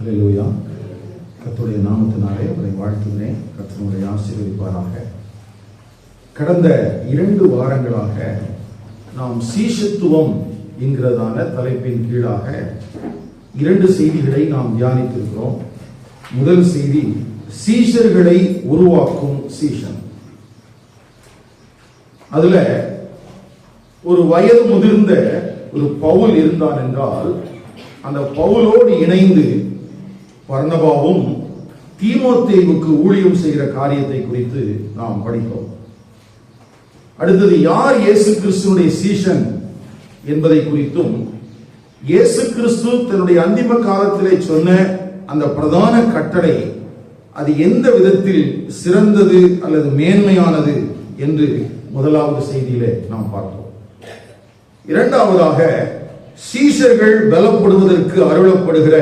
அல்லேலூயா. கர்த்தருடைய நாமத்தினாலே அவரை வாழ்த்துகிறேன். கர்த்தருடைய ஆசீர்வதிப்பாராக. கடந்த 2 வாரங்களாக நாம் சீஷத்துவம் என்கிறதான தலைப்பின் கீழாக 2 செய்திகளை நாம் தியானித்திருக்கிறோம். முதல் செய்தி, சீஷர்களை உருவாக்கும் சீஷன். அதுல ஒரு வயது முதிர்ந்த ஒரு பவுல் இருந்தான் என்றால், அந்த பவுலோடு இணைந்து பர்னபாவும் தீமோத்தேயுவுக்கு ஊழியம் செய்கிற காரியத்தை குறித்து நாம் படித்தோம். அடுத்தது, யார் இயேசு கிறிஸ்துவினுடைய சீஷன் என்பதை குறித்தும், இயேசு கிறிஸ்து தன்னுடைய அந்திம காலத்திலே சொன்ன அந்த பிரதான கட்டளை அது எந்த விதத்தில் சிறந்தது அல்லது மேன்மையானது என்று முதலாவது செய்தியிலே நாம் பார்த்தோம். இரண்டாவதாக, சீஷர்கள் பலப்படுவதற்கு அருளப்படுகிற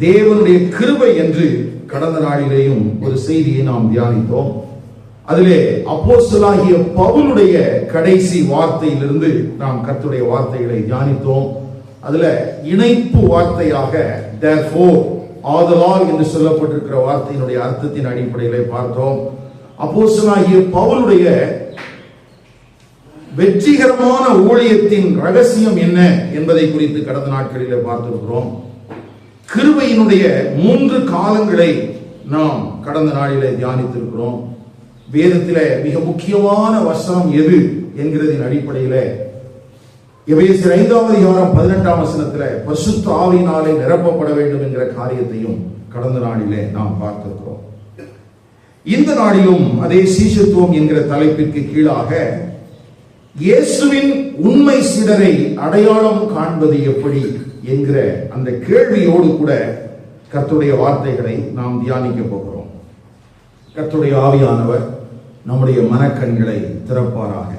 தேவனுடைய கிருபை என்று கடந்த நாளிலேயும் ஒரு செய்தியை நாம் தியானித்தோம். அதிலே அப்போஸ்தலனாகிய பவுலுடைய கடைசி வார்த்தையிலிருந்து நாம் கர்த்தருடைய வார்த்தைகளை தியானித்தோம். அதுல இணைப்பு வார்த்தையாக therefore, ஆதலால் என்று சொல்லப்பட்டிருக்கிற வார்த்தையினுடைய அர்த்தத்தின் அடிப்படையிலே பார்த்தோம். அப்போஸ்தலனாகிய பவுலுடைய வெற்றிகரமான ஊழியத்தின் ரகசியம் என்ன என்பதை குறித்து கடந்த நாட்களிலே பார்த்திருக்கிறோம். கிருபையினுடைய 3 காலங்களை நாம் கடந்த நாளிலே தியானித்திருக்கிறோம். வேதத்திலே மிக முக்கியமான வசனம் எது என்கிறதின் அடிப்படையிலே எபேசியர் 5ஆம் அதிகாரம் 18ஆம் வசனத்திலே பரிசுத்த ஆவியினாலே நிரப்பப்பட வேண்டும் என்கிற காரியத்தையும் கடந்த நாளிலே நாம் பார்த்திருக்கிறோம். இந்த நாளிலும் அதே சீஷத்துவம் என்கிற தலைப்பிற்கு கீழாக இயேசுவின் உண்மை சீடரை அடையாளம் காண்பது எப்படி என்கிற அந்த கேள்வியோடு கூட கர்த்தருடைய வார்த்தைகளை நாம் தியானிக்க போகிறோம். கர்த்தருடைய ஆவியானவர் நம்முடைய மனக்கண்களை திறப்பாராக.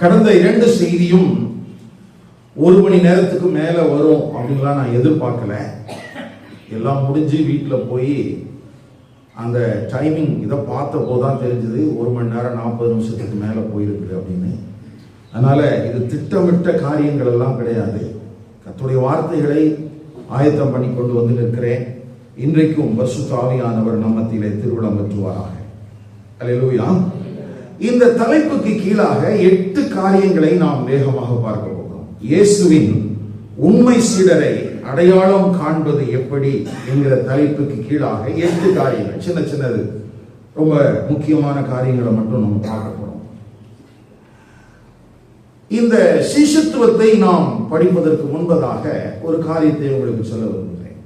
கடந்த 2 செய்தியும் 1 மணி நேரத்துக்கு மேல வரும் அப்படின்லாம் நான் எதிர்பார்க்கல. எல்லாம் முடிஞ்சு வீட்டில் போய் அந்த டைமிங் இதை பார்த்த போதுதான் தெரிஞ்சது 1 மணி நேரம் 40 நிமிஷத்துக்கு மேல போயிருக்கு அப்படின்னு. அதனால இது திட்டமிட்ட காரியங்கள் எல்லாம் கிடையாது. கர்த்தருடைய வார்த்தைகளை ஆயத்தம் பண்ணி கொண்டு வந்து நிற்கிறேன். இன்றைக்கும் பரிசுத்த ஆவியானவர் நம் மத்தியிலே திருவிழா பெற்றுவாராக. அல்லேலூயா. இந்த தலைப்புக்கு கீழாக 8 காரியங்களை நாம் வேகமாக பார்க்க போகிறோம். இயேசுவின் உண்மை சீடரை அடையாளம் காண்பது எப்படி என்கிற தலைப்புக்கு கீழாக 8 காரியங்கள், சின்ன சின்னது ரொம்ப முக்கியமான காரியங்களை மட்டும் நம்ம பார்க்க போறோம். இந்த சீஷத்துவத்தை நாம் படிப்பதற்கு முன்பதாக ஒரு காரியத்தை உங்களுக்கு சொல்ல விரும்புகிறேன்.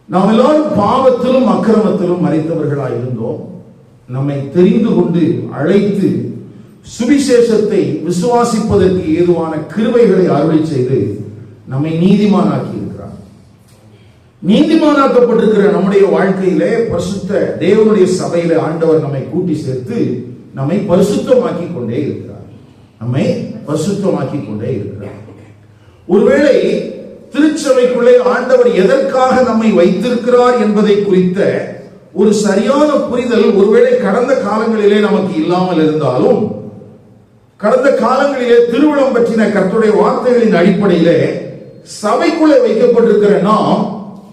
நாம் எல்லாரும் பாவத்திலும் அக்கிரமத்திலும் மரித்தவர்களாய் இருந்தோம். நம்மை தெரிந்து கொண்டு அழைத்து சுவிசேஷத்தை விசுவாசிப்பதற்கு ஏதுவான கிருபைகளை அருளி செய்து நம்மை நீதிமானாக்கி இருக்கிறார். நீதிமானாக்கப்பட்டிருக்கிற நம்முடைய வாழ்க்கையிலே பரிசுத்த தேவனுடைய சபையிலே ஆண்டவர் நம்மை கூட்டி சேர்த்து நம்மை பரிசுத்தமாக்கி கொண்டே இருக்கிறார். நம்மை பரிசுத்தமாக்கி கொண்டே இருக்கிறார். ஒருவேளை திருச்சபைக்குள்ளே ஆண்டவர் எதற்காக நம்மை வைத்திருக்கிறார் என்பதை குறித்த ஒரு சரியான புரிதல் ஒருவேளை கடந்த காலங்களிலே நமக்கு இல்லாமல் இருந்தாலும், கடந்த காலங்களிலே திருவிழம் பற்றின கர்த்தருடைய வார்த்தைகளின் அடிப்படையிலே சபைக்குள்ளே வைக்கப்பட்டிருக்கிற நாம்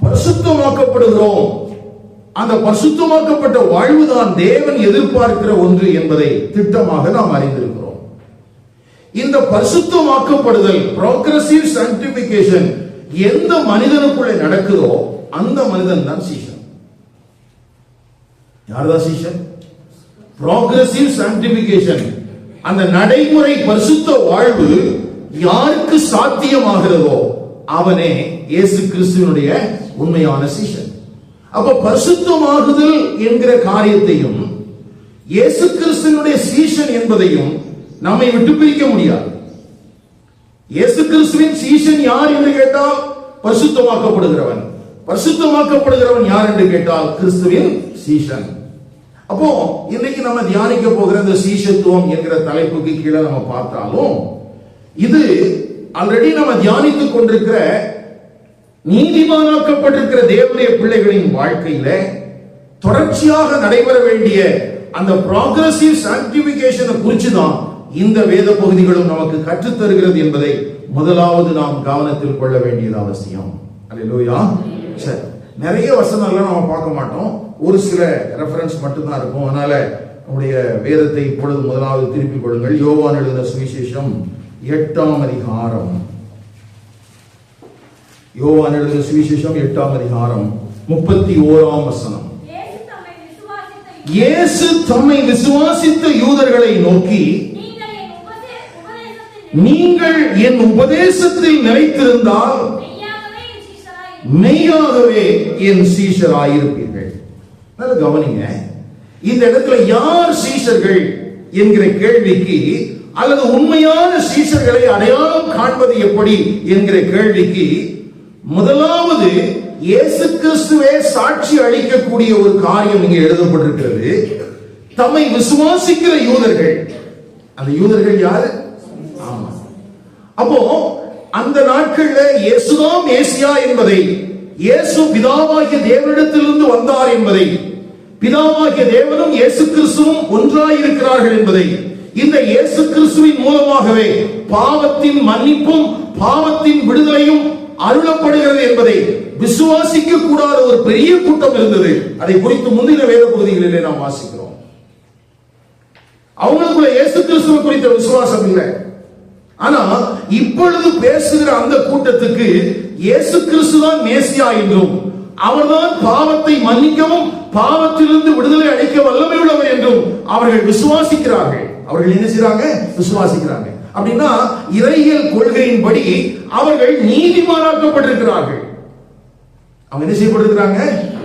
பரிசுத்தமாக்கப்படுகிறோம். அந்த பரிசுத்தமாக்கப்பட்ட வாழ்வுதான் தேவன் எதிர்பார்க்கிற ஒன்று என்பதை திட்டமாக நாம் அறிந்திருக்கிறோம். இந்த பரிசுத்தமாக்கப்படுதல், progressive sanctification, எந்த மனிதனுக்குள்ளே நடக்குதோ அந்த மனிதன் தான் சீஷன். யார்தான் சீஷன்? progressive sanctification, அந்த நடைமுறை பரிசுத்த வாழ்வு யாருக்கு சாத்தியமாகிறதோ அவனே இயேசு கிறிஸ்துவினுடைய உண்மையான சீஷன். அப்ப பரிசுத்தமாகுதல் என்கிற காரியத்தையும் இயேசு கிறிஸ்துவினுடைய சீஷன் என்பதையும் நம்மை விட்டு பிரிக்க முடியாது. இயேசு கிறிஸ்துவின் சீஷன் யார் என்று கேட்டால் பரிசுத்தமாக்கப்படுகிறவன். பரிசுத்தமாக்கப்படுகிறவன் யார் என்று கேட்டால் கிறிஸ்துவின் சீஷன். அப்போ இன்னைக்கு நம்ம தியானிக்க போகிற இந்த சீஷத்துவம் என்கிற தலைப்புக்கு கீழே நம்ம பார்த்தாலும், இது ஆல்ரெடி நம்ம தியானித்துக் கொண்டிருக்கிற நீதிமானாக்கப்பட்டிருக்கிற தேவனுடைய பிள்ளைகளின் வாழ்க்கையில தொடர்ச்சியாக நடைபெற வேண்டிய அந்த progressive sanctification குறிச்சுதான் இந்த வேத பகுதிகளும் நமக்கு கற்றுத்தருகிறது என்பதை முதலாவது நாம் கவனத்தில் கொள்ள வேண்டியது அவசியம். அல்லேலூயா. சரி, நிறைய வசனம்லாம் நம்ம பார்க்க மாட்டோம், ஒரு சில ரெஃபரன்ஸ் மட்டும்தான் இருக்கும். அதனால நம்முடைய வேதத்தை இப்பொழுது முதலாவது திருப்பிக் கொள்ளுங்கள். யோவான் எழுதின சுவிசேஷம் 8ஆம் அதிகாரம். யோவான் எழுதின சுவிசேஷம் 8ஆம் அதிகாரம் 31ஆம் வசனம். இயேசு தம்மை விசுவாசித்த யூதர்களை நோக்கி, நீங்கள் என் உபதேசத்தில் நிலைத்திருந்தால் மெய்யாகவே என் சீஷராயிருப்பீர்கள். நல்ல கவனிங்க, இந்த இடத்துல யார் சீஷர்கள் என்கிற கேள்விக்கு, அல்லது உண்மையான சீஷர்களை அடையாளம் காண்பது எப்படி என்கிற கேள்விக்கு முதலாவது இயேசு கிறிஸ்துவே சாட்சி அளிக்கக்கூடிய ஒரு காரியம் இங்கே எழுதப்பட்டிருக்கிறது. தம்மை விசுவாசிக்கிற யூதர்கள். அந்த யூதர்கள் யாரு? ஆமா, அப்போ அந்த நாட்கள்ல இயேசுதான் மேசியா என்பதை, இயேசு பிதாவாகிய தேவனிடத்திலிருந்து வந்தார் என்பதை, பிதாவாகிய தேவனும் இயேசு கிறிஸ்துவும் ஒன்றாய் இருக்கிறார்கள் என்பதை, இந்த இயேசு கிறிஸ்துவின் மூலமாகவே பாவத்தின் மன்னிப்பும் பாவத்தின் விடுதலையும் அருளப்படுகிறது என்பதை விசுவாசிக்க கூடாத ஒரு பெரிய கூட்டம் இருந்தது. அதை குறித்து முந்தின வேத பகுதிகளிலே நாம் வாசிக்கிறோம். அவங்களுக்குள்ள இயேசு கிறிஸ்துவ குறித்த விசுவாசம் இல்லை. ஆனா இப்பொழுது பேசுகிற அந்த கூட்டத்துக்கு இயேசு கிறிஸ்து தான் மேசியா என்றும், அவர்தான் பாவத்தை மன்னிக்கவும் பாவத்திலிருந்து விடுதலை அளிக்க வல்லமை உள்ளவர் என்றும் அவர்கள் விசுவாசிக்கிறார்கள். அவர்கள் என்ன செய்றாங்க? விசுவாசிக்கிறாங்க. அப்படின்னா இறையியல் கொள்கையின்படி அவர்கள் நீதிமானாக்கப்பட்டிருக்கிறார்கள். அவங்க என்ன செய்யப்பட்டிருக்கிறாங்க?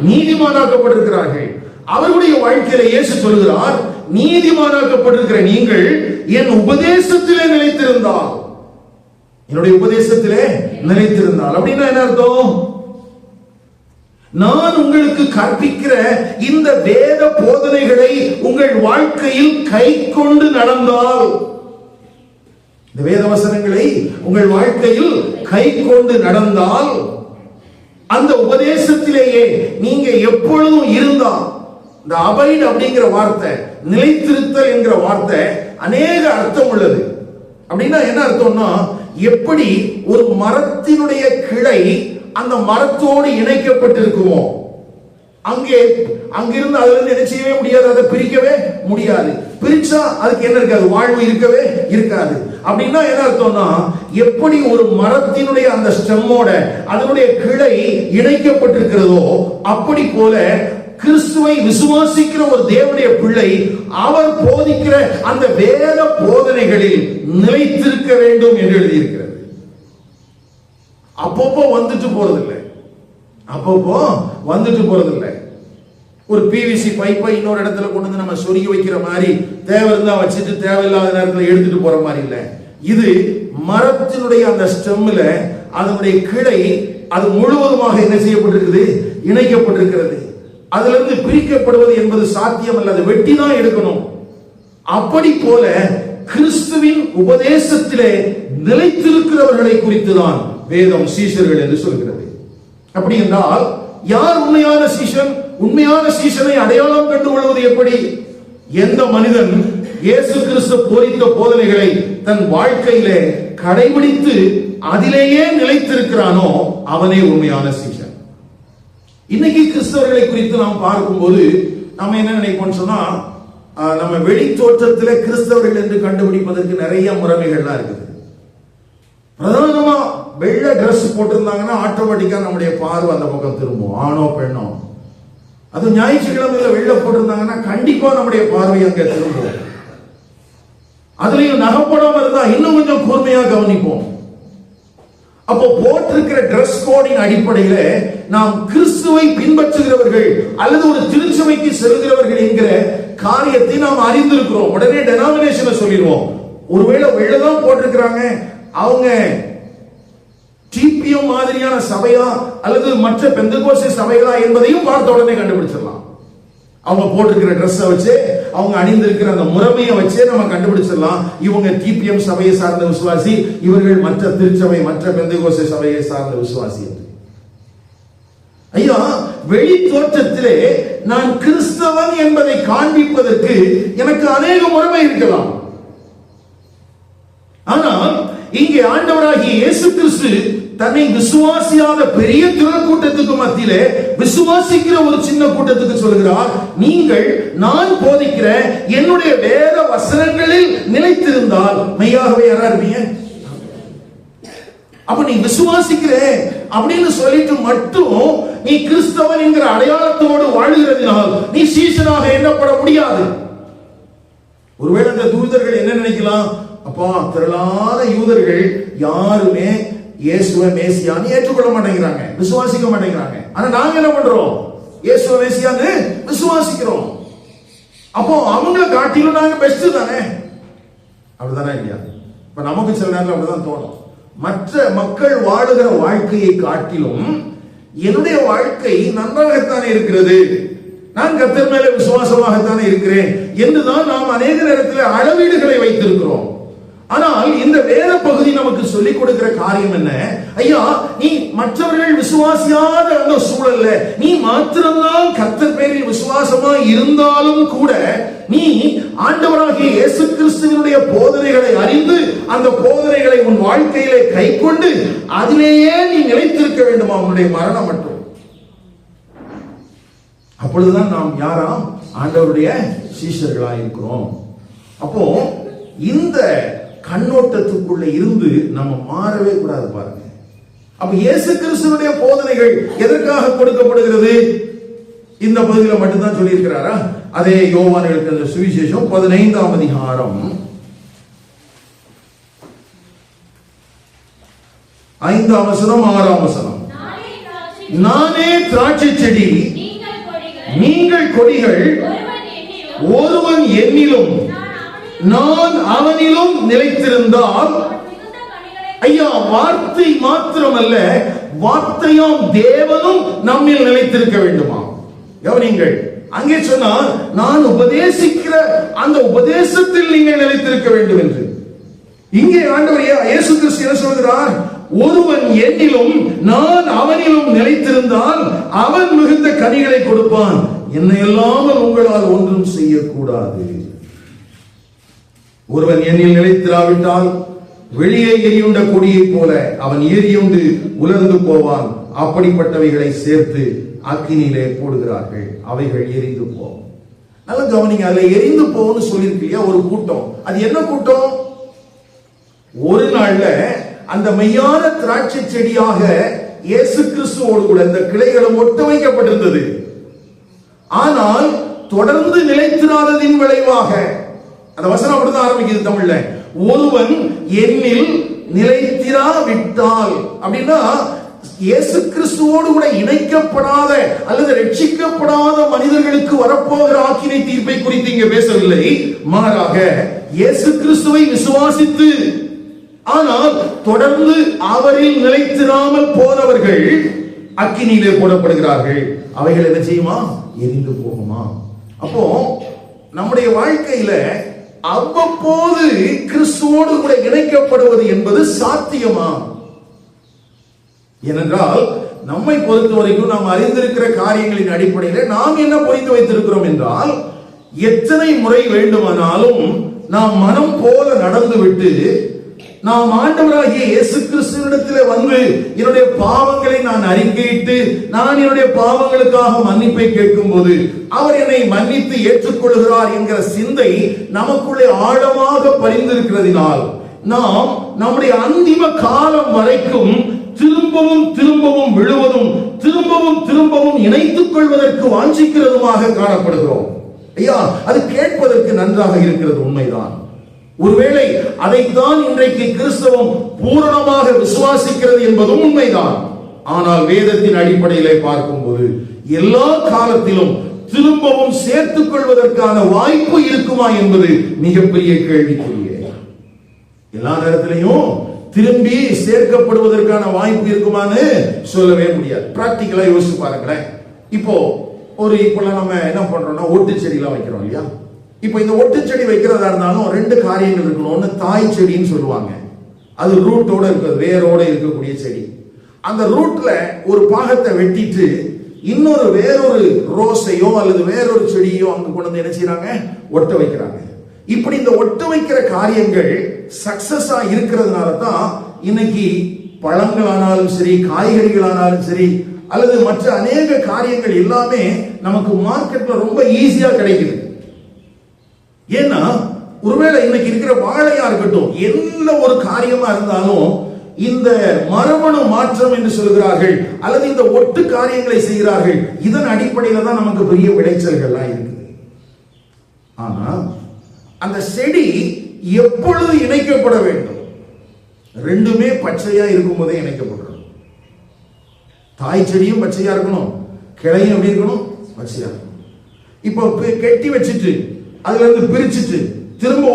நீதிமானாக்கப்பட்டிருக்கிறார்கள். அவருடைய வாழ்க்கையில இயேசு சொல்கிறார், நீதிமானாக்கப்பட்டிருக்கிற நீங்கள் என் உபதேசத்திலே நிலைத்திருந்தால், என்னுடைய உபதேசத்திலே நிலைத்திருந்தால் அப்படின்னா என்ன அர்த்தம்? நான் உங்களுக்கு கற்பிக்கிற இந்த வேத போதனைகளை உங்கள் வாழ்க்கையில் கை கொண்டு நடந்தால், இந்த வேத வசனங்களை உங்கள் வாழ்க்கையில் கை கொண்டு நடந்தால், அந்த உபதேசத்திலேயே நீங்க எப்பொழுதும் இருந்தால், இந்த அபைட் அப்படிங்கிற வார்த்தை, நிலைத்திருத்தல் என்கிற வார்த்தை அநேக அர்த்தம் உள்ளது. அப்படின்னா என்ன அர்த்தம்னா, எப்படி ஒரு மரத்தினுடைய கிளை அந்த மரத்தோடு இணைக்கப்பட்டிருக்குமோ, அங்கிருந்து அதுல இருந்து என்ன செய்யவே முடியாது, அதை பிரிக்கவே முடியாது. பிரிச்சா அதுக்கு என்ன இருக்காது? வாழ்வு இருக்கவே இருக்காது. அப்படின்னா என்ன அர்த்தம்னா, எப்படி ஒரு மரத்தினுடைய அந்த ஸ்டெம்மோட அதனுடைய கிளை இணைக்கப்பட்டிருக்கிறதோ, அப்படி போல கிறிஸ்துவை விசுவாசிக்கிற ஒரு தேவனுடைய பிள்ளை அவர் போதிக்கிற அந்த வேத போதனைகளில் நிலைத்திருக்க வேண்டும் என்று எழுதியிருக்கிறது. அப்பப்போ வந்துட்டு போறதில்லை, அப்பப்போ வந்துட்டு போறதில்லை. ஒரு பிவிசி பைப்பை இன்னொரு இடத்துல கொண்டு வந்து நம்ம சொருகி வைக்கிற மாதிரி தேவை இருந்தா வச்சுட்டு தேவையில்லாத நேரத்தில் எடுத்துட்டு போற மாதிரி இல்லை. இது மரத்தினுடைய அந்த ஸ்டெம்ல அதனுடைய கிளை அது முழுவதுமாக என்ன செய்யப்பட்டிருக்குது? இணைக்கப்பட்டிருக்கிறது. அதுல இருந்து பிரிக்கப்படுவது என்பது சாத்தியம் அல்ல, அதை வெட்டி தான் எடுக்கணும். அப்படி போல கிறிஸ்துவின் உபதேசத்திலே நிலைத்திருக்கிறவர்களை குறித்துதான் வேதம் சீஷர்கள் என்று சொல்கிறது. அப்படி என்றால் யார் உண்மையான சீஷன்? உண்மையான சீஷனை அடையாளம் கண்டு கொள்வது எப்படி? எந்த மனிதன் இயேசு கிறிஸ்து போதித்த போதனைகளை தன் வாழ்க்கையிலே கடைபிடித்து அதிலேயே நிலைத்திருக்கிறானோ அவனே உண்மையான சீஷன். இன்னைக்கு கிறிஸ்தவர்களை குறித்து நாம் பார்க்கும்போது நம்ம என்ன நினைப்போம் சொன்னா, நம்ம வெளி தோற்றத்தில் கிறிஸ்தவர்கள் என்று கண்டுபிடிப்பதற்கு நிறைய முறைமைகள்லாம் இருக்குது. பிரதானமா வெள்ளை டிரெஸ் போட்டிருந்தாங்கன்னா ஆட்டோமேட்டிக்கா நம்முடைய பார்வை அந்த பக்கம் திரும்பும், ஆணோ பெண்ணோ. அது ஞாயிற்றுக்கிழமையில வெள்ளை போட்டிருந்தாங்கன்னா கண்டிப்பா நம்முடைய பார்வை அங்க திரும்பும். அதுலயும் நகைப்படாம இருந்தா இன்னும் கொஞ்சம் கூர்மையா கவனிப்போம். அப்போ போட்டிருக்கிற டிரெஸ் கோடின் அடிப்படையில நாம் கிறிஸ்துவை பின்பற்றுகிறவர்கள் அல்லது ஒரு திருச்சபைக்கு செல்கிறவர்கள் என்கிற காரியத்தை நாம் அறிந்திருக்கிறோம். உடனே டெனாமினேஷனை சொல்லிடுவோம். ஒருவேளை வெள்ளதான் போட்டிருக்கிறாங்க, அவங்க டிபிஎம் மாதிரியான சபையா அல்லது மற்ற பெந்தகோஸ்தே சபைகளா என்பதையும் பார்த்த உடனே கண்டுபிடிச்சிடலாம். அவங்க போட்டிருக்கிற ட்ரெஸ்ஸை வச்சு, அவங்க அணிந்திருக்கிற அந்த முறைமையை வச்சே நம்ம கண்டுபிடிச்சிடலாம் இவங்க டிபிஎம் சபையை சார்ந்த விசுவாசி, இவர்கள் மற்ற திருச்சபை மற்ற பெந்தகோஸ்தே சபையை சார்ந்த விசுவாசி என்று. ஐயா, வெளி தோற்றத்திலே நான் கிறிஸ்தவன் என்பதை காண்பிப்பதற்கு எனக்கு அநேக முறைமை இருக்கலாம். ஆனால் இங்கே ஆண்டவராகிய இயேசு கிறிஸ்து தன்னை விசுவாசியாத பெரிய திரள் கூட்டத்துக்கு மத்தியிலே விசுவாசிக்கிற ஒரு சின்ன கூட்டத்துக்கு சொல்கிறார், நீங்கள் நான் போதிக்கிற என்னுடைய வேத வசனங்களில் நிலைத்திருந்தால் மெய்யாகவே யாரா இருப்பீங்க. அப்ப நீ விசுவாசிக்கிற அப்படின்னு சொல்லிட்டு மட்டும் நீ கிறிஸ்தவன் என்கிற அடையாளத்தோடு வாழ்கிறதுனால் நீ சீசனாக எண்ணப்பட முடியாது. ஒருவேளை அந்த தூதர்கள் என்ன நினைக்கலாம், அப்பா திரளான யூதர்கள் யாருமே இயேசுவை மேசியான்னு ஏற்றுக்கொள்ள மாட்டேங்கிறாங்க, விசுவாசிக்க மாட்டேங்கிறாங்க. ஆனா நாங்க என்ன பண்றோம், இயேசுவை மேசியான்னு விசுவாசிக்கிறோம். அப்போ அவங்கள காட்டிலும் நாங்க பெஸ்ட் தானே, அப்படிதானே இல்லையா? இப்ப நமக்கு சில நேரம் அப்படிதான் தோணும். மற்ற மக்கள் வாழுகிற வாழ்க்கையை காட்டிலும் என்னுடைய வாழ்க்கை நன்றாகத்தானே இருக்கிறது, நான் கர்த்தர் மேல விசுவாசமாகத்தானே இருக்கிறேன் என்றுதான் நாம் அநேக நேரத்தில் அளவீடுகளை வைத்திருக்கிறோம். ஆனால் இந்த வேத பகுதி நமக்கு சொல்லிக் கொடுக்கிற காரியம் என்ன, ஐயா நீ மற்றவர்கள் விசுவாசியாத அந்த சூழல்ல நீ மாத்திரம்தான் கர்த்தர் பேரில் விசுவாசமா இருந்தாலும் கூட நீ ஆண்டவராகிய இயேசு கிறிஸ்துவினுடைய போதனைகளை அறிந்து அந்த போதனைகளை உன் வாழ்க்கையிலே கைக்கொண்டு அதிலேயே நீ நிலைத்திருக்க வேண்டுமா உன்னுடைய மரணம் மட்டும். அப்பொழுதுதான் நாம் யாராம், ஆண்டவருடைய சீஷர்களாக இருக்கிறோம். அப்போ இந்த கண்ணோட்டத்துக்குள்ள இருந்து நம்ம மாறவே கூடாது பாருங்க. அப்ப இயேசு கிறிஸ்துவினுடைய போதனைகள் எதற்காக கொடுக்கப்படுகிறது, இந்த பகுதியில் மட்டும்தான் சொல்லி இருக்கிறாரா? அதே யோவான் எழுதின சுவிசேஷம் 15ஆம் அதிகாரம் 5ஆம் வசனம் 6ஆம் வசனம், நானே திராட்சை செடி நீங்கள் கொடிகள், ஒருவன் என்னிலும் நான் அவனிலும் நிலைத்திருந்தால், ஐயா வார்த்தை மாத்திரமல்ல வார்த்தையாம் தேவனும் நம்மில் நிலைத்திருக்க வேண்டுமா. கவனிங்கள், அங்கே சொன்னால் நான் உபதேசிக்கிற அந்த உபதேசத்தில் நீங்கள் நிலைத்திருக்க வேண்டும் என்று. இங்கே ஆண்டவர் இயேசு கிறிஸ்து என்ன சொல்கிறார், ஒருவன் என்னிலும் நான் அவனிலும் நிலைத்திருந்தால் அவன் மிகுந்த கனிகளை கொடுப்பான், என்னை இல்லாமல் உங்களால் ஒன்றும் செய்யக்கூடாது. ஒருவன் என்னில் நிலைத்திராவிட்டால் வெளியே எரியுண்ட கொடியை போல அவன் எரியுண்டு உலர்ந்து போவான். அப்படிப்பட்டவைகளை சேர்த்து அக்கினியிலே போடுகிறார்கள், அவைகள் எரிந்து போகும். நல்ல கவனிங்க, அதுல எரிந்து போகும்னு சொல்லியிருக்கீங்க ஒரு கூட்டம். அது என்ன கூட்டம்? ஒரு நாள்ல அந்த மெய்யான திராட்சை செடியாக இயேசு கிறிஸ்துவோடு கூட இந்த கிளைகளும் ஒட்ட வைக்கப்பட்டிருந்தது. ஆனால் தொடர்ந்து நிலைத்திராததின் விளைவாக, அந்த வசனம் அப்படிதான் ஆரம்பிக்குது தமிழ்ல, ஒருவன் என்னில் நிலைத்திராவிட்டால் அப்படின்னா இயேசு கிறிஸ்துவோடு கூட இணைக்கப்படாத அல்லது ரட்சிக்கப்படாத மனிதர்களுக்கு வரப்போகிற ஆக்கினை தீர்ப்பை குறித்து இங்க பேசவில்லை. மாறாக இயேசு கிறிஸ்துவை விசுவாசித்து ஆனால் தொடர்ந்து அவரில் நிலைத்திராமல் போனவர்கள் அக்கினியிலே போடப்படுகிறார்கள். அவைகள் என்ன செய்யுமா? எரிந்து போகுமா? அப்போ நம்முடைய வாழ்க்கையில அவ்வப்போது கிறிஸ்துவோடு கூட இணைக்கப்படுவது என்பது சாத்தியமா? ஏனென்றால் நம்மை பொறுத்த வரைக்கும் நாம் அறிந்திருக்கிற காரியங்களின் அடிப்படையில் நாம் என்ன புரிந்து வைத்திருக்கிறோம் என்றால், எத்தனை முறை வேண்டுமானாலும் நாம் மனம் போல நடந்துவிட்டு நாம் ஆண்டவராகிய இயேசு கிறிஸ்துவினிடத்தில் வந்து என்னுடைய பாவங்களை நான் அறிக்கையிட்டு நான் என்னுடைய பாவங்களுக்காக மன்னிப்பை கேட்கும் போது அவர் என்னை மன்னித்து ஏற்றுக்கொள்கிறார் என்கிற சிந்தை நமக்குள்ளே ஆழமாக பதிந்திருக்கிறதினால் நாம் நம்முடைய அந்திம காலம் வரைக்கும் திரும்பவும் திரும்பவும் விழுவதும் திரும்பவும் திரும்பவும் இணைத்துக் கொள்வதற்கு வாஞ்சிக்கிறதுமாக காணப்படுகிறோம். ஐயா, அது கேட்பதற்கு நன்றாக இருக்கிறது, உண்மைதான். ஒருவேளை அதைத்தான் இன்றைக்கு கிறிஸ்தவம் பூரணமாக விசுவாசிக்கிறது என்பதும் உண்மைதான். ஆனால் வேதத்தின் அடிப்படையிலே பார்க்கும்போது எல்லா காலத்திலும் திரும்பவும் சேர்த்துக் கொள்வதற்கான வாய்ப்பு இருக்குமா என்பது மிகப்பெரிய கேள்விக்குரிய. எல்லா நேரத்திலையும் திரும்பி சேர்க்கப்படுவதற்கான வாய்ப்பு இருக்குமான்னு சொல்லவே முடியாது. பிராக்டிகலா யோசிச்சு பாருங்களேன். இப்போ நம்ம என்ன பண்றோம்னா ஒட்டு செடியெல்லாம் வைக்கிறோம் இல்லையா? இப்போ இந்த ஒட்டு செடி வைக்கிறதா இருந்தாலும் ரெண்டு காரியங்கள் இருக்கணும். ஒன்று தாய் செடின்னு சொல்லுவாங்க, அது ரூட்டோட இருக்கிறது, வேரோட இருக்கக்கூடிய செடி. அந்த ரூட்ல ஒரு பாகத்தை வெட்டிட்டு வேறொரு ரோஸையோ அல்லது வேறொரு செடியோ அங்க கொண்டு வந்து என்ன செய்யறாங்க? ஒட்ட வைக்கிறாங்க. இப்படி இந்த ஒட்ட வைக்கிற காரியங்கள் சக்சஸா இருக்கிறதுனால தான் இன்னைக்கு பழங்களானாலும் சரி, காய்கறிகளானாலும் சரி, அல்லது மற்ற அநேக காரியங்கள் எல்லாமே நமக்கு மார்க்கெட்ல ரொம்ப ஈஸியா கிடைக்குது. ஏன்னா ஒருவேளை இன்னைக்கு இருக்கிற வாழையா இருக்கட்டும், எந்த ஒரு காரியமா இருந்தாலும் இந்த மரபணு மாற்றம் என்று சொல்கிறார்கள், அல்லது இந்த ஒட்டு காரியங்களை செய்கிறார்கள். இதன் அடிப்படையில தான் நமக்கு பெரிய விளைச்சல்கள்லாம் இருக்குது. ஆனா அந்த செடி எப்பொழுது இணைக்கப்பட வேண்டும்? ரெண்டுமே பச்சையா இருக்கும் போதே இணைக்கப்படணும். தாய் செடியும் பச்சையா இருக்கணும், கிளையும் எப்படி இருக்கணும்? பச்சையா இருக்கணும். இப்போ கெட்டி வச்சுட்டு அதுல இருந்து பிரிச்சுட்டு திரும்ப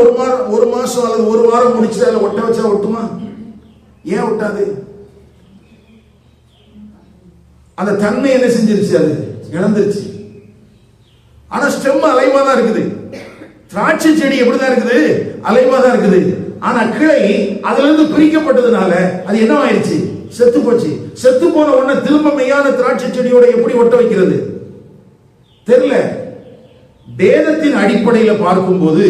ஒரு மாசம் அல்லது ஒரு வாரம் முடிச்சு அதுல ஒட்ட வச்சா ஒட்டுமா? ஏன் ஒட்டாது? அந்த தன்மை என்ன செஞ்சிருச்சு? அது இழந்துருச்சு. ஆனா ஸ்டெம் அலைவா தான் இருக்குது. திராட்சை செடி எப்படிதான் இருக்குது? அலைவா தான் இருக்குது. ஆனா கிளை அதுல இருந்து பிரிக்கப்பட்டதுனால அது என்ன ஆயிடுச்சு? செத்து போச்சு. செத்து போன உடனே திரும்ப மெய்யான திராட்சை செடியோட எப்படி ஒட்ட வைக்கிறது? தெரியல. வேதத்தின் அடிப்படையில் பார்க்கும்போது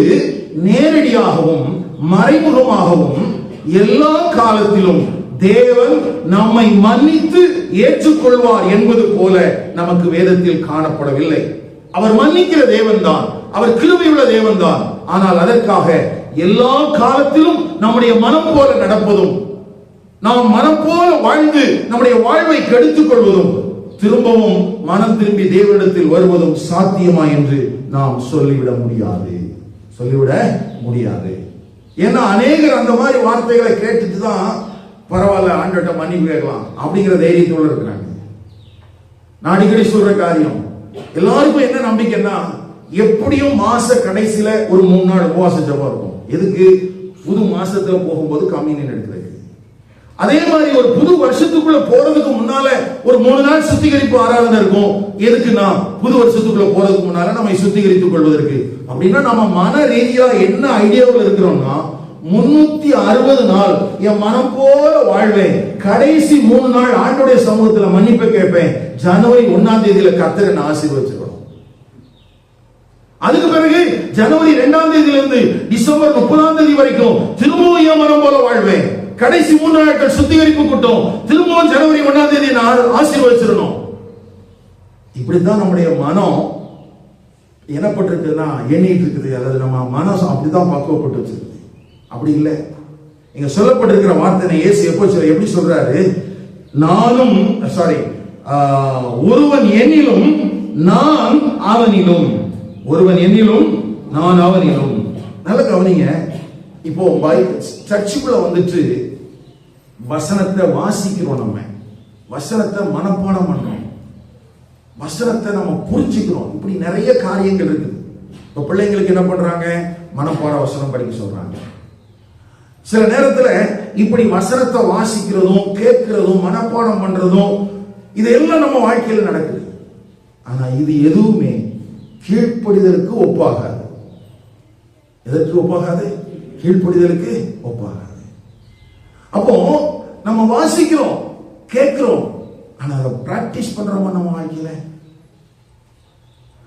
நேரடியாகவும் மறைமுகமாகவும் எல்லா காலத்திலும் தேவன் நம்மை மன்னித்து ஏற்றுக்கொள்வார் என்பது போல நமக்கு வேதத்தில் காணப்படவில்லை. அவர் மன்னிக்கிற தேவன் தான், அவர் கிருபையுள்ள தேவன் தான். ஆனால் அதற்காக எல்லா காலத்திலும் நம்முடைய மனம் போல நடப்பதும், நாம் மனம் போல வாழ்ந்து நம்முடைய வாழ்வை கெடுத்துக் கொள்வதும், திரும்பவும் மனம் திரும்பி தேவனிடத்தில் வருவதும் சாத்தியமா என்று நாம் சொல்லிவிட முடியாது. ஏன்னா அநேகர் அந்த மாதிரி வார்த்தைகளை கேட்டுட்டு தான் பரவாயில்ல ஆண்டவர்ட்ட மன்னிப்பு கேட்கலாம் அப்படிங்கிற தைரியத்தோடு இருக்கிறாங்க. நான் அடிக்கடி சொல்ற காரியம், எல்லாருக்கும் என்ன நம்பிக்கைன்னா, எப்படியும் மாச கடைசியில ஒரு 3 நாள் உபவாச ஜெபம் இருக்கும். எதுக்கு? புது மாசத்துல போகும்போது கம்யூனியன் எடுக்கிறது. அதே மாதிரி ஒரு புது வருஷத்துக்குள்ள போறதுக்கு முன்னால ஒரு 3 நாள் சுத்திகரிப்பு ஆராதனை இருக்கும். எதுக்குன்னா புது வருஷத்துக்குள்ள போறதுக்கு முன்னால நம்மை சுத்திகரித்துக் கொள்வதற்கு. அப்படின்னா நம்ம மன ரீதியா என்ன ஐடியாவில் இருக்கிறோம்னா, 360 நாள் என் மனம் போல வாழ்வேன், கடைசி 3 நாள் ஆண்டோடைய சமூகத்துல மன்னிப்பு கேட்பேன், ஜனவரி 1ஆம் தேதியில கர்த்தரை நான் ஆசீர்வதிச்சிருக்கணும். அதுக்கு பிறகு ஜனவரி 2ஆம் தேதியில இருந்து டிசம்பர் 30ஆம் தேதி வரைக்கும் திரும்பவும் என் மனம் போல வாழ்வேன், கடைசி 3 நாட்கள் சுத்திகரிப்பு கூட்டம், திரும்பவும் ஜனவரி 1ஆம் தேதி நான் ஆசீர்வதிச்சிடணும். இப்படித்தான் நம்முடைய மனம் என்னப்பட்டிருக்குன்னா எண்ணிட்டு இருக்குது. அதாவது நம்ம மனசு அப்படிதான் பக்குவப்பட்டு வச்சிருக்கு. அப்படி இல்லை. இங்க சொல்லப்பட்டிருக்கிற வார்த்தை இயேசு எப்படி சொல்றாரு? நானும் ஒருவன் என்னிலும் நான் அவனிலும், ஒருவன் என்னிலும் நான் அவனிலும். நல்ல கவனிங்க. இப்போ சர்ச்சுக்குள்ள வந்துட்டு வசனத்தை வாசிக்கிறோம், நம்ம வசனத்தை மனப்பாடம் பண்றோம், வசனத்தை நம்ம புரிஞ்சுக்கிறோம். இப்படி நிறைய காரியங்கள் இருக்குது. இப்ப பிள்ளைங்களுக்கு என்ன பண்றாங்க? மனப்பாட வசனம் படிக்க சொல்றாங்க. சில நேரத்துல இப்படி வசனத்தை வாசிக்கிறதும் கேட்கிறதும் மனப்பாடம் பண்றதும் இதெல்லாம் நம்ம வாழ்க்கையில் நடக்குது. ஆனா இது எதுவுமே கீழ்ப்படிதலுக்கு ஒப்பாகாது. எதற்கு ஒப்பாகாது? கீழ்ப்படிதலுக்கு ஒப்பாகாது. அப்போ நம்ம வாசிக்கிறோம், கேட்கிறோம், ஆனா அதை பிராக்டிஸ் பண்றோமா நம்ம வாழ்க்கையில?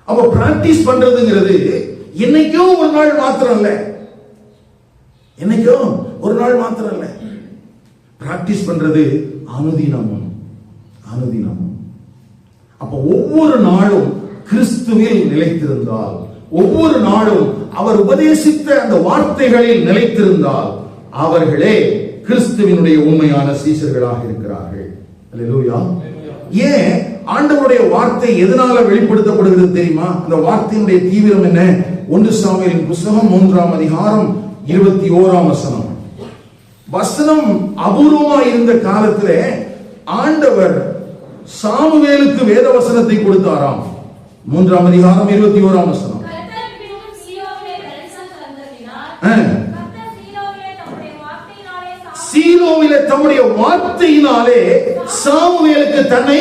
அப்ப பிராக்டிஸ் பண்றதுங்கிறது என்னைக்கோ ஒரு நாள் மாத்திரம் இல்ல, என்னைக்கோ ஒரு நாள் மாத்திரம் இல்ல. பிராக்டிஸ் பண்றது அனுதினமும். அப்ப ஒவ்வொரு நாளும் கிறிஸ்துவில் நிலைத்திருந்தால், ஒவ்வொரு நாளும் அவர் உபதேசித்த அந்த வார்த்தைகளில் நிலைத்திருந்தால், அவர்களே கிறிஸ்துவினுடைய உண்மையான சீஷர்களாக இருக்கிறார்கள். அல்லேலூயா. ஏன் ஆண்டவருடைய வார்த்தை எதனால வெளிப்படுத்தப்படுகிறது தெரியுமா? அந்த வார்த்தையினுடைய தீவிரம் என்ன? 1 சாமுவேலின் புத்தகம் 3ஆம் அதிகாரம் 21ஆம் வசனம். வசனம் அபூர்வமா இருந்த காலத்துல ஆண்டவர் சாமுவேலுக்கு வேத வசனத்தை கொடுத்தாராம். 3ஆம் அதிகாரம் 21ஆம் வசனம். சீலோவிலே தம்முடைய வார்த்தையினாலே சாமுவேலுக்கு தன்னை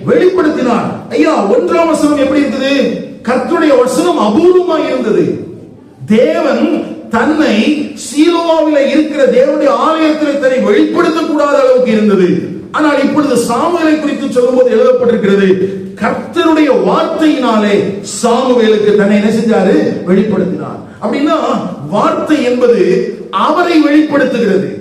வெளிப்படுத்தினார். ஐயா, 1ஆம் வசனம் எப்படி இருக்குது? கர்த்தருடைய வசனம் அபூர்வமா இருந்தது. தேவன் தன்னை சீலோவிலே இருக்கிற தேவனுடைய ஆலயத்தில் தன்னை வெளிப்படுத்த கூடாத அளவுக்கு இருந்தது. ஆனால் இப்பொழுது சாமுவேலை குறித்து சொல்லும்போது எழுதப்பட்டிருக்கிறது, கர்த்தருடைய வார்த்தையினாலே சாமுவேலுக்கு தன்னை என்ன செஞ்சாரு? வெளிப்படுத்தினார். அப்படின்னா வார்த்தை என்பது அவரை வெளிப்படுத்துகிறது.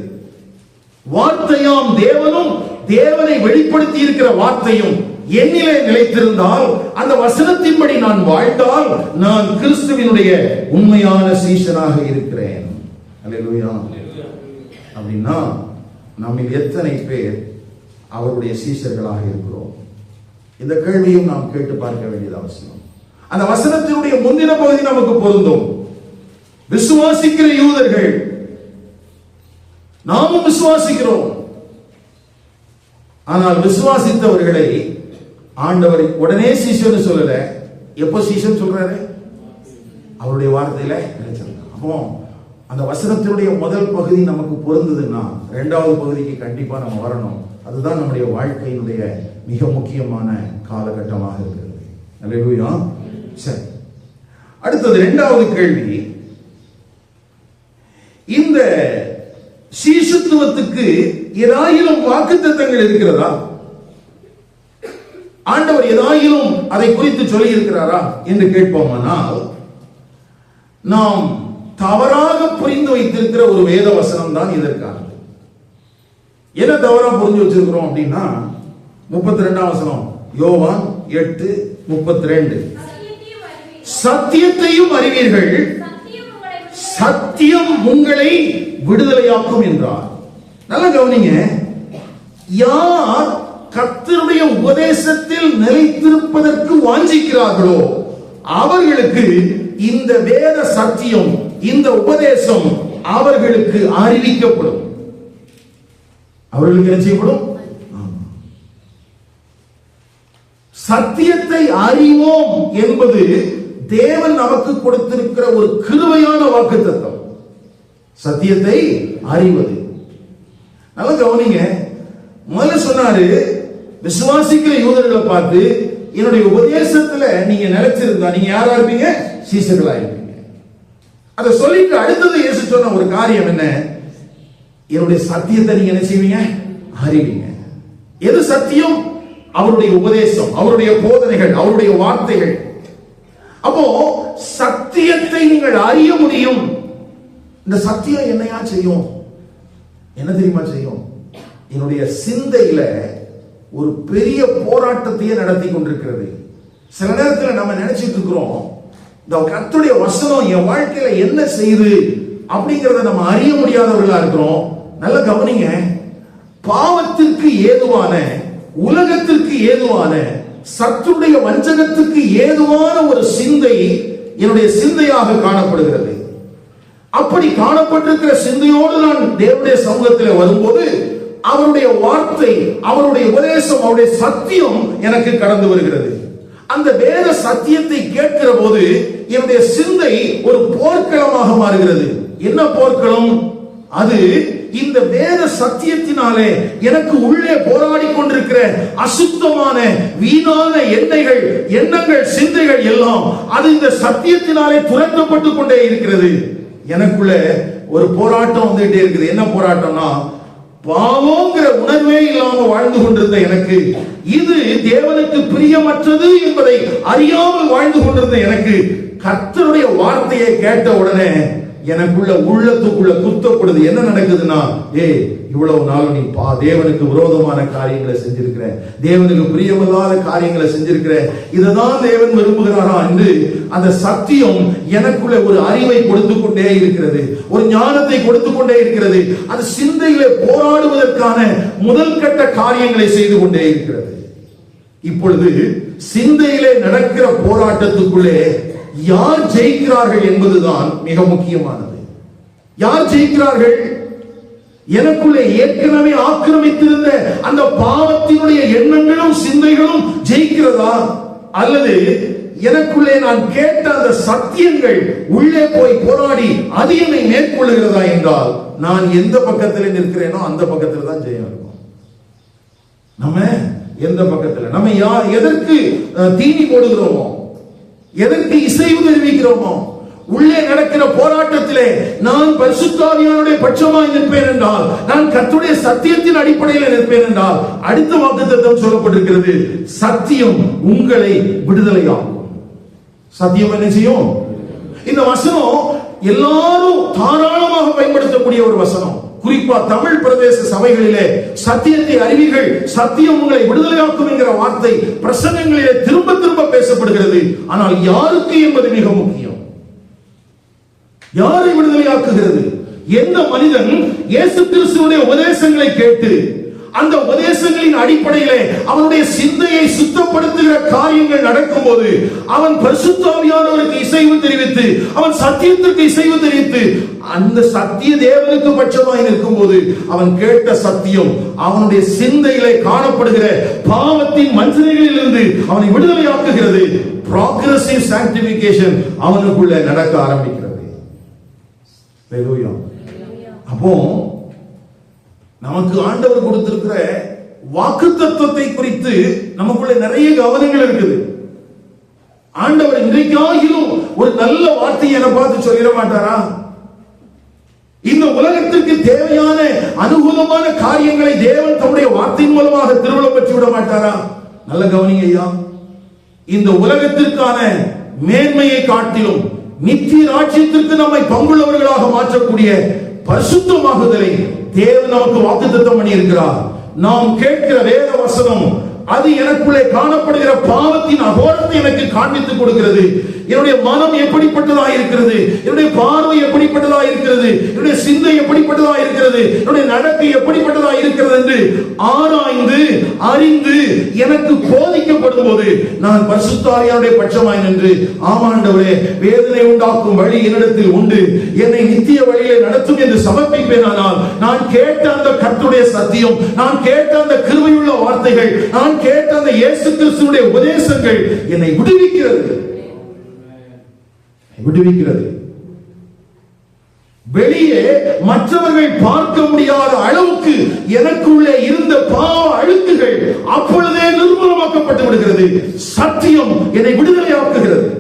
வார்த்தையாம் தேவனும் தேவனை வெளிப்படுத்தி இருக்கிற வார்த்தையும் என்னிலே நிலைத்திருந்தால், அந்த வசனத்தின்படி நான் வாழ்ந்தால், நான் கிறிஸ்துவினுடைய உண்மையான சீஷனாக இருக்கிறேன். அல்லேலூயா. அப்படின்னா நம்மில் எத்தனை பேர் அவருடைய சீஷர்களாக இருக்கிறோம்? இந்த கேள்வியும் நாம் கேட்டு பார்க்க வேண்டியது அவசியம். அந்த வசனத்தினுடைய முந்தின பகுதி நமக்கு பொருந்தும். விசுவாசிக்கிற யூதர்கள், நாமும் விசுவாசிக்கிறோம். ஆனால் விசுவாசித்தவர்களை ஆண்டவர் உடனே சீஷன் சொல்லல. எப்போ சீஷன் சொல்றாரு? அவருடைய வார்த்தையில நினைச்சிருக்காங்க. அப்போ அந்த வசனத்தினுடைய முதல் பகுதி நமக்கு பொருந்ததுன்னா இரண்டாவது பகுதிக்கு கண்டிப்பா நம்ம வரணும். அதுதான் நம்முடைய வாழ்க்கையினுடைய மிக முக்கியமான காலகட்டமாக இருக்கிறது. அல்லேலூயா. சரி, அடுத்தது இரண்டாவது கேள்வி, இந்த சீஷத்துவத்துக்கு ஏதாயிலும் வாக்குத்தத்தங்கள் இருக்கிறதா? ஆண்டவர் ஏதாயிலும் அதை குறித்து சொல்லி இருக்கிறாரா என்று கேட்போமானால், நாம் தவறாக புரிந்து வைத்திருக்கிற ஒரு வேத வசனம் தான் இதற்கானது. என்ன தவறா புரிஞ்சு வச்சிருக்கிறோம் அப்படின்னா, 32ஆம் வசனம், யோவான் 8:32, சத்தியத்தையும் அறிவீர்கள், சத்தியம் உங்களை விடுதலையாக்கும் என்றார். நல்லா கவனிங்க. யார் கர்த்தருடைய உபதேசத்தில் நிலைத்திருப்பதற்கு வாஞ்சிக்கிறார்களோ அவர்களுக்கு இந்த வேத சத்தியம், இந்த உபதேசம் அவர்களுக்கு அறிவிக்கப்படும். அவர்களுக்கு என்ன செய்யப்படும்? சத்தியத்தை அறிவோம் என்பது தேவன் நமக்கு கொடுத்திருக்கிற ஒரு கிருபையான வாக்குத்தத்தம். சத்தியத்தை அறிவது. நல்லா கவனிங்க. முதல்ல சொன்னாரு, விசுவாசிக்கிற யூதர்களை பார்த்து, என்னுடைய உபதேசத்துல நீங்க நிலைச்சிருந்தா நீங்க யாரா இருப்பீங்க? சீஷர்களா இருப்பீங்க. அதை சொல்லிட்டு அடுத்தது இயேசு சொன்ன ஒரு காரியம் என்ன? என்னுடைய சத்தியத்தை நீங்க என்ன செய்வீங்க? அறிவீங்க. எது சத்தியம்? அவருடைய உபதேசம், அவருடைய போதனைகள், அவருடைய வார்த்தைகள். அப்போ சத்தியத்தை நீங்கள் அறிய முடியும். இந்த சத்தியம் என்னையா செய்யும்? என்ன தெரியுமா செய்யும்? என்னுடைய சிந்தையில ஒரு பெரிய போராட்டத்தையே நடத்தி கொண்டிருக்கிறது. சில நேரத்தில் நம்ம நினைச்சிட்டு இருக்கிறோம், இந்த கர்த்தருடைய வசனம் என் வாழ்க்கையில என்ன செய்யுது அப்படிங்கறத நம்ம அறிய முடியாதவர்களா இருக்கிறோம். நல்ல கவனிங்க. பாவத்திற்கு ஏதுவான, உலகத்திற்கு ஏதுவான, சத்துடைய வஞ்சகத்துக்கு ஏதுவான ஒரு சிந்தை என்னுடைய சிந்தையாக காணப்படுகிறது. அப்படி காணப்பட்டிருக்கிற சிந்தையோடு நான் தேவனுடைய சமூகத்தில் வரும்போது அவருடைய வார்த்தை, அவருடைய உபதேசம், அவருடைய சத்தியம் எனக்கு கடந்து வருகிறது. அந்த வேத சத்தியத்தை கேட்கிற போது என்னுடைய சிந்தை ஒரு போர்க்களமாக மாறுகிறது. என்ன போர்க்களம் அது? இந்த வேத சத்தியத்தினாலே எனக்கு உள்ளே போராடி கொண்டிருக்கிற அசுத்தமான வீணான எண்ணங்கள், சிந்தைகள் எல்லாம் அது இந்த சத்தியத்தினாலே துரத்தப்பட்டு கொண்டே இருக்கிறது. எனக்குள்ள ஒரு போராட்டம் வந்துட்டே இருக்குது. என்ன போராட்டம்னா, பாவங்கிற உணர்வே இல்லாம வாழ்ந்து கொண்டிருந்த எனக்கு, இது தேவனுக்கு பிரியமற்றது என்பதை அறியாமல் வாழ்ந்து கொண்டிருந்த எனக்கு, கர்த்தருடைய வார்த்தையை கேட்ட உடனே எனக்குள்ள உள்ளத்துக்குள்ள குத்தப்படுது. என்ன நடக்குதுன்னா, இவ்வளவு நாள் நீ தேவனுக்கு விரோதமான காரியங்களை செஞ்சிருக்கிற, தேவனுக்கு பிரியமில்லாத காரியங்களை செஞ்சிருக்கிற, இததான் தேவன் விரும்புகிறாரா என்று அந்த சத்தியம் எனக்குள்ள ஒரு அறிவை கொடுத்து கொண்டே இருக்கிறது, ஒரு ஞானத்தை கொடுத்து கொண்டே இருக்கிறது. அது சிந்தையிலே போராடுவதற்கான முதல் கட்ட காரியங்களை செய்து கொண்டே இருக்கிறது. இப்பொழுது சிந்தையிலே நடக்கிற போராட்டத்துக்குள்ளே யார் ஜெயிக்கிறார்கள் என்பதுதான் மிக முக்கியமானது. யார் ஜெயிக்கிறார்கள்? எனக்குள்ளே ஏற்கனவே ஆக்கிரமித்திருந்த அந்த பாவத்தினுடைய எண்ணங்களும் சிந்தைகளும் ஜெயிக்கிறதா, அல்லது எனக்குள்ளே நான் கேட்ட அந்த சத்தியங்கள் உள்ளே போய் போராடி அது என்னை மேற்கொள்ளுகிறதா என்றால், நான் எந்த பக்கத்தில் நிற்கிறேனோ அந்த பக்கத்தில் தான் ஜெயம் இருக்கும். நம்ம எந்த பக்கத்தில், நம்ம எதற்கு தீனி போடுகிறோமோ, எதற்கு இசைவு தெரிவிக்கிறோமோ, உள்ளே நடக்கிற போராட்டத்திலே நான் பரிசுத்தாவியானுடைய பட்சமாய் நிற்பேன் என்றால், நான் கர்த்தருடைய சத்தியத்தின் அடிப்படையில் நிற்பேன் என்றால், அடுத்த வாக்குத்தத்தம் சொல்லப்பட்டிருக்கிறது, சத்தியம் உங்களை விடுதலையாகும். சத்தியம் என்ன செய்யும்? இந்த வசனம் எல்லாரும் தாராளமாக பயன்படுத்தக்கூடிய ஒரு வசனம். குறிப்பா தமிழ் பிரதேச சபைகளிலே சத்தியத்தை அறிவீர்கள், சத்தியம் உங்களை விடுதலையாக்கும் என்கிற வார்த்தை பிரசங்கங்களிலே திரும்ப திரும்ப பேசப்படுகிறது. ஆனால் யாருக்கு என்பது மிக முக்கியம். யாரை விடுதலையாக்குகிறது? எந்த மனிதன் இயேசு கிறிஸ்துவினுடைய உபதேசங்களை கேட்டு அந்த உபதேசங்களின் அடிப்படையிலே அவனுடைய சிந்தையை சுத்தப்படுத்துகிற காரியங்கள் நடக்கும் போது அவன் பரிசுத்த ஆவியானவருக்கு இசைவு தெரிவித்து, அவன் சத்தியத்திற்கு இசைவு தெரிவித்து, அந்த சத்திய தேவனுக்கு பட்சமாய் நிற்கும் போது அவன் கேட்ட சத்தியம் அவனுடைய சிந்தையிலே காணப்படுகிற பாவத்தின் மஞ்சளிகளில் இருந்து அவனை விடுதலையாக்குகிறது. ப்ராக்ரெசிவ் சாங்டிபிகேஷன் அவனுக்குள்ள நடக்க ஆரம்பிக்கிறது. அப்போ நமக்கு ஆண்டவர் கொடுத்திருக்கிற வாக்குத்தத்தத்தை குறித்து நமக்குள்ள நிறைய கவனங்கள் இருக்குது. ஆண்டவர் இன்றைக்காகிலும் ஒரு நல்ல வார்த்தையை என பார்த்து சொல்லிட மாட்டாரா? இந்த உலகத்திற்கு தேவையான அனுகூலமான காரியங்களை தேவன் தம்முடைய வார்த்தையின் மூலமாக திருவிழம் பெற்று விட மாட்டாரா? நல்ல கவனிங்க ஐயா. இந்த உலகத்திற்கான மேன்மையை காட்டிலும் நித்திய ராஜ்யத்திற்கு நம்மை பங்குள்ளவர்களாக மாற்றக்கூடிய பரிசுத்தமாகுதலை தேவன் நமக்கு வாக்குத்தத்தம் பண்ணி இருக்கிறார். நாம் கேட்கிற வேத வசனம் அது எனக்குள்ளே காணப்படுகிற பாவத்தின் அகோரத்தை எனக்கு காண்பித்துக் கொடுக்கிறது. என்னுடைய மனம் எப்படிப்பட்டதா இருக்கிறது, என்னுடைய பார்வை எப்படிப்பட்டதா இருக்கிறது, என்னுடைய சிந்தை எப்படிப்பட்டதா இருக்கிறது, என்னுடைய நடக்கை எப்படிப்பட்டதா இருக்கிறது என்று ஆராய்ந்து அறிந்து எனக்கு போதிக்கப்படும் போது நான் பரிசுத்த ஆவியானுடைய பட்சமாய் நின்று, ஆமாண்டவரே வேதனை உண்டாக்கும் வழி என்னிடத்தில் உண்டு, என்னை நித்திய வழியிலே நடத்தும் என்று சமர்ப்பிப்பேனானால் நான் கேட்ட அந்த கர்த்தருடைய சத்தியம், நான் கேட்ட அந்த கிருபையுள்ள வார்த்தைகள், நான் கேட்ட அந்த இயேசு கிறிஸ்துவினுடைய உபதேசங்கள் என்னை விடுவிக்கிறது. வெளியே மற்றவர்கள் பார்க்க முடியாத அளவுக்கு எனக்குள்ளே இருந்த பாவ அழுக்குகள் அப்பொழுதே நிர்மூலமாக்கப்பட்டு விடுகிறது. சத்தியம் என்னை விடுதலையாக்குகிறது.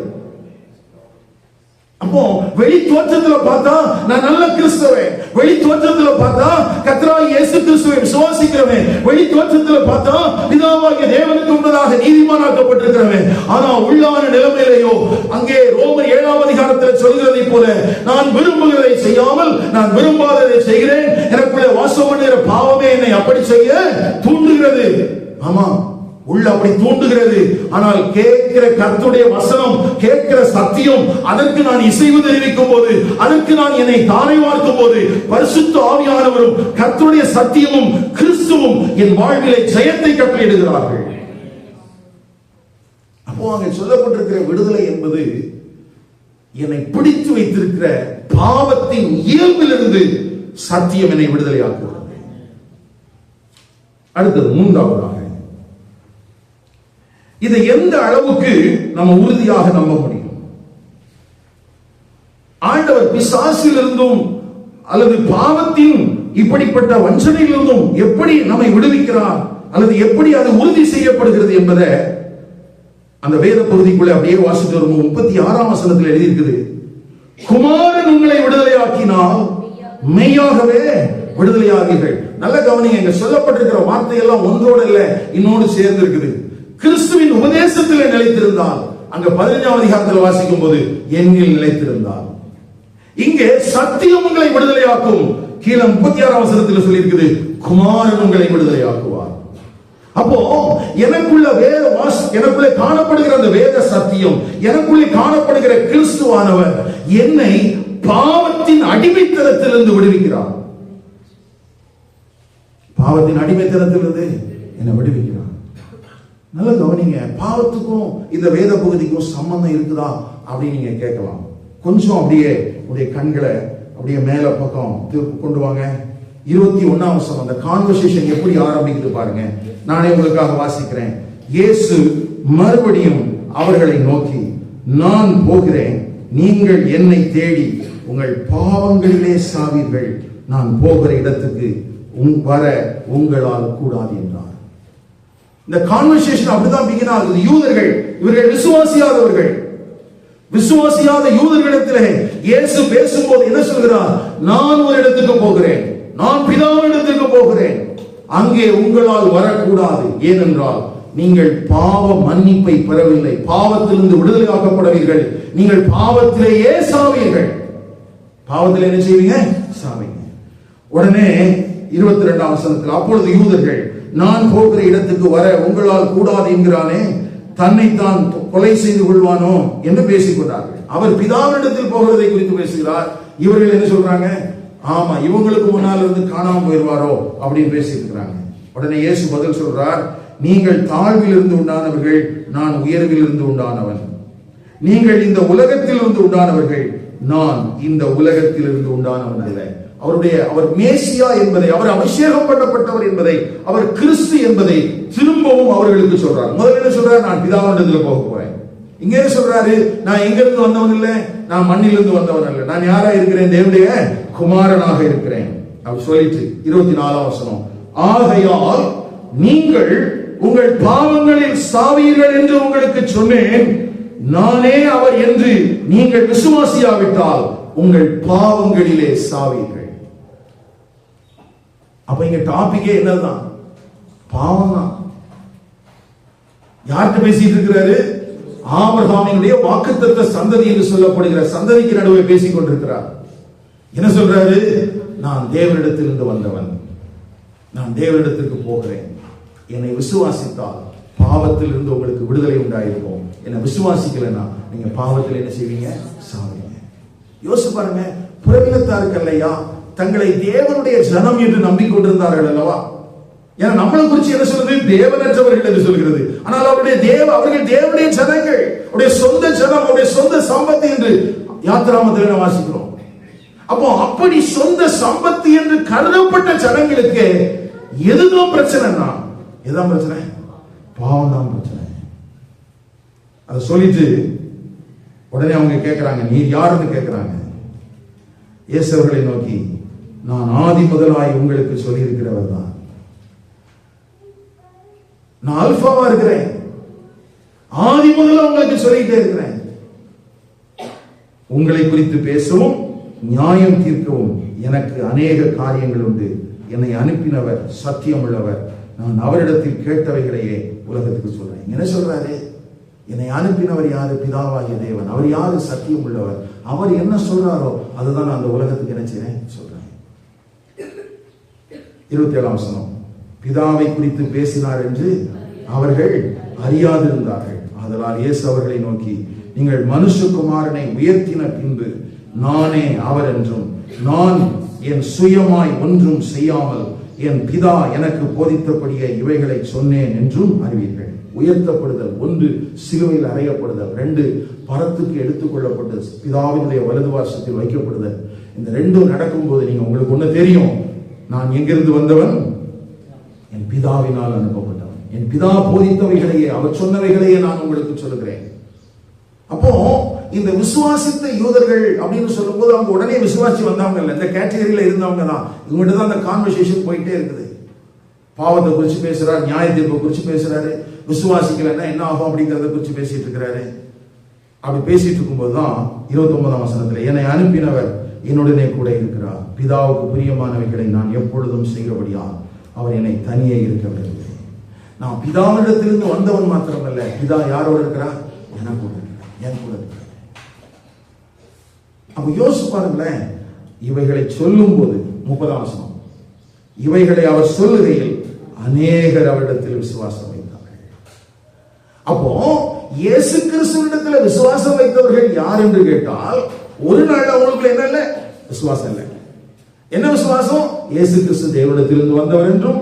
அப்போ வெளி தோற்றத்துல பார்த்தா நான் நல்ல கிறிஸ்தவன், வெளி தோற்றத்துல பார்த்தா கர்த்தராகிய இயேசு கிறிஸ்துவை விசுவாசிக்கிறவன், வெளி தோற்றத்துல பார்த்தா பிதாவாகிய தேவனுக்கு முன்னதாக நீதிமானாக்கப்பட்டிருக்கிறவன். ஆனா உள்ளான நிலைமையிலேயோ அங்கே ரோமர் 7ஆம் அதிகாரத்தில் சொல்கிறதை போல நான் விரும்புகிறதை செய்யாமல் நான் விரும்பாததை செய்கிறேன், எனக்குள்ளே வாசம் பண்ணுகிற பாவமே என்னை அப்படி செய்ய தூண்டுகிறது. ஆமா, உள்ள அப்படி தூண்டுகிறது. ஆனால் கேட்கிற கர்த்தருடைய வசனம், கேட்கிற சத்தியம், அதற்கு நான் இசைவு தெரிவிக்கும் போது, அதற்கு நான் என்னை தாரை வார்க்கும் போது பரிசுத்த ஆவியானவரும் கர்த்தருடைய சத்தியமும் கிறிஸ்துவும் என் வாழ்விலே ஜெயத்தை கட்டளையிடுகிறார்கள். அப்போ அங்கே சொல்லப்பட்டிருக்கிற விடுதலை என்பது என்னை பிடித்து வைத்திருக்கிற பாவத்தின் இயல்பிலிருந்து சத்தியம் என்னை விடுதலையாக்குகிறது. அடுத்தது மூன்றாவதாக, இதை எந்த அளவுக்கு நம்ம உறுதியாக நம்ப முடியும்? ஆண்டவர் பிசாசிலிருந்தும் அல்லது பாவத்தின் இப்படிப்பட்ட வஞ்சனையிலிருந்தும் எப்படி நம்மை விடுவிக்கிறார் அல்லது எப்படி அது உறுதி செய்யப்படுகிறது என்பதை அந்த வேத பகுதிக்குள்ளே அப்படியே வாசித்து வரும் 36ஆம் வசனத்தில் எழுதியிருக்குது. குமாரன் உங்களை விடுதலையாக்கினால் மெய்யாகவே விடுதலையாவீர்கள். நல்ல கவனிங்க, இங்க சொல்லப்பட்டிருக்கிற வார்த்தையெல்லாம் ஒன்றோடு இல்ல, இன்னொன்று சேர்ந்து இருக்குது. கிறிஸ்துவின் உபதேசத்தில் நிலைத்திருந்தால், அங்க 15ஆம் அதிகாரத்தில் வாசிக்கும் போது என்னில் நிலைத்திருந்தால், இங்கே சத்தியம் உங்களை விடுதலையாக்கும். கீழே 36ஆம் வசனத்தில் சொல்லி இருக்குது, குமாரன் உங்களை விடுதலையாக்குவார். அப்போ எனக்குள்ள எனக்குள்ளே காணப்படுகிற அந்த வேத சத்தியம், எனக்குள்ளே காணப்படுகிற கிறிஸ்துவானவர் என்னை பாவத்தின் அடிமைத்தனத்திலிருந்து விடுவிக்கிறார். பாவத்தின் அடிமைத்தனத்திலிருந்து என்னை விடுவிக்கிறார். நல்ல கவனிங்க, பாவத்துக்கும் இந்த வேத பகுதிக்கும் சம்பந்தம் இருக்குதா அப்படின்னு நீங்க கேட்கலாம். கொஞ்சம் அப்படியே உடைய கண்களை அப்படியே மேல பக்கம் கொண்டு வாங்க. 21ஆம் வசனம், அந்த கான்வர்சேஷன் எப்படி ஆரம்பிக்குது பாருங்க. நானே உங்களுக்காக வாசிக்கிறேன். இயேசு மறுபடியும் அவர்களை நோக்கி, நான் போகிறேன், நீங்கள் என்னை தேடி உங்கள் பாவங்களிலே சாவீர்கள், நான் போகிற இடத்துக்கு வர உங்களால் கூடாது என்றார். இந்த கான்வர்சேஷன் அப்படிதான் பிகின் ஆகுது. யூதர்கள், இவர்கள் விசுவாசியாதவர்கள், விசுவாசியாத யூதர்களிடத்திலே இயேசு பேசும்போது என்ன சொல்கிறார்? நான் ஒரு இடத்துக்கு போகிறேன், நான் பிதாவிடத்துக்கு போகிறேன், அங்கே உங்களால் வரக்கூடாது. ஏனென்றால் நீங்கள் பாவ மன்னிப்பை பெறவில்லை, பாவத்திலிருந்து விடுதலையாக்கப்படவீர்கள், நீங்கள் பாவத்திலேயே சாவீர்கள். பாவத்தில் என்ன செய்வீங்க? சாவீங்க. உடனே 22ஆம் வசனத்தில், அப்பொழுது யூதர்கள், நான் போகிற இடத்துக்கு வர உங்களால் கூடாது என்கிறானே, தன்னைத்தான் கொலை செய்து கொள்வானோ என்று பேசிக் கொண்டார்கள். அவர் பிதாவினிடத்தில் போகிறதை குறித்து பேசுகிறார். இவர்கள் என்ன சொல்றாங்க? ஆமா, இவங்களுக்கு முன்னால் இருந்து காணாம போயிருவாரோ அப்படின்னு பேசிட்டு இருக்கிறாங்க. உடனே இயேசு பதில் சொல்றார், நீங்கள் தாழ்வில் இருந்து உண்டானவர்கள், நான் உயர்வில் இருந்து உண்டானவன். நீங்கள் இந்த உலகத்தில் இருந்து உண்டானவர்கள், நான் இந்த உலகத்தில் இருந்து உண்டானவன் அல்ல. அவர் மேசியா என்பதை, அவர் அபிஷேகம் பண்ணப்பட்டவர் என்பதை, அவர் கிறிஸ்து என்பதை திரும்பவும் அவர்களுக்கு சொல்றார். முதல்ல என்ன சொல்றார்? நான் பிதாவினிடத்துல போக போறேன். இங்க என்ன சொல்றாரு? நான் எங்க இருந்து வந்தவன் இல்லை, நான் மண்ணிலிருந்து வந்தவன் அல்ல, நான் யாரா இருக்கிறேன்? தேவனுடைய குமாரனாக இருக்கிறேன். அவர் சொல்லிட்டு 24ஆம் வசனம், ஆகையால் நீங்கள் உங்கள் பாவங்களில் சாவீர்கள் என்று உங்களுக்கு சொன்னேன், நானே அவர் என்று நீங்கள் விசுவாசியாவிட்டால் உங்கள் பாவங்களிலே சாவீர்கள். அப்ப இங்க டாபிக்கே என்னதான்? பாவம் தான். யார்கிட்ட பேசிட்டு இருக்கிறாரு? ஆபிரகாமினுடைய வாக்குத்தத்த சந்ததி என்று சொல்லப்படுகிற சந்ததிக்கு நடுவே பேசிக் கொண்டிருக்கிறார். என்ன சொல்றாரு? நான் தேவனிடத்திலிருந்து வந்தவன், நான் தேவனிடத்திற்கு போகிறேன். என்னை விசுவாசித்தால் பாவத்தில் இருந்து உங்களுக்கு விடுதலை உண்டாயிருக்கும். என்னை விசுவாசிக்கலன்னா நீங்க பாவத்தில் என்ன செய்வீங்க? சாவீங்க. யோசிச்சு பாருங்க. புறவினத்தாருக்கு அல்லையா தங்களை தேவனுடைய ஜனம் என்று நம்பிக்கொண்டிருந்தார்கள் அல்லவா? ஏன்னா நம்மளை குறித்து என்ன சொல்றது? தேவனற்றவர்கள் என்று சொல்கிறது. ஆனால் அவர்கள் தேவனுடைய ஜனங்கள், அவருடைய சொந்த ஜனம், அவருடைய சொந்த சம்பத்து என்று யாத்திராமத்தில் வாசிக்கிறோம். அப்போ அப்படி சொந்த சம்பத்து என்று கருதப்பட்ட ஜனங்களுக்கு எதுதான் பிரச்சனைனா, எதான் பிரச்சனை? பாவம் தான் பிரச்சனை. அதை சொல்லிட்டு உடனே அவங்க கேட்கிறாங்க, நீ யாருன்னு கேட்கிறாங்க. இயேசு அவர்களை நோக்கி, நான் ஆதி முதலாய் உங்களுக்கு சொல்லி இருக்கிறவர் தான், நான் அல்பாவா இருக்கிறேன், ஆதி முதல்ல உங்களுக்கு சொல்லிட்டே இருக்கிறேன். உங்களை குறித்து பேசவும் நியாயம் தீர்க்கவும் எனக்கு அநேக காரியங்கள் உண்டு. என்னை அனுப்பினவர் சத்தியம் உள்ளவர், நான் அவரிடத்தில் கேட்டவைகளையே உலகத்துக்கு சொல்றேன். என்ன சொல்றாரு? என்னை அனுப்பினவர் யாரு? பிதாவாகிய தேவன். அவர் யாரு? சத்தியம் உள்ளவர். அவர் என்ன சொல்றாரோ அதுதான் நான் அந்த உலகத்துக்கு என்ன செய்றேன் சொல்றேன். 27ஆம் வசனம், பிதாவை குறித்து பேசினார் என்று அவர்கள் அறியாதிருந்தார்கள். ஆதலால் இயேசு அவர்களை நோக்கி, நீங்கள் மனுஷகுமாரனை உயர்த்தின பின்பு நானே அவர் என்றும், நான் என் சுயமாய் ஒன்றும் செய்யாமல் என் பிதா எனக்கு போதித்தபடியே இவைகளை சொன்னேன் என்றும் அறிவீர்கள். உயர்த்தப்படுதல், ஒன்று சிலுவையில் அறையப்படுதல், 2 பரத்துக்கு எடுத்துக்கொள்ளப்பட்டு பிதாவினுடைய வலது வாசத்தில் வைக்கப்படுதல். இந்த 2 நடக்கும்போது நீங்க உங்களுக்கு ஒண்ணு தெரியும், நான் எங்கிருந்து வந்தவன்? என் பிதாவினால் அனுப்பப்பட்டவன். என் பிதா போதித்தவைகளையே, அவர் சொன்னவைகளையே நான் உங்களுக்கு சொல்லுகிறேன். அப்போ இந்த விசுவாசித்த யூதர்கள் அப்படின்னு சொல்லும் போது அவங்க உடனே விசுவாசி வந்தவங்க இல்ல, இந்த கேட்டகரியில இருந்தவங்க தான். இவங்ககிட்ட தான் அந்த கான்வர்சேஷன் போயிட்டே இருக்குது. பாவத்தை குறிச்சு பேசுறாரு, நியாய தீர்ப்பை குறிச்சு பேசுறாரு, விசுவாசிக்கலன்னா என்ன ஆகும் அப்படிங்கறத குறிச்சு பேசிட்டு இருக்கிறாரு. அப்படி பேசிட்டு இருக்கும்போது தான் 29ஆம் வசனத்துல, என்னை அனுப்பினவர் என்னுடனே கூட இருக்கிறார், பிதாவுக்கு பிரியமானவைகளை நான் எப்பொழுதும் செய்கிறபடியால் அவர் என்னை தனியே இருக்க விடவில்லை. நான் பிதாவிடத்திலிருந்து வந்தவன் மாத்திரமல்ல, பிதா யாரோட இருக்கிறார்? என் கூட இருக்கிறார். அப்ப யோசிச்சு பாருங்களேன். இவைகளை சொல்லும் போது 30ஆம் வசனம், இவைகளை அவர் சொல்லுகையில் அநேகர் அவரிடத்தில் விசுவாசம் வைத்தார்கள். அப்போ இயேசு கிறிஸ்துவிடத்தில் விசுவாசம் வைத்தவர்கள் யார் என்று கேட்டால், ஒரு நாள் அவங்களுக்கு என்ன இல்லை? விசுவாசம் இல்லை. என்ன விசுவாசம்? இயேசு கிறிஸ்து தேவனிடத்திலிருந்து வந்தவர் என்றும்,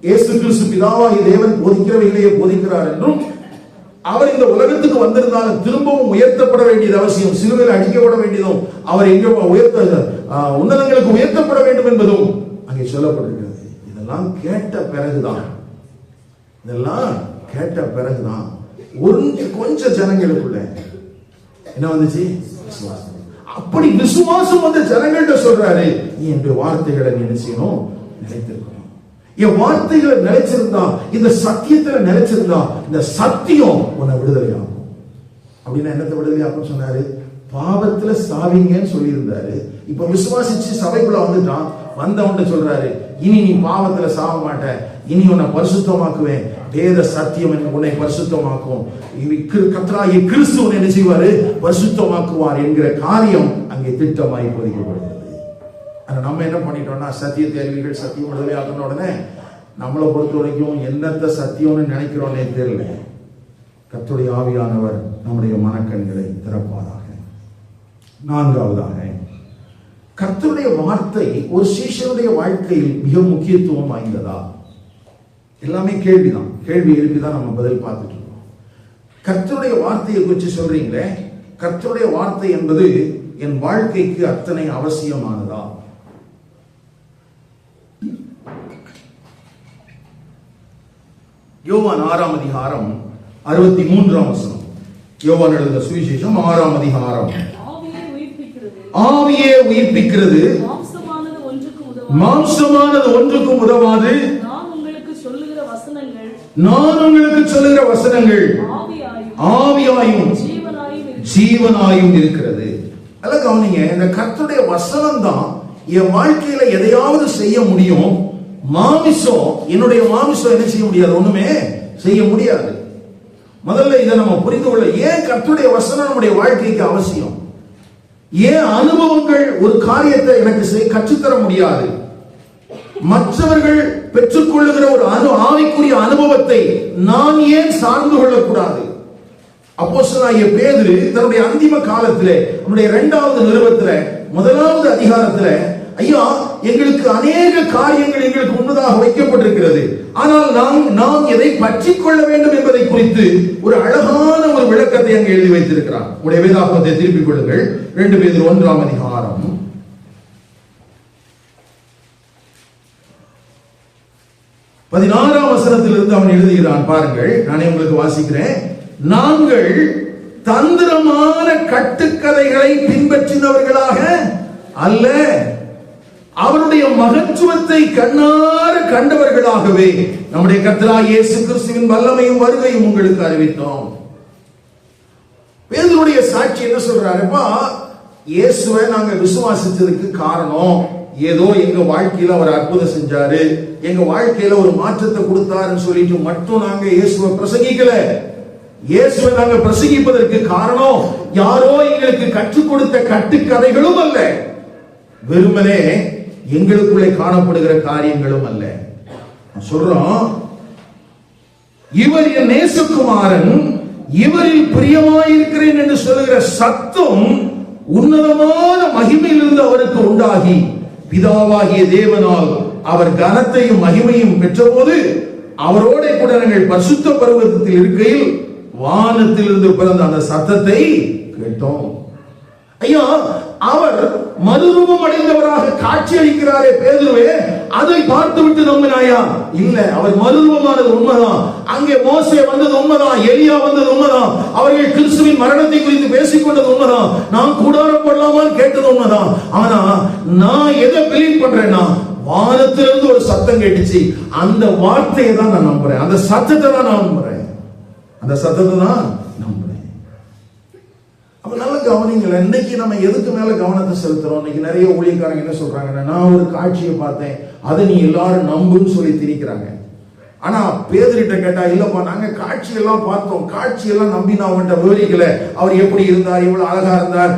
இயேசு கிறிஸ்து பிதாவாகிய தேவன் போதிக்கிறவைகளையே போதிக்கிறார் என்றும், அவர் இந்த உலகத்துக்கு வந்திருந்தாலும் திரும்பவும் உயர்த்தப்பட வேண்டியது அவசியம், சிலுவையில் அடிக்கப்பட வேண்டியதும், அவர் எங்கே உன்னதங்களுக்கு உயர்த்தப்பட வேண்டும் என்பதும் அங்கே சொல்லப்பட்டிருக்கிறது. இதெல்லாம் கேட்ட பிறகுதான் கொஞ்சம் ஜனங்களுக்குள்ள என்ன வந்துச்சு? விசுவாசம். அப்படி விசுவாசம் வந்த ஜனங்கள்ட்ட சொல்றாரு, நீ என்னுடைய வார்த்தைகளை நீ என்ன செய்யணும்? நிலைத்திருக்கணும். என் வார்த்தைகளை நிலைச்சிருந்தா, இந்த சத்தியத்துல நிலைச்சிருந்தா, இந்த சத்தியம் உன்னை விடுதலையாகும். அப்படின்னா என்னத்தை விடுதலையாகும் சொன்னாரு? பாவத்துல சாவீங்கன்னு சொல்லி இருந்தாரு. இப்ப விசுவாசிச்சு சபைக்குள்ள வந்துட்டான். வந்தவன்ட்ட சொல்றாரு, இனி நீ பாவத்துல சாவ மாட்ட, இனி உன்னை பரிசுத்தமாக்குவேன், வேத சத்தியம் உன்னை பரிசுத்தமாக்கும், கர்த்தராகிய கிறிஸ்து உன்னை என்ன செய்வாரு? பரிசுத்தமாக்குவார் என்கிற காரியம் அங்கே திட்டமாய் போதிக்கப்படுகிறது. ஆனா நம்ம என்ன பண்ணிட்டோம்னா, சத்தியத்தை அறிவீர்கள், சத்தியம் விடுதலை ஆகணும். உடனே நம்மளை பொறுத்த வரைக்கும் என்னத்த சத்தியம்னு நினைக்கிறோன்னே தெரியல. கர்த்தருடைய ஆவியானவர் நம்முடைய மனக்கண்களை திறப்பாராக. நான்காவதாக, கர்த்தருடைய வார்த்தை ஒரு சீஷனுடைய வாழ்க்கையில் மிக முக்கியத்துவம் வாய்ந்ததா? எல்லாமே கேள்விதான். கேள்வி எழுப்பிதான் நம்ம பதில் பார்த்துட்டு இருக்கோம். கர்த்தருடைய வார்த்தையை குறித்து சொல்றீங்களே, கர்த்தருடைய வார்த்தை என்பது என் வாழ்க்கைக்கு அத்தனை அவசியமானதா? யோவான் 6ஆம் அதிகாரம் 63ஆம் வசனம். யோவான் எழுதின சுவிசேஷம் 6ஆம் அதிகாரம். ஆவியே உயிர்ப்பிக்கிறது, மாம்சமானது ஒன்றுக்கும் உதவாது. நான் உங்களுக்கு சொல்லுகிற வசனங்கள் ஆவியாயும் ஜீவனாயும் இருக்கிறது. அல்ல கவனிங்க, இந்த கர்த்தருடைய வசனம் தான் என் வாழ்க்கையில எதையாவது செய்ய முடியும். மாமிசம், என்னுடைய மாமிசம் என்ன செய்ய முடியாது? ஒண்ணுமே செய்ய முடியாது. முதல்ல இதை நம்ம புரிந்து கொள்ள, ஏன் கர்த்தருடைய வசனம் நம்முடைய வாழ்க்கைக்கு அவசியம்? ஏன் அனுபவங்கள் ஒரு காரியத்தை எனக்கு கற்றுத்தர முடியாது? மற்றவர்கள் பெற்றுக்கொள்ளுகிற ஒரு ஆவிக்குரிய அனுபவத்தை நான் ஏன் சார்ந்து கொள்ளக்கூடாது? அப்போஸ்தலனாகிய பேதுரு தன்னுடைய அந்திம காலத்திலே, நம்முடைய 2வது நிருபத்திலே 1வது அதிகாரத்திலே, ஐயா, எங்களுக்கு அநேக காரியங்கள் எங்களுக்கு முன்னதாக வைக்கப்பட்டிருக்கிறது, ஆனால் நாம் எதை பற்றிக் கொள்ள வேண்டும் என்பதை குறித்து ஒரு அழகான ஒரு விளக்கத்தை அங்கு எழுதி வைத்திருக்கிறார். உடைய வேதாகமத்தை திருப்பிக் கொள்ளுங்கள். 2 பேதுரு 1ஆம் அதிகாரம் 16ஆம் வசனத்திலிருந்து அவன் எழுதுகிறான். பாருங்கள், நானே உங்களுக்கு வாசிக்கிறேன். நாங்கள் தந்திரமான கட்டுக்கதைகளை பின்பற்றினவர்களாக அல்ல, அவருடைய மகத்துவத்தை கண்ணார கண்டவர்களாகவே நம்முடைய கர்த்தராகிய இயேசு கிறிஸ்துவின் வல்லமையும் வருகையும் உங்களுக்கு அறிவித்தோம். பேதுருடைய சாட்சி என்ன சொல்றாருப்பா? இயேசுவை நாங்க விசுவாசித்ததுக்கு காரணம் ஏதோ எங்க வாழ்க்கையில அவர் அற்புதம் செஞ்சாரு, எங்க வாழ்க்கையில ஒரு மாற்றத்தை கொடுத்தாருன்னு சொல்லிட்டு மட்டும் நாங்க இயேசுவை பிரசங்கிக்கல. இயேசுவை நாங்க பிரசங்கிப்பதற்கு காரணம் யாரோ எங்களுக்கு கற்றுக் கொடுத்த கட்டுக்கதைகளும் அல்ல, வெறுமனே எங்களுக்குள்ளே காணப்படுகிற காரியங்களும் அல்ல. சொல்றோம், இவர் என் நேசகுமாரன், இவரில் பிரியமாயிருக்கிறேன் என்று சொல்லுகிற சத்தம் உன்னதமான மகிமையிலிருந்து அவருக்கு உண்டாகி, பிதாவாகிய தேவனால் அவர் கனத்தையும் மகிமையும் பெற்றபோது அவரோட கூட நாங்கள் பரிசுத்த பர்வதத்தில் இருக்கையில் வானத்திலிருந்து பிறந்த அந்த சத்தத்தை கேட்டோம். ஐயா, அவர் மறுரூபம் அடைந்தவராக காட்சி அளிக்கிறாரே பேதுருவே, அதை பார்த்துவிட்டு நம்பினாயா? இல்ல, அவர் மறுரூபமானது உண்மைதான். அங்கே மோசே வந்தது உண்மைதான், எலியா வந்தது உண்மைதான், அவர்கள் கிறிஸ்துவின் மரணத்தை குறித்து பேசிக் கொண்டது உண்மைதான், நான் கூடாரம் போடலாமான்னு கேட்டது உண்மைதான். ஆனா நான் எதை பிலீவ் பண்றேன்னா, வானத்திலிருந்து ஒரு சத்தம் கேட்டுச்சு, அந்த வார்த்தையை தான் நான் நம்புறேன், அந்த சத்தத்தை தான் நான் நம்புறேன், அந்த சத்தத்தை தான் நம்புறேன். அப்ப நல்ல கவனிங்களேன், இன்னைக்கு நம்ம எதுக்கு மேல கவனத்தை செலுத்துறோம்? இன்னைக்கு நிறைய ஊழியக்காரங்க என்ன சொல்றாங்கன்னா, நான் ஒரு காட்சியை பார்த்தேன், அதை நீ எல்லாரும் நம்புன்னு சொல்லி திணிக்கிறாங்க. ஆனா பேதுருட்ட கேட்டா, இல்லப்பா நாங்க காட்சி எல்லாம் பார்த்தோம், காட்சி எல்லாம் நம்பி நான் அவன்கிட்ட விவரிக்கல. அவர் எப்படி இருந்தார், எவ்வளவு அழகா இருந்தார்,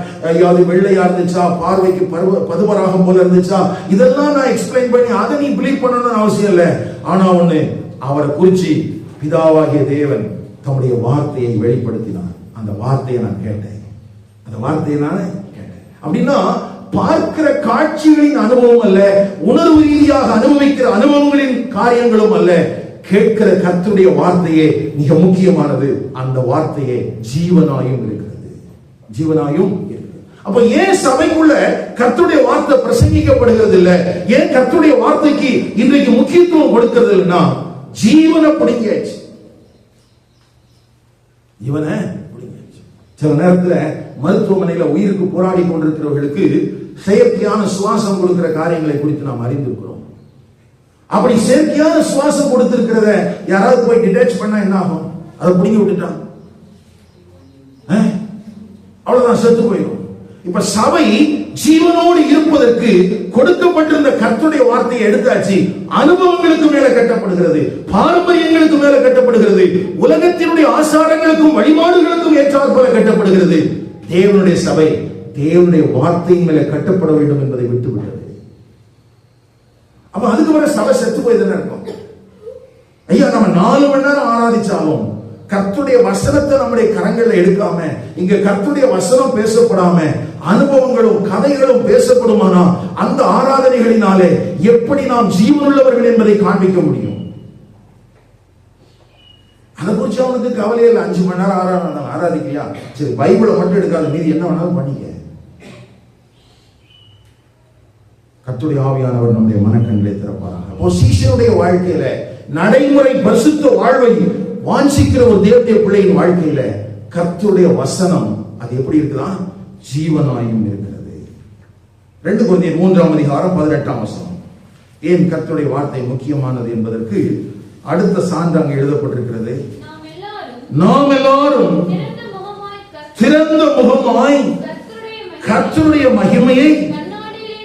அது வெள்ளையா இருந்துச்சா, பார்வைக்கு பதுபராகம் போல இருந்துச்சா, இதெல்லாம் நான் எக்ஸ்பிளைன் பண்ணி அதை நீ பிலீவ் பண்ணணும்னு அவசியம் இல்லை. ஆனா ஒண்ணு, அவரை குறிச்சு பிதாவாகிய தேவன் தம்முடைய வார்த்தையை வெளிப்படுத்தினார். அந்த வார்த்தையை நான் கேட்டேன், அந்த வார்த்தையை நான் கேட்டேன். அப்படின்னா பார்க்கிற காட்சிகளின் அனுபவம் அல்ல, உணர்வு ரீதியாக அனுபவிக்கிற அனுபவங்களின் காரியங்களும் அல்ல, கேட்கிற கர்த்தருடைய வார்த்தையே மிக முக்கியமானது. அந்த வார்த்தையே ஜீவனாயும் இருக்கிறது, ஜீவனாயும் இருக்கிறது. அப்ப ஏன் சபைக்குள்ள கர்த்தருடைய வார்த்தை பிரசங்கிக்கப்படுகிறது இல்ல? ஏன் கர்த்தருடைய வார்த்தைக்கு இன்றைக்கு முக்கியத்துவம் கொடுக்கிறது இல்லைன்னா, ஜீவனை பிடிங்காச்சு, ஜீவனை பிடிங்காச்சு. சில நேரத்துல மருத்துவமனையில உயிருக்கு போராடி கொண்டிருக்கிறவர்களுக்கு செயற்கையான சுவாசம் கொடுக்கிற காரியங்களை குறித்து நாம் அறிந்திருக்கிறோம். அப்படி செயற்கையான சுவாசம் கொடுத்திருக்கிறத யாராவது போய் டிட்டாச் பண்ணா என்ன ஆகும்? அதை பிடிங்கி விட்டுட்டான், அவ்வளவுதான், செத்து போயிடும். இப்ப சபை ஜீவனோடு இருப்பதற்கு கொடுக்கப்பட்டிருந்த கர்த்தருடைய வார்த்தையை எடுத்தாச்சு, அனுபவங்களுக்கு மேல கட்டப்படுகிறது, பாரம்பரியங்களுக்கு மேல கட்டப்படுகிறது, உலகத்தினுடைய ஆசாரங்களுக்கும் வழிபாடுகளுக்கும் ஏற்றாற் போல கட்டப்படுகிறது. தேவனுடைய சபை தேவனுடைய வார்த்தையின் மேல கட்டப்பட வேண்டும் என்பதை விட்டுவிட்டது. அப்ப அதுக்கு வர சபை செத்து போய் தானே இருக்கும். ஐயா, நம்ம 4 மணி நேரம் ஆராதிச்சாலும் கர்த்தருடைய வசனத்தை நம்முடைய கரங்கள்ல எடுக்காம, இங்க கர்த்தருடைய வசனம் பேசப்படாம அனுபவங்களும் கதைகளும் பேசப்படுமானா அந்த ஆராதனைகளினாலே எப்படி நாம் ஜீவனுள்ளவர்கள் என்பதை காண்பிக்க முடியும்? அதை குறிச்சு அவனுக்கு கவலையே இல்லை. 5 மணி நேரம் ஆராதிக்கலையா, சரி பைபிளை மட்டும் எடுக்காத, மீதி என்ன வேணாலும் பண்ணிக்க. கர்த்தருடைய ஆவியானவர் நம்முடைய மனக்கண்களை திறப்பாராக. அப்போ சீஷனுடைய வாழ்க்கையில நடைமுறை பரிசுத்த வாழ்வை வாஞ்சிக்கிற ஒரு தேவனுடைய பிள்ளையின் வாழ்க்கையில கர்த்தருடைய வசனம் அது எப்படி இருக்குதா? ஜீவனாயும் இருக்கிறது. 2 கொரிந்தியர் 3ஆம் அதிகாரம் 18ஆம் வசனம். ஏன் கர்த்தருடைய வார்த்தை முக்கியமானது என்பதற்கு அடுத்த சான்று அங்கு எழுதப்பட்டிருக்கிறது. நாம் எல்லாரும் திறந்த முகமாய் கர்த்தருடைய மகிமையை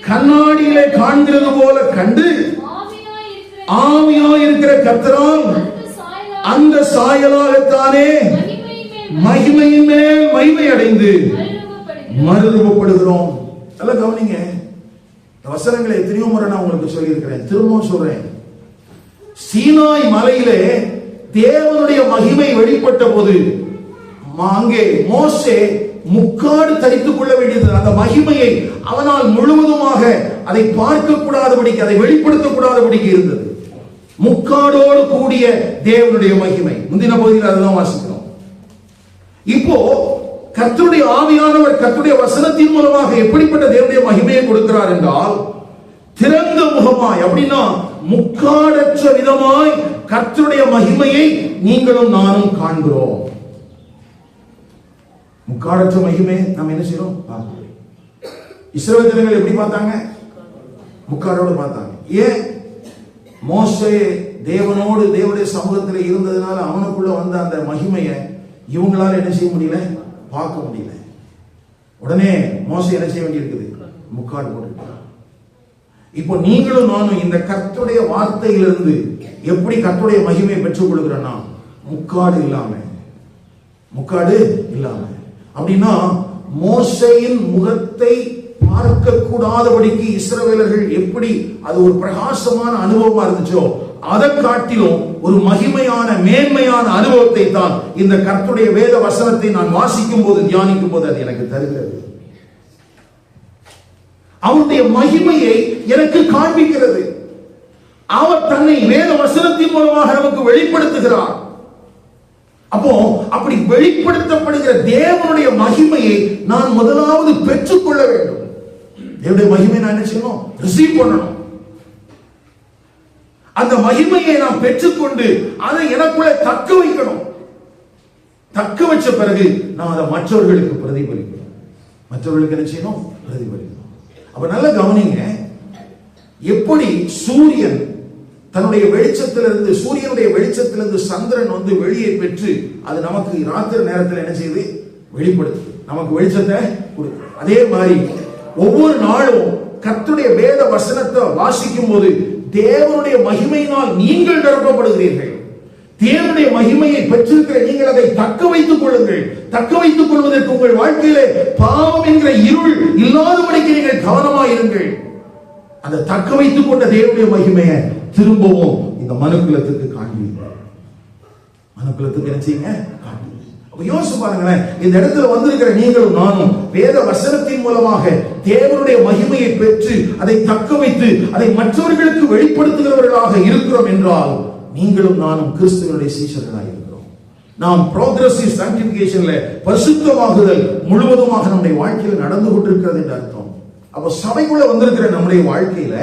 கண்ணாடியிலே காண்கிறது போல கண்டு ஆவியாய் இருக்கிற கர்த்தரால் அந்த சாயலாகத்தானே மகிமையின் மேல் மகிமை அடைந்து மறுரூபப்படுகிறோம். நல்லா கவனிங்க, வசனங்களை எத்தனையோ முறை நான் உங்களுக்கு சொல்லி இருக்கிறேன், திரும்பவும் சொல்றேன். சீனாய் மலையிலே தேவனுடைய மகிமை வெளிப்பட்ட போது அங்கே மோசே முக்காடு தரித்துக் கொள்ள வேண்டியது. அந்த மகிமையை அவனால் முழுவதுமாக அதை பார்க்க கூடாதபடிக்கு, அதை வெளிப்படுத்த கூடாதபடிக்கு இருந்தது. முக்காடோடு கூடிய தேவனுடைய மகிமை முந்தின பகுதியில் அதுதான் வாசிக்கிறோம். இப்போ கர்த்தருடைய ஆவியானவர் கர்த்தருடைய வசனத்தின் மூலமாக எப்படிப்பட்ட தேவனுடைய மகிமையை கொடுக்கிறார் என்றால், திறந்த முகமாய், அப்படின்னா முக்காடற்ற விதமாய் கர்த்தருடைய மகிமையை நீங்களும் நானும் காண்கிறோம். முக்காடற்ற மகிமை நாம் என்ன செய்யறோம்? இஸ்ரவேல் ஜனங்கள் எப்படி பார்த்தாங்க? முக்காடோடு பார்த்தாங்க. ஏன்? மோசே தேவனோடு தேவனுடைய சமூகத்தில் இருந்ததுனால அவனுக்குள்ள வந்த அந்த மகிமையை இவங்களால என்ன செய்ய முடியல? பார்க்க முடியல. உடனே மோசே என்ன செய்ய வேண்டியிருக்குது? முக்காடு போட்டு. இப்போ நீங்களும் நானும் இந்த கர்த்தருடைய வார்த்தையிலிருந்து எப்படி கர்த்தருடைய மகிமையை பெற்றுக் கொள்கிறோம்னா, முக்காடு இல்லாம. அப்படின்னா மோசேயின் முகத்தை பார்க்க கூடாதபடிக்கு இஸ்ரவேலர்கள் எப்படி அது ஒரு பிரகாசமான அனுபவமா இருந்துச்சோ, அதை காட்டிலும் ஒரு மகிமையான மேன்மையான அனுபவத்தை தான் இந்த கர்த்தருடைய வேத வசனத்தை நான் வாசிக்கும் போது, தியானிக்கும் போது அது எனக்கு தருகிறது. அவருடைய மகிமையை எனக்கு காண்பிக்கிறது. அவர் தன்னை வேத வசனத்தின் மூலமாக நமக்கு வெளிப்படுத்துகிறார். அப்போ அப்படி வெளிப்படுத்தப்படுகிற தேவனுடைய மகிமையை நான் முதலாவது பெற்றுக்கொள்ள வேண்டும். தேவனுடைய மகிமையை நான் என்ன செய்யணும்? ரிசீவ் பண்ணணும். அந்த மகிமையை நான் பெற்றுக்கொண்டு அதை எனக்குள்ள தக்க வைக்கணும். தக்க வச்ச பிறகு நான் அதை மற்றவர்களுக்கு பிரதிபலிக்கணும். மற்றவர்களுக்கு என்ன செய்யணும்? பிரதிபலிக்கணும். அப்ப நல்ல கவனிங்க, எப்படி சூரியன் தன்னுடைய வெளிச்சத்திலிருந்து, சூரியனுடைய வெளிச்சத்திலிருந்து சந்திரன் வந்து வெளியே பெற்று அது நமக்கு ராத்திரி நேரத்தில் என்ன செய்யுது? வெளிப்படுத்து, நமக்கு வெளிச்சத்தை கொடுக்கும். அதே மாதிரி ஒவ்வொரு நாளும் கர்த்தருடைய வேத வசனத்தை வாசிக்கும் போது தேவனுடைய மகிமையினால் நீங்கள் நிரப்பப்படுகிறீர்கள். தேவனுடைய மகிமையை பெற்றிருக்கிற நீங்கள் அதை தக்க வைத்துக் கொள்ளுங்கள். தக்க வைத்துக் கொள்வதற்கு உங்கள் வாழ்க்கையிலே பாவம் என்கிற இருள் இல்லாதபடிக்கு நீங்கள் கவனமாயிருங்கள். அந்த தக்க வைத்துக் கொண்ட தேவனுடைய மகிமையை திரும்பவும் இந்த மனுக்குலத்துக்கு காண்பீங்க. மனுக்குலத்துக்கு என்ன செய்யுங்க? காண்பீங்க. அப்ப யோசிச்சு பாருங்களேன், இந்த இடத்துல வந்திருக்கிற நீங்களும் நானும் வேத வசனத்தின் மூலமாக தேவனுடைய மகிமையை பெற்று அதை தக்க வைத்து அதை மற்றவர்களுக்கு வெளிப்படுத்துகிறவர்களாக இருக்கிறோம் என்றால் நீங்களும் நானும் கிறிஸ்துவனுடைய சீஷர்களாக இருக்கிறோம். நாம் ப்ரோக்ரெசிவ் சாங்டிஃபிகேஷன்ல பரிசுத்தமாகுதல் முழுவதுமாக நம்முடைய வாழ்க்கையில் நடந்து கொண்டிருக்கிறது என்று அர்த்தம். அப்ப சபைக்குள்ள வந்திருக்கிற நம்முடைய வாழ்க்கையில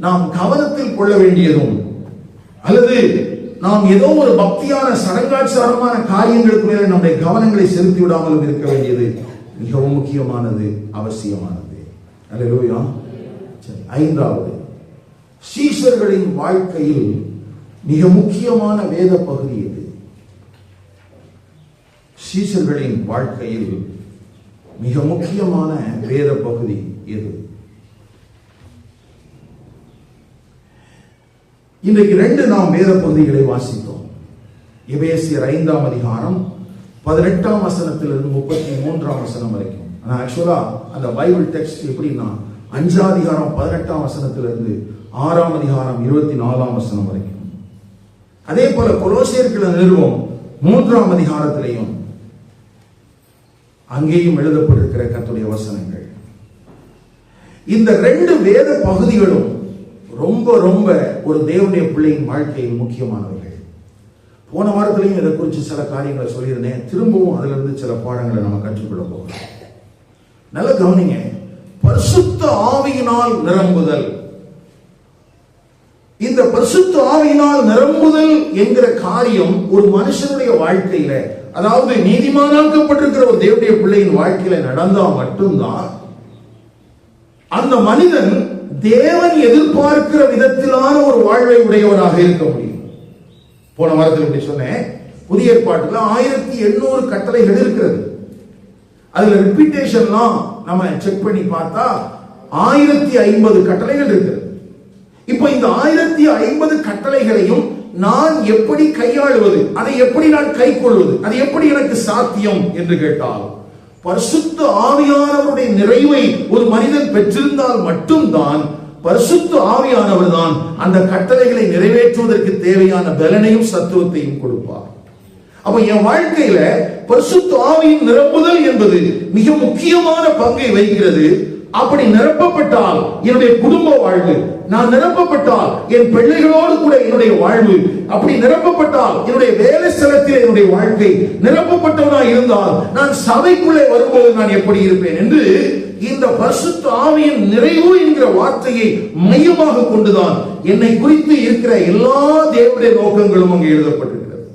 நாம் கவனத்தில் கொள்ள வேண்டியதும், அல்லது நாம் ஏதோ ஒரு பக்தியான சடங்காச்சாரமான காரியங்களுக்கு மேலே நம்முடைய கவனங்களை செலுத்தி விடாமலும் இருக்க வேண்டியது மிகவும் முக்கியமானது, அவசியமானது. அல்லேலூயா. சரி, 5வது, சீஷர்களின் வாழ்க்கையில் மிக முக்கியமான வேத பகுதி எது? சீஷர்களின் வாழ்க்கையில் மிக முக்கியமான வேத பகுதி எது? இன்றைக்கு 2 நாம் வேத பகுதிகளை வாசித்தோம். எபேசியர் 5ஆம் அதிகாரம் 18ஆம் வசனத்திலிருந்து 33ஆம் வசனம் வரைக்கும். ஆனா ஆக்சுவலா அந்த பைபிள் டெக்ஸ்ட் எப்படின்னா 5ஆம் அதிகாரம் 18ஆம் வசனத்திலிருந்து 6ஆம் அதிகாரம் 24ஆம் வசனம் வரைக்கும். அதே போல கொலோசியர்கள் நிறுவம் 3ஆம் அதிகாரத்திலேயும் அங்கேயும் எழுதப்பட்டிருக்கிற கர்த்தருடைய வசனங்கள். இந்த 2 வேத பகுதிகளும் ரொம்ப ரொம்ப ஒரு தேவனுடைய பிள்ளையின் வாழ்க்கையில் முக்கியமானவர்கள். போன வாரத்திலையும் இதை குறித்து சில காரியங்களை சொல்லியிருந்தேன். திரும்பவும் அதுல இருந்து சில பாடங்களை நம்ம கற்றுக்கொள்ள போகிறோம். நல்ல கவனிங்க. பரிசுத்த ஆவியினால் நிரம்புதல். இந்த பரிசுத்த ஆவியினால் நிரம்புதல் என்கிற காரியம் ஒரு மனுஷனுடைய வாழ்க்கையில, அதாவது நீதிமானாக்கப்பட்டிருக்கிற ஒரு தேவனுடைய பிள்ளையின் வாழ்க்கையில நடந்தா மட்டும்தான் அந்த மனிதன் தேவன் எதிர்பார்க்கிற விதத்திலான ஒரு வாழ்வை உடையவராக இருக்க முடியும். போன வாரத்தில் இப்படி சொன்னேன். புதிய ஏற்பாட்டுல 1800 கட்டளைகள் இருக்கிறது. அதுல ரிப்பீட்டேஷன்லாம் நம்ம செக் பண்ணி பார்த்தா 1050 கட்டளைகள் இருக்கிறது. இப்போ இந்த 1050 கட்டளைகளையும் நான் எப்படி கையாளுவது, அதை எப்படி நான் கைக்கொள்வது, அது எப்படி எனக்கு சாத்தியம் என்று கேட்டால், பரிசுத்த ஆவியானவருடைய நிறைவை ஒரு மனிதன் பெற்றிருந்தால் மட்டும்தான் பரிசுத்த ஆவியானவர் தான் அந்த கட்டளைகளை நிறைவேற்றுவதற்கு தேவையான பலனையும் சத்துவத்தையும் கொடுப்பார். அப்ப என் வாழ்க்கையில பரிசுத்த ஆவியின் நிரப்புதல் என்பது மிக முக்கியமான பங்கை வகிக்கிறது. அப்படி நிரப்பப்பட்டால் என்னுடைய குடும்ப வாழ்வு, நான் நிரப்பப்பட்டால் என் பிள்ளைகளோடு கூட என்னுடைய வாழ்வு, அப்படி நிரப்பப்பட்டால் என்னுடைய வேலை ஸ்தலத்தில் என்னுடைய வாழ்க்கை நிரப்பப்பட்டவனாக இருந்தால் நான் சபைக்குள்ளே வரும்போது நான் எப்படி இருப்பேன் என்று இந்த பரிசுத்த ஆவியின் நிறைவு என்கிற வார்த்தையை மையமாக கொண்டுதான் என்னை குறித்து இருக்கிற எல்லா தேவனுடைய நோக்கங்களும் அங்கே எழுதப்பட்டிருக்கிறது.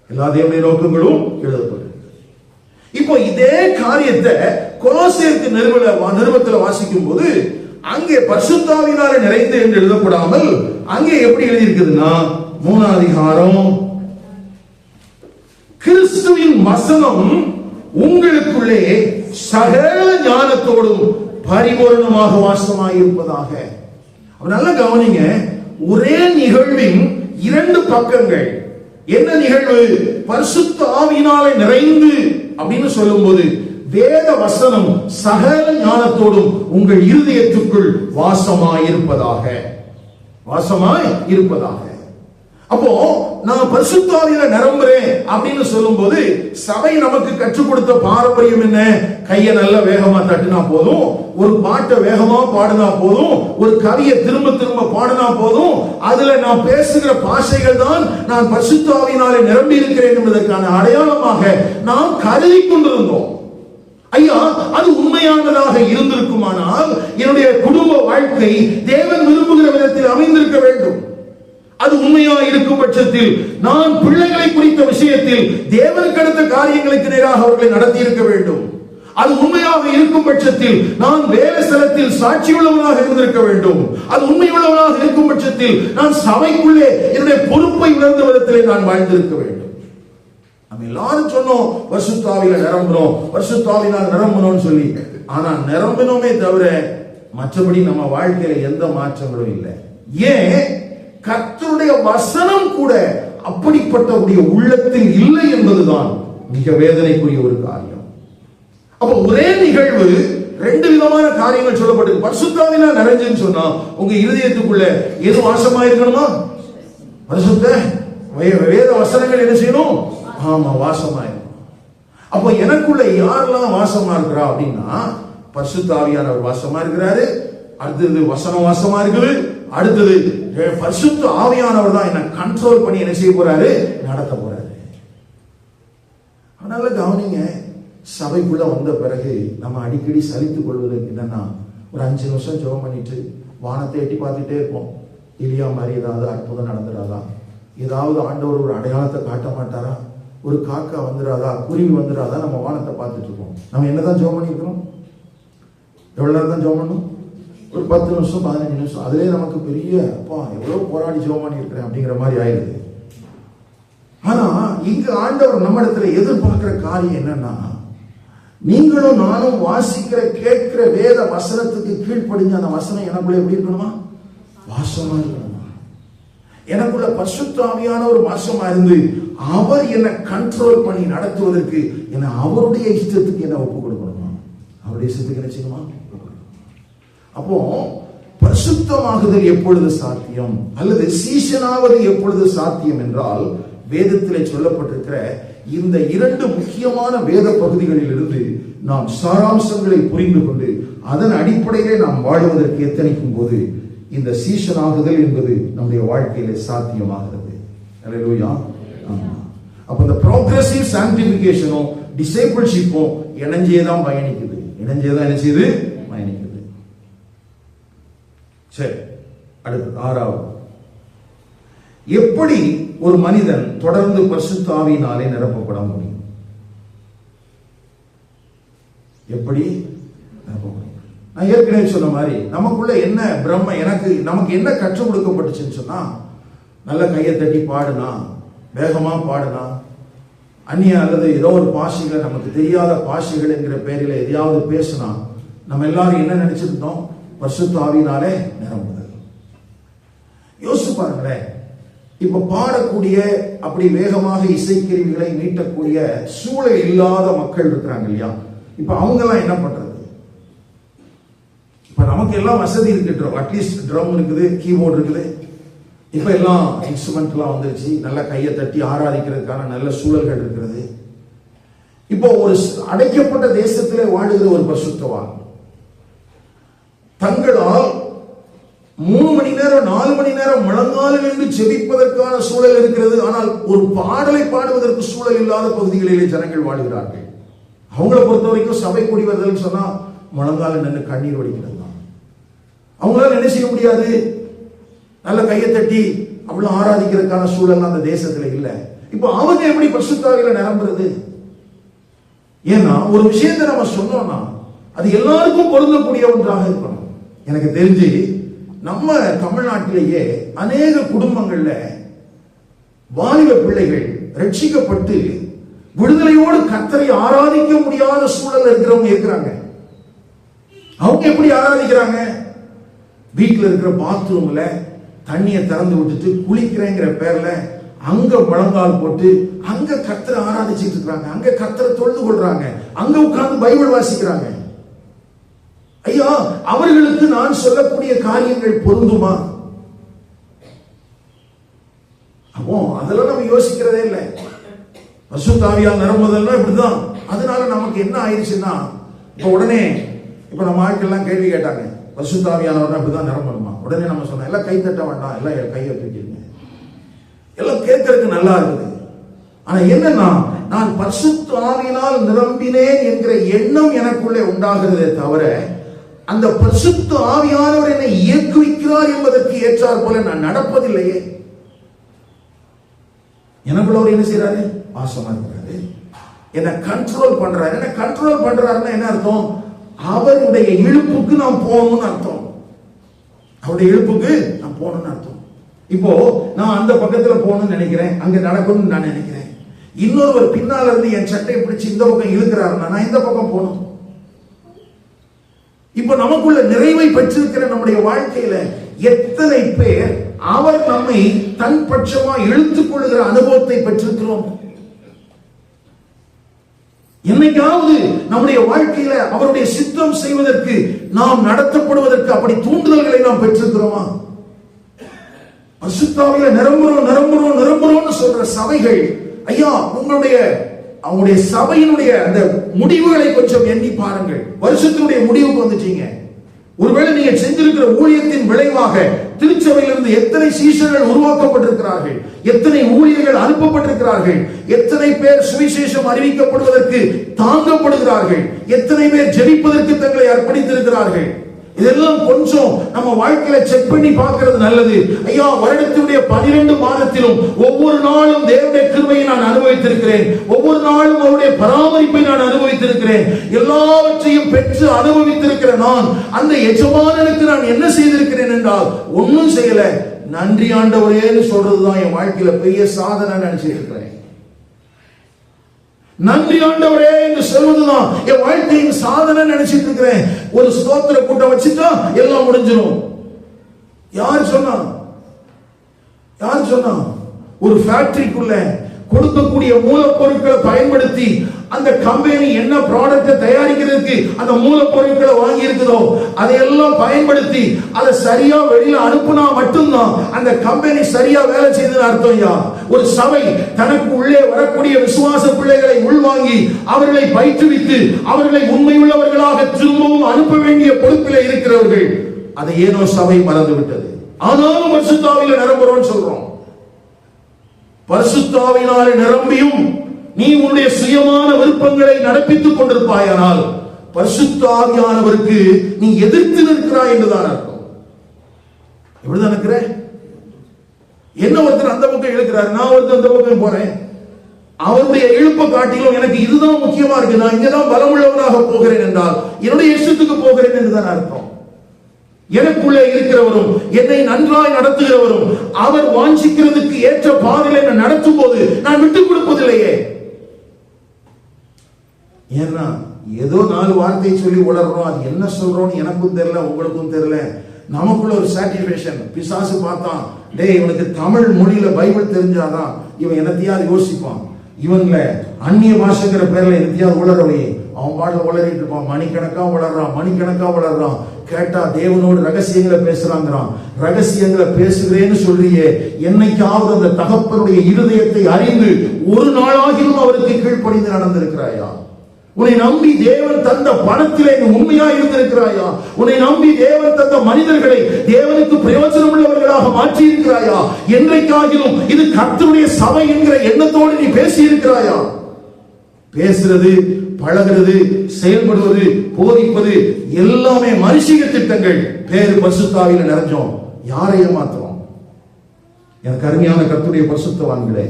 எல்லா தேவனுடைய நோக்கங்களும் எழுதப்பட்டிருக்கிறது. இப்போ இதே காரியத்தை கொலோசியர் நிருபத்தில் வாசிக்கும் போது அங்கே பரிசுத்த ஆவியினாலே நிறைந்து என்று எழுதப்படாமல் அங்கே எப்படி எழுதியிருக்குதுன்னா 3ஆம் அதிகாரம், கிறிஸ்துவின் வசனம் உங்களுக்குள்ளே சகல ஞானத்தோடும் பரிபூரணமாக வாசமாயிருப்பதாக. நல்ல கவனிங்க. ஒரே நிகழ்வின் 2 பக்கங்கள். என்ன நிகழ்வு? பரிசுத்த ஆவியினாலே நிறைந்து அப்படின்னு சொல்லும் போது வேத வசனம் சகல ஞானத்தோடும் உங்கள் இருதயத்துக்குள் வாசமாயிருப்பதாக, வாசமாய் இருப்பதாக. அப்போ நான் பரிசுத்த ஆவியில நிரம்புறேன் அப்படின்னு சொல்லும் போது சபை நமக்கு கற்றுக் கொடுத்த பாரம்பரியம் என்ன? கையை நல்லா வேகமா தட்டினா போதும், ஒரு பாட்டை வேகமா பாடினா போதும், ஒரு கவியை திரும்ப திரும்ப பாடினா போதும், அதுல நான் பேசுகிற பாஷைகள் தான் நான் பரிசுத்த ஆவியினாலே நிரம்பி இருக்கிறேன் என்பதற்கான அடையாளமாக நாம் கருதி கொண்டிருந்தோம். ஐயா, அது உண்மையானதாக இருந்திருக்குமானால் என்னுடைய குடும்ப வாழ்க்கை தேவன் விரும்புகிற விதத்தில் அமைந்திருக்க வேண்டும். அது உண்மையா இருக்கும் பட்சத்தில் நான் பிள்ளைகளை குறித்த விஷயத்தில் தேவனுக்கு அடுத்த காரியங்களுக்கு நேராக அவர்களை நடத்தி இருக்க வேண்டும். அது உண்மையாக இருக்கும் பட்சத்தில் நான் வேலை ஸ்தலத்தில் சாட்சி உள்ளவனாக இருந்திருக்க வேண்டும். அது உண்மை உள்ளவனாக இருக்கும் பட்சத்தில் நான் சபைக்குள்ளே என்னுடைய பொறுப்பை உணர்ந்த விதத்திலே நான் வாழ்ந்திருக்க வேண்டும். நம்ம எல்லாரும் சொன்னோம் பரிசுத்த ஆவியில நிரம்பணும், பரிசுத்த ஆவியினால் நிரம்பணும்னு சொல்லி. ஆனா நிரம்பணுமே தவிர மற்றபடி நம்ம வாழ்க்கையில எந்த மாற்றங்களும் இல்லை. ஏன்? கர்த்தருடைய வசனம் கூட அப்படிப்பட்ட உள்ளத்தில் இல்லை என்பதுதான் மிக வேதனைக்குரிய ஒரு காரியம். அப்ப ஒரே நிகழ்வு 2 விதமான காரியங்கள் சொல்லப்பட்டிருக்கு. பரிசுத்த ஆவியினால் நிறைஞ்சுன்னு சொன்னா உங்க இருதயத்துக்குள்ள எது வாசமா இருக்கணுமா? பரிசுத்த வேத வசனங்கள் என்ன செய்யணும்? ஆமா, வாசமா இருக்கணும். அப்ப எனக்குள்ள யாரெல்லாம் வாசமா இருக்கிறா அப்படின்னா பரிசுத்த ஆவியானவர் வாசமா இருக்கிறாரு, அடுத்தது வசனம் வாசமா இருக்குது, அடுத்தது பரிசுத்த ஆவியானவர் தான் என்ன கண்ட்ரோல் பண்ணி என்ன செய்ய போறாரு? நடத்த போறாரு. அதனால கவனிங்க, சபைக்குள்ள வந்த பிறகு நம்ம அடிக்கடி சலித்துக் கொள்வதற்கு என்னன்னா, ஒரு 5 நிமிஷம் ஜெபம் பண்ணிட்டு வானத்தை எட்டி பார்த்துட்டே இருப்போம். எலியா மாதிரி ஏதாவது அற்புதம் நடந்துடாதா, ஏதாவது ஆண்டவர் ஒரு அடையாளத்தை காட்ட மாட்டாரா, ஒரு காக்கா வந்துடாதா, குருவி வந்துடாதா, நம்ம வானத்தை பார்த்துட்டு இருக்கோம். நம்ம என்னதான் ஜெபம் பண்ணிருக்கிறோம்? எவ்வளவு நேரம் தான் ஜெபம் பண்ணும்? ஒரு 10 நிமிஷம் 15 நிமிஷம். அதுலேயே நமக்கு பெரிய அப்பா எவ்வளவு போராடி ஜெபம் பண்ணி இருக்கிறேன் அப்படிங்கிற மாதிரி ஆயிடுது. ஆனா இங்கு ஆண்டவர் நம்ம இடத்துல எதிர்பார்க்கிற காரியம் என்னன்னா, நீங்களும் நானும் வாசிக்கிற கேட்கிற வேத வசனத்துக்கு கீழ்ப்படிஞ்ச அந்த வசனம் எனக்குள்ள எப்படி இருக்கணுமா? வாசமா இருக்கணுமா? எனக்குள்ள பரிசுத்த ஆவியானவர் வாசமா இருந்து அவர் என்னை கண்ட்ரோல் பண்ணி நடத்துவதற்கு என்ன அவருடைய இஷ்டத்துக்கு என்ன ஒப்பு கொடுக்கணுமா? அவருடைய இஷ்டத்துக்கு என்ன செய்யணுமா? அப்போ பரிசுத்தமாகுதல் எப்பொழுது சாத்தியம் அல்லது சீஷனாவது எப்பொழுது சாத்தியம் என்றால், வேதத்திலே சொல்லப்பட்டிருக்கிற இந்த 2 முக்கியமான வேத பகுதிகளில் இருந்து நாம் சாராம்சங்களை புரிந்து கொண்டு அதன் அடிப்படையிலே நாம் வாழ்வதற்கு எத்தனைக்கும் போது இந்த சீஷனாகுதல் என்பது நம்முடைய வாழ்க்கையிலே சாத்தியமாகிறது. அல்லேலூயா. அப்ப இந்த ப்ரோக்ரெசிவ் சாங்டிஃபிகேஷனும் டிசைபிள்ஷிப்பும் இணைஞ்சேதான் பயணிக்குது. என்ன செய்யுது? பயணிக்குது. சரி, அடுத்து 6வது, எப்படி ஒரு மனிதன் தொடர்ந்து பரிசுத்த ஆவியினாலே நிரப்பப்பட முடியும்? எப்படி நிரப்பப்பட முடியும்? நான் ஏற்கனவே சொன்ன மாதிரி நமக்குள்ள என்ன பிரம்ம நமக்கு என்ன கற்றுக் கொடுக்கப்பட்டுச்சுன்னு சொன்னா, நல்ல கையை தட்டி பாடுனா, வேகமா பாடுனா, அந்நிய அல்லது ஏதோ ஒரு பாஷைகளை, நமக்கு தெரியாத பாஷைகள் என்கிற பெயரில் எதையாவது பேசினா நம்ம எல்லாரும் என்ன நினைச்சிருந்தோம்? பரிசுத்த ஆவியினாலே நிரம்புதல். யோசிச்சு பாருங்களேன். இப்ப பாடக்கூடிய, அப்படி வேகமாக இசைக்கருவிகளை மீட்டக்கூடிய சூழல் இல்லாத மக்கள் இருக்கிறாங்க இல்லையா? இப்ப அவங்க எல்லாம் என்ன பண்றது? இப்ப நமக்கு எல்லாம் வசதி இருக்கு, அட்லீஸ்ட் ட்ரம் இருக்குது, கீபோர்டு இருக்குது, இப்ப எல்லாம் இன்ஸ்ட்ருமெண்ட் எல்லாம் வந்துருச்சு, நல்ல கையை தட்டி ஆராதிக்கிறதுக்கான நல்ல சூழல்கள் இருக்கிறது. இப்போ ஒரு அடைக்கப்பட்ட தேசத்திலே வாழுகிற ஒரு பரிசுத்தவான் தங்களால் 3 மணி நேரம் 4 மணி நேரம் முழங்காலில் நின்று ஜெபிப்பதற்கான சூழல் இருக்கிறது. ஆனால் ஒரு பாடலை பாடுவதற்கு சூழல் இல்லாத பகுதிகளிலே ஜனங்கள் வாழுகிறார்கள். அவங்களை பொறுத்த வரைக்கும் சபை கூடி வருதல் சொன்னா முழங்கால நின்று கண்ணீர் வடிக்கிறது தான். அவங்களால என்ன செய்ய முடியாது? நல்ல கையை தட்டி அவ்வளவு ஆராதிக்கிறதுக்கான சூழல் அந்த தேசத்துல இல்ல. இப்போ அவங்க எப்படி பரிசுத்த ஆவியில நிரம்புறது? ஏன்னா ஒரு விஷயத்தை நம்ம சொன்னோம்னா அது எல்லாருக்கும் பொருந்தக்கூடிய ஒன்றாக இருக்கணும். எனக்கு தெரிஞ்சு நம்ம தமிழ்நாட்டிலேயே அநேக குடும்பங்கள்ல வாலிப பிள்ளைகள் ரட்சிக்கப்பட்டு விடுதலையோடு கர்த்தரை ஆராதிக்க முடியாத சூழல் இருக்கிறவங்க இருக்கிறாங்க. அவங்க எப்படி ஆராதிக்கிறாங்க? வீட்டில் இருக்கிற பாத்ரூம்ல தண்ணியை திறந்து விட்டுட்டு குளிக்கிறேங்கிற பேர்ல அங்க முழங்கால் போட்டு அங்க கர்த்தரை ஆராதிச்சிட்டு இருக்காங்க, அங்க கர்த்தரை தொழுது கொள்றாங்க, அங்க உட்கார்ந்து பைபிள் வாசிக்கிறாங்க. ஐயா, அவர்களுக்கு நான் சொல்லக்கூடிய காரியங்கள் பொருந்துமா? அப்போ அதெல்லாம் நம்ம யோசிக்கிறதே இல்லை. பரிசுத்த ஆவியால் நிரம்புதல்னா இப்படிதான். அதனால நமக்கு என்ன ஆயிடுச்சுன்னா, இப்ப உடனே இப்ப நம்ம ஆட்கள்லாம் கேள்வி கேட்டாங்க, பரிசுத்த ஆவியானவர்னா இப்படிதான் நிரம்பணுமா? உடனே நம்ம சொன்னோம், எல்லாம் கை தட்ட வேண்டாம், எல்லாம் கையை தூக்கிடுங்க. எல்லாம் கேட்கறதுக்கு நல்லா இருக்குது. ஆனா என்னன்னா, நான் பரிசுத்த ஆவியினால் நிரம்பினேன் என்கிற எண்ணம் எனக்குள்ளே உண்டாகிறதே தவிர, அந்த பரிசுத்த ஆவியானவர் என்னை இயக்குவிக்கிறார் என்பதற்கு ஏற்றார் போல நான் நடப்பதில்லையே. எனக்குள்ள அவர் என்ன செய்யறாரு? பாசமா இருக்கிறாரு, என்ன கண்ட்ரோல் பண்றாரு. என்ன கண்ட்ரோல் பண்றாருன்னா என்ன அர்த்தம்? அவருடைய இழுப்புக்கு நான் போகணும்னு அர்த்தம். அவருடைய இழுப்புக்கு நான் போகணும்னு அர்த்தம். இப்போ நான் அந்த பக்கத்துல போகணும்னு நினைக்கிறேன், அங்க நடக்கணும்னு நான் நினைக்கிறேன். இன்னொருவர் பின்னால இருந்து என் சட்டையை பிடிச்சு இந்த பக்கம் இழுக்கிறாருன்னா நான் இந்த பக்கம் போகணும். இப்ப நமக்குள்ள நிறைவை பெற்றிருக்கிற நம்முடைய வாழ்க்கையில எத்தனை பேர் அவர் நம்மை தன் பட்சமா இழுத்துக் கொள்ளுகிற அனுபவத்தை பெற்றிருக்கிறோம்? என்னைக்காவது நம்முடைய வாழ்க்கையில அவருடைய சித்தம் செய்வதற்கு, நாம் நடத்தப்படுவதற்கு அப்படி தூண்டுதல்களை நாம் பெற்றிருக்கிறோமா? பரிசுத்த ஆவியில நிரம்புறோம் நிரம்புறோம் நிரம்புறோம்னு சொல்ற சபைகள், ஐயா, அவங்களுடைய சபையினுடைய அந்த முடிவுகளை கொஞ்சம் எண்ணி பாருங்கள். வருஷத்தினுடைய முடிவுக்கு வந்துட்டீங்க. ஒருவேளை நீங்க செஞ்சிருக்கிற ஊழியத்தின் விளைவாக திருச்சபையிலிருந்து எத்தனை சீஷர்கள் உருவாக்கப்பட்டிருக்கிறார்கள், எத்தனை ஊழியர்கள் அனுப்பப்பட்டிருக்கிறார்கள், எத்தனை பேர் சுவிசேஷம் அறிவிக்கப்படுவதற்கு தாங்கப்படுகிறார்கள், எத்தனை பேர் ஜெபிப்பதற்கு தங்களை அர்ப்பணித்திருக்கிறார்கள். இதெல்லாம் கொஞ்சம் நம்ம வாழ்க்கையில செக் பண்ணி பார்க்கிறது நல்லது. ஐயா, வருடத்தினுடைய 12 மாதத்திலும் ஒவ்வொரு நாளும் தேவனுடைய கிருபையை நான் அனுபவித்திருக்கிறேன், ஒவ்வொரு நாளும் அவருடைய பராமரிப்பை நான் அனுபவித்திருக்கிறேன். எல்லாவற்றையும் பெற்று அனுபவித்திருக்கிற நான் அந்த எஜமானனுக்கு நான் என்ன செய்திருக்கிறேன் என்றால் ஒன்னும் செய்யல, நன்றி ஆண்டவரேன்னு சொல்றதுதான் என் வாழ்க்கையில பெரிய சாதனை நினைச்சிட்டு இருக்கிறேன். நன்றி ஆண்டவரே என்று சொல்வதுதான் என் வாழ்க்கையின் சாதனை நினைச்சிட்டு இருக்கிறேன். ஒரு ஸ்தோத்திர கூட்டம் வச்சுட்டா எல்லாம் முடிஞ்சிடும். யார் சொன்னா? ஒரு ஃபேக்டரிக்குள்ள கொடுக்கக்கூடிய மூலப்பொருட்களை பயன்படுத்தி அந்த கம்பெனி என்ன ப்ராடக்ட் தயாரிக்கிறதுக்கு அந்த மூலப்பொருட்களை வாங்கி இருக்குதோ அதையெல்லாம் பயன்படுத்தி அதை சரியா வெளியில அனுப்புனா மட்டும்தான் அந்த கம்பெனி சரியா வேலை செய்தது அர்த்தம். ஐயா, ஒரு சபை தனக்கு உள்ளே வரக்கூடிய விசுவாச பிள்ளைகளை உள்வாங்கி அவர்களை பயிற்றுவித்து அவர்களை உண்மையுள்ளவர்களாக திரும்பவும் அனுப்ப வேண்டிய பொறுப்பில் இருக்கிறவர்கள். அதை ஏனோ சபை மறந்து விட்டது. ஆனாலும் பரிசுத்த ஆவியில நிரம்புறோம்னு சொல்றோம். பரிசுத்த ஆவியினாலே நிரம்பியும் நீ உன்னுடைய சுயமான விருப்பங்களை நடப்பித்துக் கொண்டிருப்பாயானால் பரிசுத்த ஆவியானவருக்கு நீ எதிர்த்து நிற்கிறாய் என்றுதான் அர்த்தம். எப்படிதான் நிற்கிற? என்ன ஒருத்தர் அந்த பக்கம் இழுக்கிறார், நான் ஒருத்தர் அந்த பக்கம் போறேன். அவருடைய இழுப்பை காட்டிலும் எனக்கு இதுதான் முக்கியமா இருக்கு, நான் இங்கதான் பலமுள்ளவனாக போகிறேன் என்றால் என்னுடைய இஷ்டத்துக்கு போகிறேன் என்றுதான் அர்த்தம். எனக்குள்ளே இருக்கிறவரும் என்னை நன்றாய் நடத்துகிறவரும் அவர் வாஞ்சிக்கிறதுக்கு ஏற்ற பாதையில் என்ன நடத்தும் போது நான் விட்டுக் கொடுப்பதில்லையே. ஏன்னா ஏதோ 4 வார்த்தை சொல்லி உளறோம், அது என்ன சொல்றோம்னு எனக்கும் தெரியல உங்களுக்கும் தெரியல. நமக்குள்ள ஒரு சாட்டிஸ்பேக்ஷன். பிசாசு பார்த்தான், டேய் இவனுக்கு தமிழ் மொழியில பைபிள் தெரிஞ்சாதான் இவன் என்னத்தையாவது யோசிப்பான், இவன்ல அந்நிய பாஷைங்கிற பேர்ல என்னத்தையாவது உளறவையே. அவன் பாடல உளறிட்டு இருப்பான், மணிக்கணக்கா வளர்றான். கேட்டா தேவனோடு ரகசியங்களை பேசுறாங்கிறான். ரகசியங்களை பேசுகிறேன்னு சொல்றியே, என்னைக்காவது அந்த தகப்பனுடைய இருதயத்தை அறிந்து ஒரு நாளாகிலும் அவருக்கு கீழ்ப்படிந்து நடந்திருக்கிறாயா? உன்னை நம்பி தேவன் தந்த பணத்திலே நீ உண்மையா இருந்திருக்கிறாயா? உன்னை நம்பி தேவன் தந்த மனிதர்களை தேவனுக்கு பிரயோஜனம் உள்ளவர்களாக மாற்றி இருக்கிறாயா? என்றைக்காகிலும் இது கர்த்தருடைய சபை என்கிற எண்ணத்தோடு நீ பேசி இருக்கிறாயா? பேசுறது, பழகிறது, செயல்படுவது, போதிப்பது எல்லாமே மனுஷிக திட்டங்கள். பேரு பரிசுத்த ஆவியில நிறைஞ்சோம். யாரை ஏமாத்துறோம்? எனக்கு அருமையான கர்த்தருடைய பரிசுத்தவான்களே,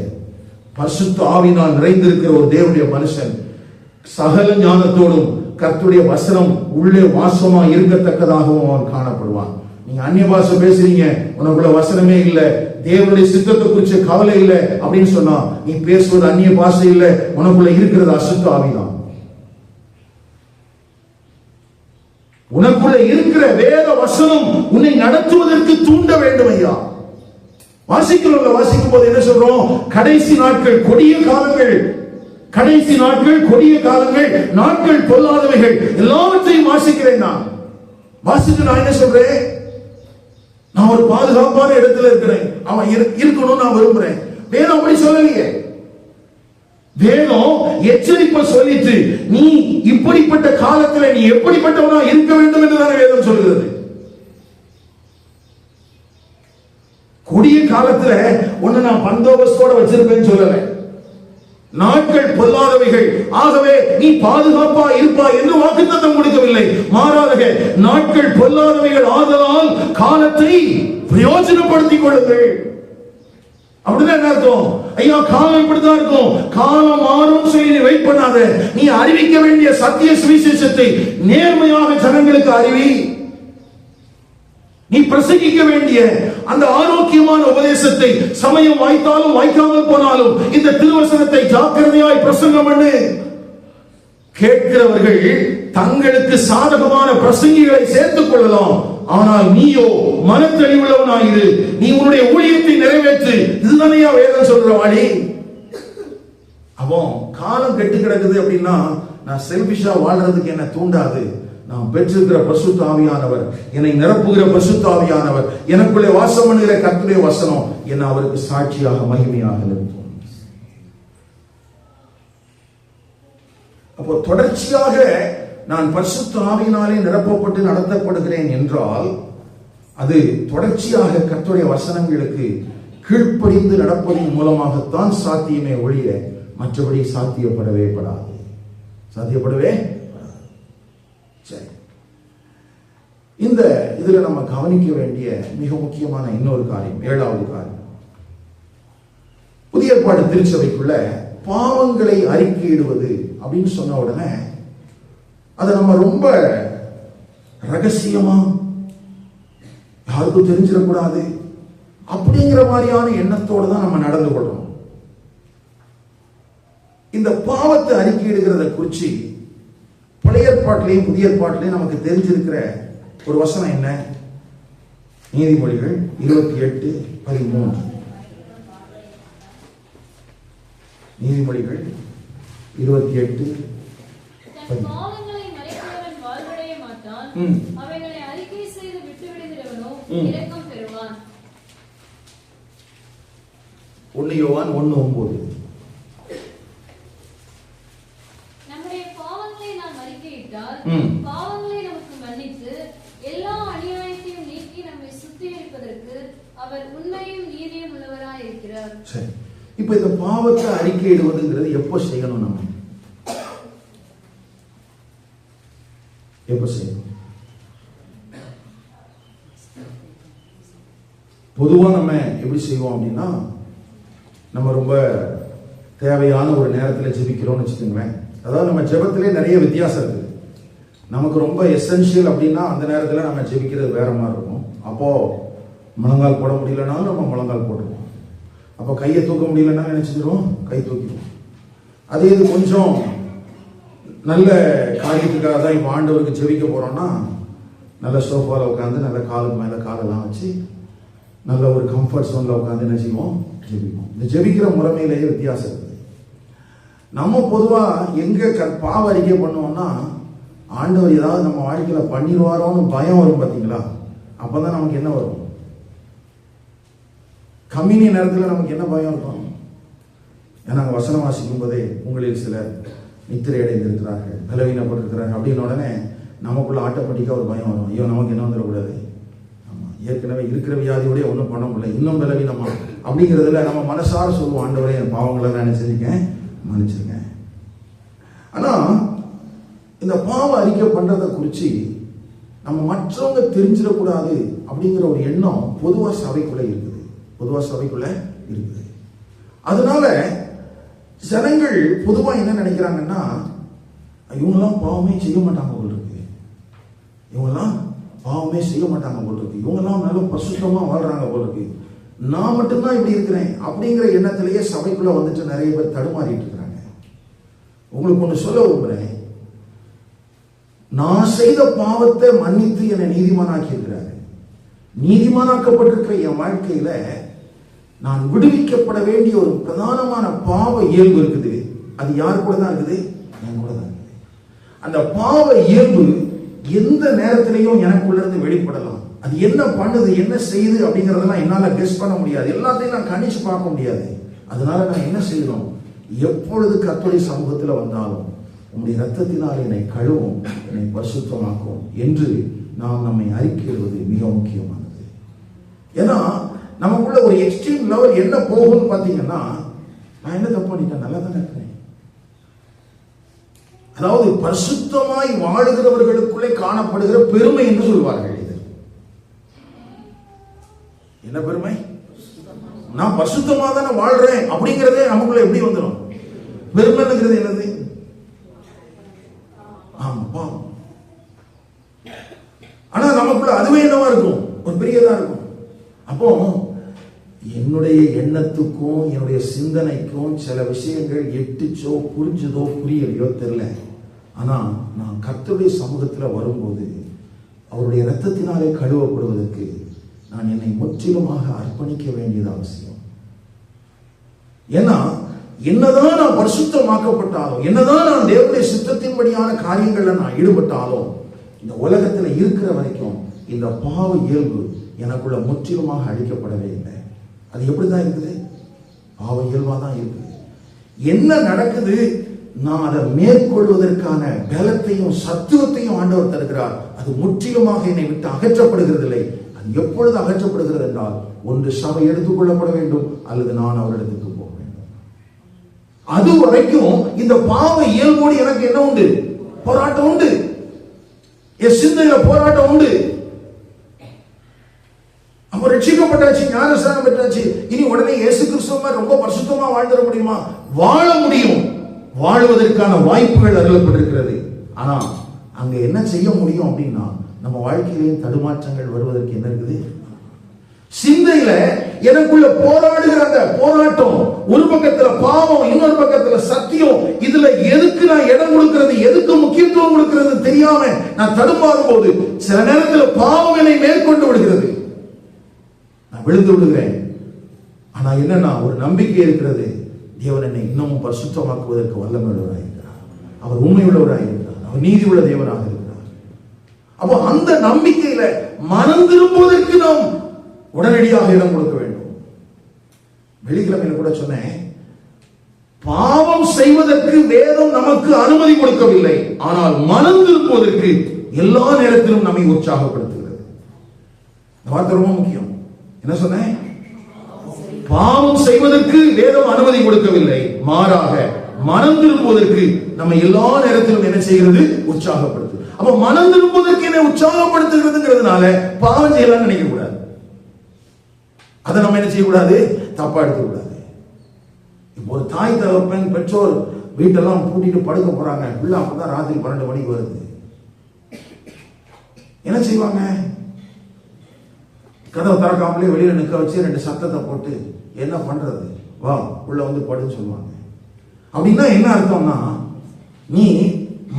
பரிசுத்த ஆவியினால் நிறைந்திருக்கிற ஒரு தேவனுடைய மனுஷன் சகல ஞானத்தோடும் கர்த்தருடைய வசனம் உள்ளே வாசமா இருக்கத்தக்கதாகவும் அவன் காணப்படுவான். நீங்க அந்நிய பாஷை பேசுறீங்க, உனக்குள்ள வசனமே இல்ல, தேவனுடைய சித்தத்தை குறிச்ச கவலை இல்ல அப்படின்னு சொன்னா நீ பேசுவது அந்நிய பாஷை இல்ல, உனக்குள்ள இருக்கிறது அசுத்த ஆவிதான். உனக்குள்ள இருக்கிற வேத வசனம் உன்னை நடத்துவதற்கு தூண்ட வேண்டும். ஐயா, வாசிக்கும் போது என்ன சொல்றோம்? கடைசி நாட்கள் கொடிய காலங்கள், கடைசி நாட்கள் கொடிய காலங்கள், நாட்கள் பொல்லாதவைகள் எல்லாவற்றையும் வாசிக்கிறேன். நான் வாசித்து நான் என்ன சொல்றேன்? நான் ஒரு பாதுகாப்பான இடத்துல இருக்கிறேன், அவன் இருக்கணும் நான் விரும்புறேன். வேதம் அப்படி சொல்லலையே. வேதம் எச்சரிப்பை சொல்லிட்டு நீ இப்படிப்பட்ட காலத்துல நீ எப்படிப்பட்டவனா இருக்க வேண்டும் என்றுதானே வேதம் சொல்கிறது. கொடிய காலத்துல ஒண்ணு நான் பந்தோபஸ்தோட வச்சிருப்பேன்னு சொல்லல. நாட்கள் பொல்லாதவைகள், ஆகவே நீ பாதுகாப்பா இருப்பாய் என்று வாக்குத்தத்தம் கொடுக்கவில்லை. மாறாக நாட்கள் பொல்லாதவைகள் ஆதலால் காலத்தை பிரயோஜனப்படுத்திக் கொள்ளுங்கள். அப்படின்னா என்ன அர்த்தம்? ஐயா காலம் இப்படிதான் இருக்கும், காலம் மாறும் சொல்லி நீ வெயிட் பண்ணாத. நீ அறிவிக்க வேண்டிய சத்திய சுவிசேஷத்தை நேர்மையாக ஜனங்களுக்கு அறிவி. நீ பிரசங்கிக்க வேண்டிய அந்த ஆரோக்கியமான உபதேசத்தை சமயம் வாய்த்தாலும் வாய்க்காமல் போனாலும் இந்த திருவசனத்தை ஜாக்கிரதையாய் பிரசங்கம் பண்ணு. கேட்கிறவர்கள் தங்களுக்கு சாதகமான பிரசங்கிகளை சேர்த்துக் கொள்ளலாம். ஆனால் நீயோ மனத்தெளிவுள்ளவனாயிரு, நீ உன்னுடைய ஊழியத்தை நிறைவேற்று. இதுதானையா வேதம் சொல்ற வாடி. அவன் காலம் கெட்டு கிடக்குது அப்படின்னா நான் செல்பிஷா வாழ்றதுக்கு என்ன தூண்டாது. நான் பெற்றிருக்கிற பரிசுத்த ஆவியானவர், என்னை நிரப்புகிற பரிசுத்த ஆவியானவர், எனக்குள்ளே வாசம் பண்ணுகிற கர்த்தருடைய வசனம் என்ன அவருக்கு சாட்சியாக மகிமையாக நிறுத்தும். அப்போ தொடர்ச்சியாக நான் பரிசுத்த ஆவியினாலே நிரப்பப்பட்டு நடத்தப்படுகிறேன் என்றால் அது தொடர்ச்சியாக கர்த்தருடைய வசனங்களுக்கு கீழ்ப்படிந்து நடப்பதின் மூலமாகத்தான் சாத்தியமே ஒழிய மற்றபடி சாத்தியப்படவே படாது. சாத்தியப்படவே சரி. இந்த இதுல நம்ம கவனிக்க வேண்டிய மிக முக்கியமான இன்னொரு காரியம், 7வது காரியம், புதிய ஏற்பாடு திருச்சபைக்குள்ள பாவங்களை அறிக்கையிடுவது அப்படின்னு சொன்ன உடனே அதை நம்ம ரொம்ப ரகசியமா யாருக்கும் தெரிஞ்சிடக்கூடாது அப்படிங்கிற மாதிரியான எண்ணத்தோடு தான் நம்ம நடந்து கொள்றோம். இந்த பாவத்தை அறிக்கையிடுகிறத குறிச்சு பழைய ஏற்பாட்டிலையும் புதிய ஏற்பாட்டிலையும் நமக்கு தெரிஞ்சிருக்கிற ஒரு வசனம் என்ன? நீதிமொழிகள் 28:13. நீதிமொழிகள் 28 தன் பாவங்களை மறைக்கிறவன் வாழ்வடைய மாட்டான், அவைகளை அறிக்கை செய்து விட்டு விடுகிறவனோ இரக்கம் பெறுவான். 1 யோவான் 1:9. நம்முடைய பாவங்களை நாம் அறிக்கையிட்டால் பாவங்களை நமக்கு மன்னித்து எல்லா அநியாயத்தையும் நீக்கி நம்மை சுத்திகரிப்பதற்கு அவர் உண்மையும் நீதியும் உள்ளவராய் இருக்கிறார். சரி, இப்ப இந்த பாவத்தை அறிக்கையிடுவதுங்கிறது எப்போ செய்யணும்? நம்ம எப்ப செய்யணும்? பொதுவா நம்ம எப்படி செய்வோம் அப்படின்னா, நம்ம ரொம்ப தேவையான ஒரு நேரத்தில் ஜெபிக்கிறோம்னு வச்சுக்கோங்களேன். அதாவது நம்ம ஜெபத்திலே நிறைய வித்தியாசம் இருக்கு. நமக்கு ரொம்ப எசென்ஷியல் அப்படின்னா அந்த நேரத்தில் நம்ம ஜெபிக்கிறது வேற மாதிரி இருக்கும். அப்போ முழங்கால் போட முடியலனாலும் நம்ம முழங்கால் போட்டுருவோம். அப்போ கையை தூக்க முடியலன்னா நினைச்சிடுவோம், கை தூக்கிடுவோம். அதே இது கொஞ்சம் நல்ல காரியத்துக்காக தான் இப்போ ஆண்டவருக்கு ஜெபிக்க போறோம்னா, நல்ல சோஃபாவில் உட்காந்து நல்ல காலுக்கு மேலே காலெல்லாம் வச்சு நல்ல ஒரு கம்ஃபர்ட் ஜோன்ல உட்காந்து என்ன செய்வோம்? ஜெபிப்போம். இந்த ஜெபிக்கிற முறைமையிலேயே வித்தியாசம் இருக்குது. நம்ம பொதுவா எங்க பாவ அறிக்கை பண்ணுவோம்னா, ஆண்டவர் ஏதாவது நம்ம வாழ்க்கையில பண்ணிடுவாரோன்னு பயம் வரும் பார்த்தீங்களா? அப்பதான் நமக்கு என்ன வரும்? கம்யூனியன் நேரத்தில் நமக்கு என்ன பயம் இருக்கும்? ஏன்னா வசனம் வாசிக்கும் போதே உங்களில் சிலர் நித்திரை அடைந்திருக்கிறார்கள், பலவீனப்பட்டிருக்கிறார்கள் அப்படின்னு உடனே நமக்குள்ள ஆட்டோமேட்டிக்கா ஒரு பயம் வரும். ஐயோ, நமக்கு என்ன வந்துடக்கூடாது, ஏற்கனவே இருக்கிற வியாதியோட ஒன்றும் பண்ண முடியல, இன்னும் பலவீனமா அப்படிங்கிறதுல நம்ம மனசார சொல்லுவோம், ஆண்டவரே என் பாவங்களை நான் நினைச்சிருக்கேன், மன்னிச்சிருக்கேன். ஆனா இந்த பாவ அறிக்கை பண்றதை குறித்து நம்ம மற்றவங்க தெரிஞ்சிடக்கூடாது அப்படிங்கிற ஒரு எண்ணம் பொதுவா சபைக்குள்ள இருக்குது. அதனால ஜனங்கள் பொதுவா என்ன நினைக்கிறாங்கன்னா, இவங்கெல்லாம் பாவமே செய்ய மாட்டாங்க போல் இருக்கு, இவங்கெல்லாம் பாவமே செய்ய மாட்டாங்க போல் இருக்கு, இவங்கெல்லாம் நல்ல பரிசுத்தமா வாழ்றாங்க போல் இருக்கு, நான் மட்டும்தான் இப்படி இருக்கிறேன் அப்படிங்கிற எண்ணத்திலேயே சபைக்குள்ள வந்துட்டு நிறைய பேர் தடுமாறிட்டு இருக்கிறாங்க. உங்களுக்கு ஒன்று சொல்ல விரும்புறேன், நான் செய்த பாவத்தை மன்னித்து என்னை நீதிமானாக்கி இருக்கிறாரு. நீதிமானாக்கப்பட்டிருக்கிற என் வாழ்க்கையில நான் விடுவிக்கப்பட வேண்டிய ஒரு பிரதானமான பாவ இயல்பு இருக்குது. அது யார் கூட தான் இருக்குது? என் கூட தான் இருக்குது. அந்த பாவ இயல்பு எந்த நேரத்திலையும் எனக்குள்ள இருந்து வெளிப்படலாம். அது என்ன பண்ணுது, என்ன செய்யுது அப்படிங்கறதெல்லாம் என்னால கெஸ் பண்ண முடியாது, எல்லாத்தையும் நான் கணிச்சு பார்க்க முடியாது. அதனால நான் என்ன செய்யணும்? எப்பொழுது கர்த்தருடைய சமூகத்தில் வந்தாலும் உங்களுடைய ரத்தத்தினால் என்னை கழுவும், என்னை பரிசுத்தமாக்கும் என்று நாம் நம்மை அறிக்கையிடுவது மிக முக்கியமானது. ஏன்னா நமக்குள்ள ஒரு எக்ஸ்ட்ரீம் லெவல் என்ன போகும்னு பாத்தீங்கன்னா, நான் என்ன தப்பு பண்ணிட்டேன், நல்லா தான் இருக்கிறேன். அதாவது பரிசுத்தமாய் வாழுகிறவர்களுக்குள்ளே காணப்படுகிற பெருமை என்று சொல்வார்கள். இது என்ன பெருமை? நான் பரிசுத்தமா தானே வாழ்றேன் அப்படிங்கிறதே நமக்குள்ள எப்படி வந்துடும்? பெருமைங்கிறது என்னது? ஆமா, பாவம். ஆனா நமக்குள்ள அதுவே என்னவா இருக்கும்? ஒரு பெரியதா இருக்கும். அப்போ என்னுடைய எண்ணத்துக்கும் என்னுடைய சிந்தனைக்கும் சில விஷயங்கள் எட்டுச்சோ புரிஞ்சதோ புரியலையோ தெரியல. ஆனா நான் கர்த்தருடைய சமூகத்தில் வரும்போது அவருடைய இரத்தத்தினாலே கழுவப்படுவதற்கு நான் என்னை முற்றிலுமாக அர்ப்பணிக்க வேண்டியது அவசியம். ஏன்னா என்னதான் நான் பரிசுத்தமாக்கப்பட்டாலும், என்னதான் நான் தேவனுடைய சித்தத்தின்படியான காரியங்கள்ல நான் ஈடுபட்டாலும், இந்த உலகத்துல இருக்கிற வரைக்கும் இந்த பாவ இயல்பு எனக்குள்ள முற்றிலுமாக அழிக்கப்படவே இல்லை. அது எப்படிதான் இருக்குது? பாவ இயல்பா தான் இருக்குது. என்ன நடக்குது? நான் அதை மேற்கொள்வதற்கான பலத்தையும் சத்துவத்தையும் ஆண்டவர் தருகிறார். அது முற்றிலுமாக என்னை விட்டு அகற்றப்படுகிறது இல்லை. அது எப்பொழுது அகற்றப்படுகிறது என்றால், ஒன்று சபை எடுத்துக்கொள்ளப்பட வேண்டும் அல்லது நான் அவரிடத்துக்கு போக வேண்டும். அது வரைக்கும் இந்த பாவ இயல்போடு எனக்கு என்ன உண்டு? போராட்டம் உண்டு. என் சிந்தையில போராட்டம் உண்டு. அப்ப ரட்சிக்கப்பட்டாச்சு, ஞானஸ்நானம் பெற்றாச்சு, இனி உடனே இயேசு கிறிஸ்துவ ரொம்ப பரிசுத்தமா வாழ்ந்துட முடியுமா? வாழ முடியும். வாழுவதற்கான வாய்ப்புகள் அருளப்பட்டிருக்கிறது. ஆனா அங்க என்ன செய்ய முடியும் அப்படின்னா, நம்ம வாழ்க்கையிலேயும் தடுமாற்றங்கள் வருவதற்கு என்ன இருக்குது? சிந்தையில எனக்குள்ள போராடுகிற அந்த போராட்டம், ஒரு பக்கத்துல பாவம், இன்னொரு பக்கத்துல சத்தியம், இதுல எதுக்கு நான் இடம் கொடுக்கிறது, எதுக்கு முக்கியத்துவம் கொடுக்கிறது தெரியாம நான் தடுமாறும் போது சில நேரத்தில் பாவம் என்னை மேற்கொண்டு விடுகிறது. நான் விழுந்து விடுகிறேன். ஆனா என்னன்னா, ஒரு நம்பிக்கை இருக்கிறது. தேவன் என்னை இன்னமும் பரிசுத்தமாக்குவதற்கு வல்லமையுள்ளவராக இருக்கிறார். அவர் உண்மையுள்ளவராக இருக்கிறார். அவர் நீதி உள்ள தேவனாக இருக்கிறார். அப்போ அந்த நம்பிக்கையில மனம் திரும்புவதற்கு நாம் உடனடியாக இடம் கொடுக்க வேண்டும். வெள்ளிக்கிழமையில கூட சொன்னேன், பாவம் செய்வதற்கு வேதம் நமக்கு அனுமதி கொடுக்கவில்லை, ஆனால் மனம் திரும்புவதற்கு எல்லா நேரத்திலும் நம்மை உற்சாகப்படுத்துகிறது. இந்த வார்த்தை ரொம்ப முக்கியம். என்ன சொன்னேன்? பாவம் செய்வதற்கு வேதம் அனுமதி கொடுக்கவில்லை, மாறாக மனம் திரும்புவதற்கு நம்ம எல்லா நேரத்திலும் என்ன செய்கிறது? உற்சாகப்படுத்து. அப்ப மனம் திரும்புவதற்கு என்ன உற்சாகப்படுத்துகிறதுங்கிறதுனால பாவம் செய்யலாம்னு நினைக்க கூடாது. அதை நம்ம என்ன செய்யக்கூடாது? தப்பா எடுக்க கூடாது. இப்போ ஒரு தாய் தகப்பன் பெற்றோர் வீட்டெல்லாம் பூட்டிட்டு படுக்க போறாங்க, பிள்ளை அப்பதான் ராத்திரி 12 மணிக்கு வருது, என்ன செய்வாங்க? கதவை திறக்காமலே வெளியில நிற்க வச்சு 2 சத்தத்தை போட்டு என்ன பண்றது, வா உள்ள வந்து படுன்னு சொல்லுவாங்க. அப்படின்னா என்ன அர்த்தம்னா, நீ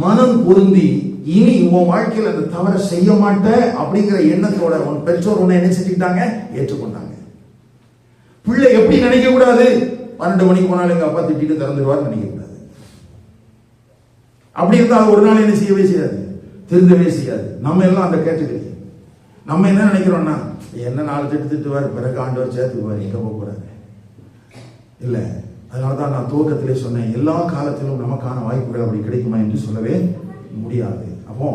மனம் பொருந்தி இனி உன் வாழ்க்கையில் அந்த தவறை செய்ய மாட்ட அப்படிங்கிற எண்ணத்தோட உன் பெற்றோர் உன்னை என்ன செஞ்சுக்கிட்டாங்க? ஏற்றுக்கொண்டாங்க. பிள்ளை எப்படி நினைக்க கூடாது? 12 மணிக்கு போனாலும் எங்க அப்பா திட்டிட்டு திறந்துடுவார் நினைக்க கூடாது. அப்படி இருந்தால் ஒரு நாள் என்ன செய்யவே செய்யாது, திருந்தவே செய்யாது. நம்ம எல்லாம் அந்த கேட்டகரி. நம்ம என்ன நினைக்கிறோம்னா, என்ன 4 திட்டுவார், பிறகு ஆண்டவர் சேர்த்துக்குவார், எங்க போக போறாரு இல்ல. அதனாலதான் நான் துவக்கத்திலே சொன்னேன், எல்லா காலத்திலும் நமக்கான வாய்ப்புகள் அப்படி கிடைக்குமா என்று சொல்லவே முடியாது. அப்போ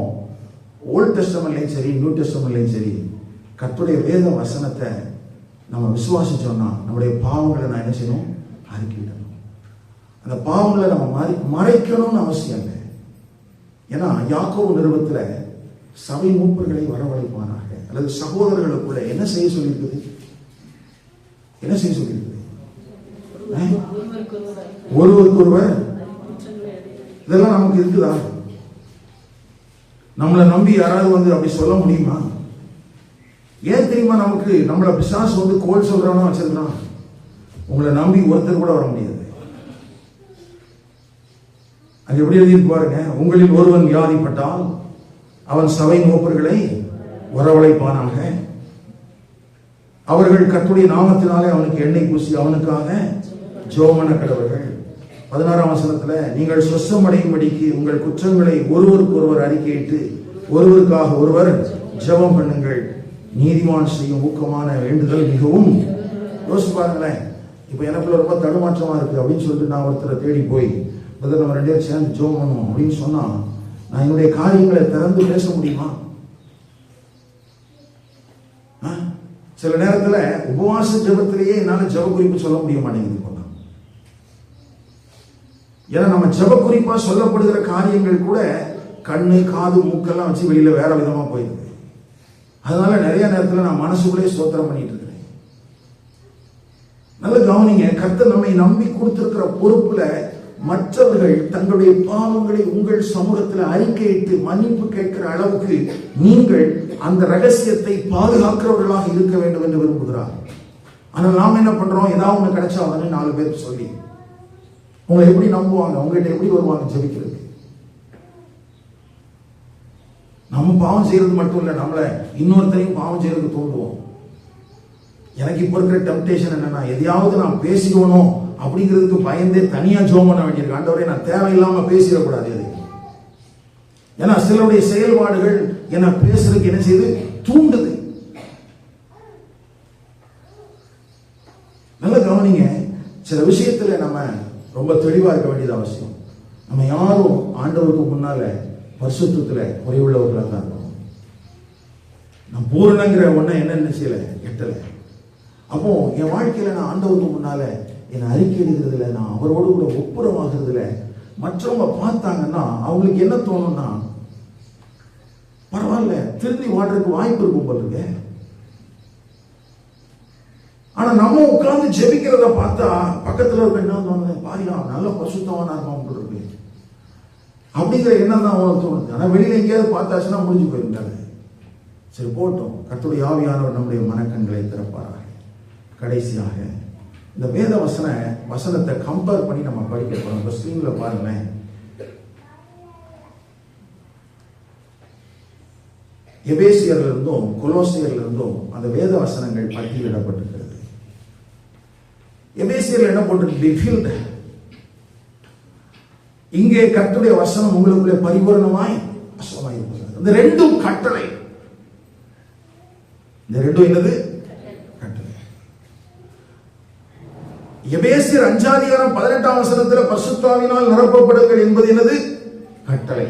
ஓல்ட் டெஸ்டமென்ட்லயும் சரி, நியூ டெஸ்டமென்ட்லயும் சரி, கர்த்தருடைய வேத வசனத்தை நம்ம விசுவாசிச்சோம்னா நம்முடைய பாவங்களை நான் என்ன செய்யணும்? அறிக்கையிடணும். அந்த பாவங்களை நம்ம மறைக்கணும்னு அவசியம் இல்லை. ஏன்னா யாக்கோபு நிருபத்துல சபை மூப்பர்களை வரவழைப்பானாக அல்லது சகோதரர்களுக்குள்ள என்ன செய்ய சொல்லியிருக்குது? என்ன செய்ய சொல்லியிருக்குது? ஒருவருக்கொருவர். இதெல்லாம் நமக்கு இருக்குதா? நம்மளை நம்பி யாராவது வந்து அப்படி சொல்ல முடியுமா? ஏன் தெரியுமா? நமக்கு நம்மள பிசாசு வந்து கோல் சொல்றானோ வச்சிருக்கான். உங்களை நம்பி ஒருத்தர் கூட வர முடியாது. அங்க எப்படி எழுதி பாருங்க, உங்களில் ஒருவன் வியாதிப்பட்டால் அவன் சபை மூப்பர்களை வரவழைப்பானாக, அவர்கள் கர்த்தருடைய நாமத்தினாலே அவனுக்கு எண்ணெய் பூசி அவனுக்காக ஜெபம் பண்ண கடவர்கள். 16ஆம் வசனத்துல, நீங்கள் சொஸ்தமடையும்படிக்கு உங்கள் குற்றங்களை ஒருவருக்கு ஒருவர் அறிக்கையிட்டு ஒருவருக்காக ஒருவர் ஜெபம் பண்ணுங்கள், நீதிமான் செய்யும் ஊக்கமான வேண்டுதல் மிகவும். யோசிச்சு பாருங்களேன். இப்ப எனக்குள்ள ரொம்ப தடுமாற்றமா இருக்கு அப்படின்னு சொல்லிட்டு நான் ஒருத்தரை தேடி போய் நம்ம 2 பேரும் சேர்ந்து ஜெபம் பண்ணுவோம் அப்படின்னு சொன்னா நான் என்னுடைய காரியங்களை திறந்து பேச முடியுமா? சில நேரத்துல உபவாச ஜெபத்திலேயே என்னால ஜெப குறிப்பு சொல்ல முடிய மாட்டேங்குது. ஏன்னா நம்ம ஜெப குறிப்பா சொல்லப்படுகிற காரியங்கள் கூட கண்ணு காது மூக்கெல்லாம் வச்சு வெளியில வேற விதமா போயிருக்கு. அதனால நிறைய நேரத்துல நான் மனசுக்குள்ளே ஸ்தோத்திரம் பண்ணிட்டு இருக்கிறேன். நல்ல கவனிங்க, கர்த்தர் நம்மை நம்பி கொடுத்திருக்கிற பொறுப்புல மற்றவர்கள் தங்களுடைய பாவங்களை உங்கள் சமூகத்தில் அறிக்கையிட்டு மன்னிப்பு கேட்கிற அளவுக்கு நீங்கள் அந்த ரகசியத்தை பாதுகாக்கிறவர்களாக இருக்க வேண்டும் என்று விரும்புகிறார். ஆனால் நாம் என்ன பண்றோம்? ஏதாவது ஒண்ணு கிடைச்சா உடனே 4 பேர் சொல்லி உங்களை எப்படி நம்புவாங்க? உங்ககிட்ட எப்படி வருவாங்க ஜெபிக்கிறது? நம்ம பாவம் செய்யறது மட்டும் இல்ல, நம்மளை இன்னொருத்தரையும் பாவம் செய்யறதுக்கு தூண்டுவோம். எனக்கு இப்ப இருக்கிற டெம்ப்டேஷன் என்னன்னா, எதையாவது நான் பேசிக்கணும் அப்படிங்கிறதுக்கு பயந்தே தனியா ஜெபம் பண்ண வேண்டியிருக்கு. ஆண்டவரே, நான் தேவையில்லாம பேசிடக்கூடாது அது. ஏன்னா சிலருடைய செயல்பாடுகள் என்ன பேசுறதுக்கு என்ன செய்யுது? தூண்டுது. நல்ல கவனிங்க, சில விஷயத்துல நம்ம ரொம்ப தெளிவா இருக்க வேண்டியது அவசியம். நம்ம யாரும் ஆண்டவருக்கு முன்னால பரிசுத்தத்துல குறைவுள்ளவர்களாக தான் இருக்கணும். நான் பூரணங்கிற ஒன்ன என்ன செய்யல, எட்டல. அப்போ என் வாழ்க்கையில நான் ஆண்டவருக்கு முன்னால என்னை அறிக்கை எடுக்கிறதுல, நான் அவரோடு கூட ஒப்புரவாகிறதுல மற்றவங்க பார்த்தாங்கன்னா அவங்களுக்கு என்ன தோணும்னா, பரவாயில்ல திருந்தி வாழ்றதுக்கு வாய்ப்பு இருக்கும் போல இருக்கு. ஆனா நம்ம உட்கார்ந்து ஜெபிக்கிறத பார்த்தா பக்கத்துல இருக்க என்ன தோணுது? பாரியா நல்ல பரிசுத்தவானா இருக்கும் போல இருக்கு அப்படிங்கிற எண்ணம் தான் அவனுக்கு தோணுது. ஆனா வெளியில எங்கேயாவது பார்த்தாச்சுன்னா முடிஞ்சு போயிருந்தாங்க. சரி போட்டோம், கர்த்தருடைய ஆவியானவர் நம்முடைய மனக்கண்களை திறப்பாராக. கடைசியாக இந்த வேத வசனத்தை கம்பேர் பண்ணி நம்ம படிக்க போறோம். இப்ப ஸ்கிரீன்ல பாருங்களேன். எபேசியர்ல இருந்தும் கொலோசியர்ல இருந்தும் அந்த வேத வசனங்கள் பட்டியலிடப்பட்டிருக்கிறது. எபேசியர்ல என்ன போட்டிருக்கு? Be filled இங்கே கர்த்தருடைய வசனம் உங்களுக்குள்ளே பரிபூரணமாய் வசமாய் இருக்கிறது. இந்த ரெண்டும் கட்டளை. இந்த ரெண்டும் என்னது? கட்டளை. எபேசியர் 5:18 பரிசுத்த ஆவியினால் நிரப்பப்படுங்கள் என்பது என்னது? கட்டளை.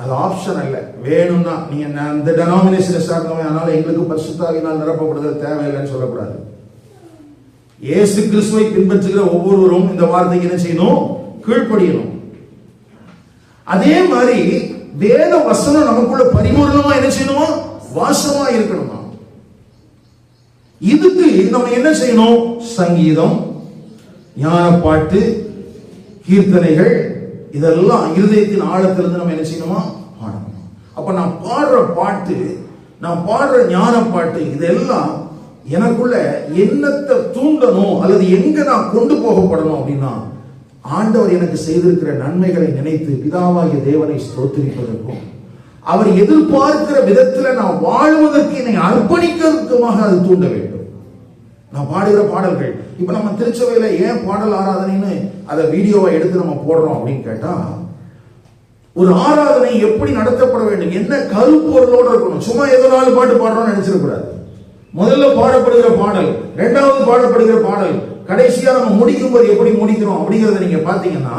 அது ஆப்ஷன் அல்ல. வேணும்னா நீங்க அந்த டெனாமினேஷனை சார்ந்தவங்க, அதனால எங்களுக்கு பரிசுத்த ஆவியினால் நிரப்பப்படுதல் தேவையில்லைன்னு சொல்லக்கூடாது. இயேசு கிறிஸ்துவை பின்பற்றுகிற ஒவ்வொருவரும் இந்த வார்த்தைக்கு என்ன செய்யணும்? கீழ்ப்படியணும். அதே மாதிரி வேத வசனம் நமக்குள்ள பரிபூர்ணமா என்ன செய்யணுமா? வாசமா இருக்கணுமா? இதுக்கு நம்ம என்ன செய்யணும்? சங்கீதம், ஞான பாட்டு, கீர்த்தனைகள், இதெல்லாம் இருதயத்தின் ஆழத்திலிருந்து நம்ம என்ன செய்யணுமா? பாடணும். அப்ப நான் பாடுற பாட்டு, நான் பாடுற ஞான பாட்டு, இதெல்லாம் எனக்குள்ள என்னத்தை தூண்டணும் அல்லது எங்க நான் கொண்டு போகப்படணும் அப்படின்னா, ஆண்டவர் எனக்கு செய்திருக்கிற நன்மைகளை நினைத்து பிதாவாகிய தேவனை ஸ்தோத்திரிப்பதற்கும் அவர் எதிர்பார்க்கிற விதத்துல நான் வாழ்வதற்கு என்னை அர்ப்பணிக்கிறதுக்குமாக அது தூண்ட வேண்டும். நான் பாடுகிற பாடல்கள், இப்ப நம்ம திருச்சபையில ஏன் பாடல் ஆராதனைன்னு அதை வீடியோவை எடுத்து நம்ம போடுறோம் அப்படின்னு கேட்டா, ஒரு ஆராதனை எப்படி நடத்தப்பட வேண்டும், என்ன கருப்பொருளோடு இருக்கணும். சும்மா ஏதோ 4 பாட்டு பாடுறோம்னு நினைச்சிடக்கூடாது. முதல்ல பாடப்படுகிற பாடல், இரண்டாவது பாடப்படுகிற பாடல், கடைசியா நம்ம முடிக்கும் போது எப்படி முடிக்கிறோம் அப்படிங்கறத நீங்க பாத்தீங்கன்னா,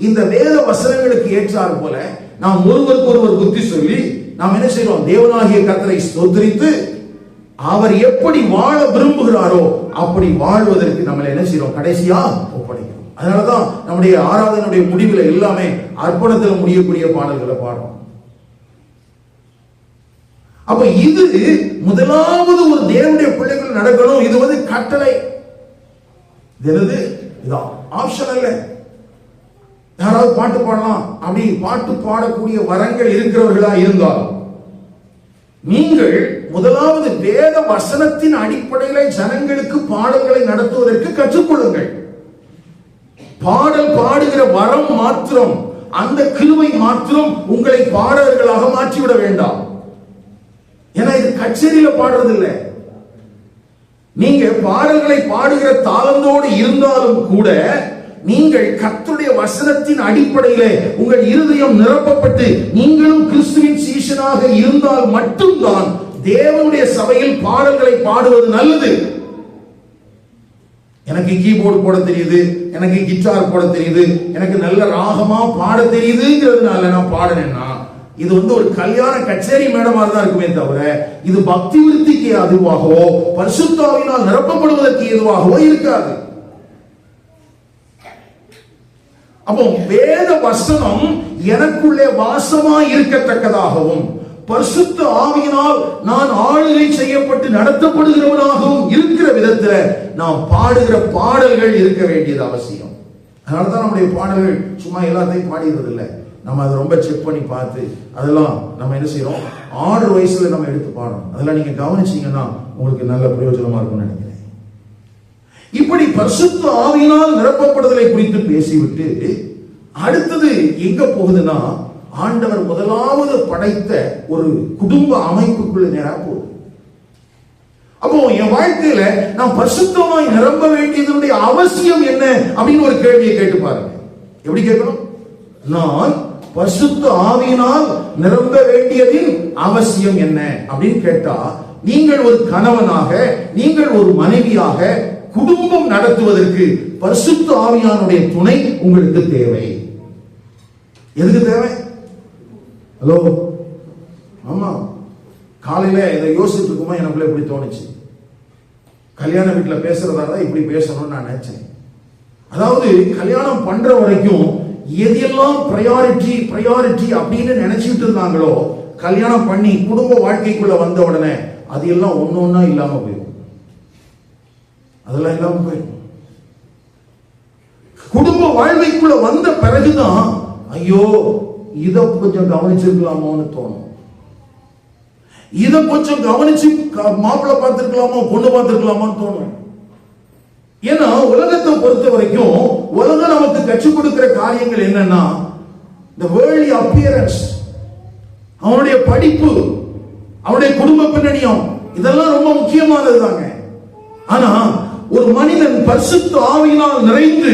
இந்த வேத வசனங்களுக்கு ஏற்றார் போல நாம் ஒருவருக்கு ஒருவர் புத்தி சொல்லி நாம் என்ன செய்யறோம்? தேவனாகிய கர்த்தரை ஸ்தோத்திரித்து அவர் எப்படி வாழ விரும்புகிறாரோ அப்படி வாழ்வதற்கு நம்ம என்ன செய்யறோம்? கடைசியா ஒப்படைக்கிறோம். அதனாலதான் நம்முடைய ஆராதனுடைய முடிவுல எல்லாமே அர்ப்பணத்தில் முடியக்கூடிய பாடல்களை பாடுறோம். அப்ப இது முதலாவது ஒரு தேவனுடைய பிள்ளைகள் நடக்கணும். இது வந்து கட்டளை. இது ஆப்ஷன் அல்ல. யாராவது பாட்டு பாடலாம், அப்படி பாட்டு பாடக்கூடிய வரங்கள் இருக்கிறவர்களா இருந்தால் நீங்கள் முதலாவது வேத வசனத்தின் அடிப்படையில் ஜனங்களுக்கு பாடல்களை நடத்துவதற்கு கற்றுக்கொள்ளுங்கள். பாடல் பாடுகிற வரம் மாத்திரம், அந்த கிருபை மாத்திரம் உங்களை பாடகர்களாக மாற்றிவிட வேண்டாம். ஏன்னா இது கச்சேரியில பாடுறது இல்லை. நீங்க பாடல்களை பாடுகிற தாளந்தோடு இருந்தாலும் கூட நீங்கள் கர்த்தருடைய வசனத்தின் அடிப்படையிலே உங்கள் இருதயம் நிரப்பப்பட்டு நீங்களும் கிறிஸ்துவின் சீஷனாக இருந்தால் மட்டும்தான் தேவனுடைய சபையில் பாடல்களை பாடுவது நல்லது. எனக்கு கீபோர்டு போட தெரியுது, எனக்கு கிட்டார் போட தெரியுது, எனக்கு நல்ல ராகமா பாட தெரியுதுங்கிறதுனால நான் பாடினேன்னா இது வந்து ஒரு கல்யாண கச்சேரி மேடமா தான் இருக்குமே தவிர இது பக்தி விருத்திக்கு அதுவாகவோ பரிசுத்த ஆவியினால் நிரப்பப்படுவதற்கு எதுவாகவோ இருக்காது. அப்போ வேத வசனம் எனக்குள்ளே வாசமா இருக்கத்தக்கதாகவும் பரிசுத்த ஆவியினால் நான் ஆளுகை செய்யப்பட்டு நடத்தப்படுகிறவனாகவும் இருக்கிற விதத்தில் நாம் பாடுகிற பாடல்கள் இருக்க வேண்டியது அவசியம். அதனாலதான் நம்முடைய பாடல்கள் சும்மா எல்லாத்தையும் பாடிடுறது இல்லை. நம்ம அதை ரொம்ப செக் பண்ணி பார்த்து அதெல்லாம் நம்ம என்ன செய்யறோம்? 6 வயசுல நம்ம எடுத்து பாடணும். அதெல்லாம் நீங்க கவனிச்சீங்கன்னா உங்களுக்கு நல்ல பிரயோஜனமா இருக்கும்னு நினைக்கிறேன். இப்படி பரிசுத்த ஆவியினால் நிரப்பப்படுதலை குறித்து பேசிவிட்டு அடுத்தது எங்க போகுதுன்னா, ஆண்டவர் முதலாவது படைத்த ஒரு குடும்ப அமைப்புக்குள்ள நேரா போகுது. அப்போ என் வாழ்க்கையில நான் பரிசுத்தமாய் நிரம்ப வேண்டியதனுடைய அவசியம் என்ன அப்படின்னு ஒரு கேள்வியை கேட்டு பாருங்க. எப்படி கேட்கணும்? நான் பரிசுத்த ஆவியினால் நிரம்ப வேண்டியதின் அவசியம் என்ன அப்படின்னு கேட்டா, நீங்கள் ஒரு கணவனாக, நீங்கள் ஒரு மனைவியாக குடும்பம் நடத்துவதற்கு பரிசுத்த ஆவியானுடைய துணை உங்களுக்கு தேவை. எதுக்கு தேவை? ஹலோ, ஆமா, காலையில இதை யோசிச்சுட்டு இருக்குமா எனக்குள்ள எப்படி தோணுச்சு, கல்யாண வீட்டுல பேசுறதா தான் இப்படி பேசணும்னு நான் நினைச்சேன். அதாவது கல்யாணம் பண்ற வரைக்கும் எதெல்லாம் பிரையாரிட்டி அப்படின்னு நினைச்சிட்டு இருந்தாங்களோ, கல்யாணம் பண்ணி குடும்ப வாழ்க்கைக்குள்ள வந்த உடனே அது எல்லாம் ஒன்னொன்னா இல்லாம போயிடும். அதெல்லாம் இல்லாம போயிடும். குடும்ப வாழ்க்கைக்குள்ள வந்த பிறகுதான் ஐயோ இத கொஞ்சம் கவனிச்சிருக்கலாமோன்னு தோணும். இத கொஞ்சம் கவனிச்சு மாப்பிள்ளை பார்த்திருக்கலாமோ, பொண்ணு பார்த்திருக்கலாமோன்னு தோணும். ஏன்னா உலகத்தை பொறுத்த வரைக்கும் உலகம் நமக்கு கற்றுக் கொடுக்கிற காரியங்கள் என்னன்னா, the worldly appearance, அவனுடைய படிப்பு, அவனுடைய குடும்ப பின்னணியம், இதெல்லாம் ரொம்ப முக்கியமானது தாங்க. ஆனா ஒரு மனிதன் பரிசுத்த ஆவியினால் நிறைந்து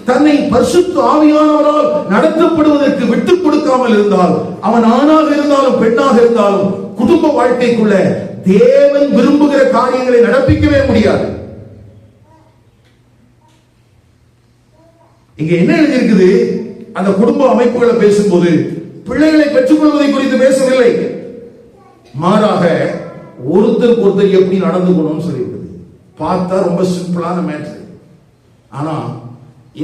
தன்னை பரிசுத்த ஆவியானவரால் நடத்தப்படுவதற்கு விட்டுக் கொடுக்காமல் இருந்தால், அவன் ஆணாக இருந்தாலும் பெண்ணாக இருந்தாலும் குடும்ப வாழ்க்கைக்குள்ள தேவன் விரும்புகிற காரியங்களை நடப்பிக்கவே முடியாது. இங்க என்ன எழுதியிருக்குது? அந்த குடும்ப அமைப்புகளை பேசும்போது பிள்ளைகளை பெற்றுக் கொள்வதை குறித்து பேசவில்லை, மாறாக ஒருத்தருக்கு ஒருத்தர் எப்படி நடந்துக்கணும்னு சொல்லியிருக்குது. பார்த்தா ரொம்ப சிம்பிளான மேட்ரு, ஆனா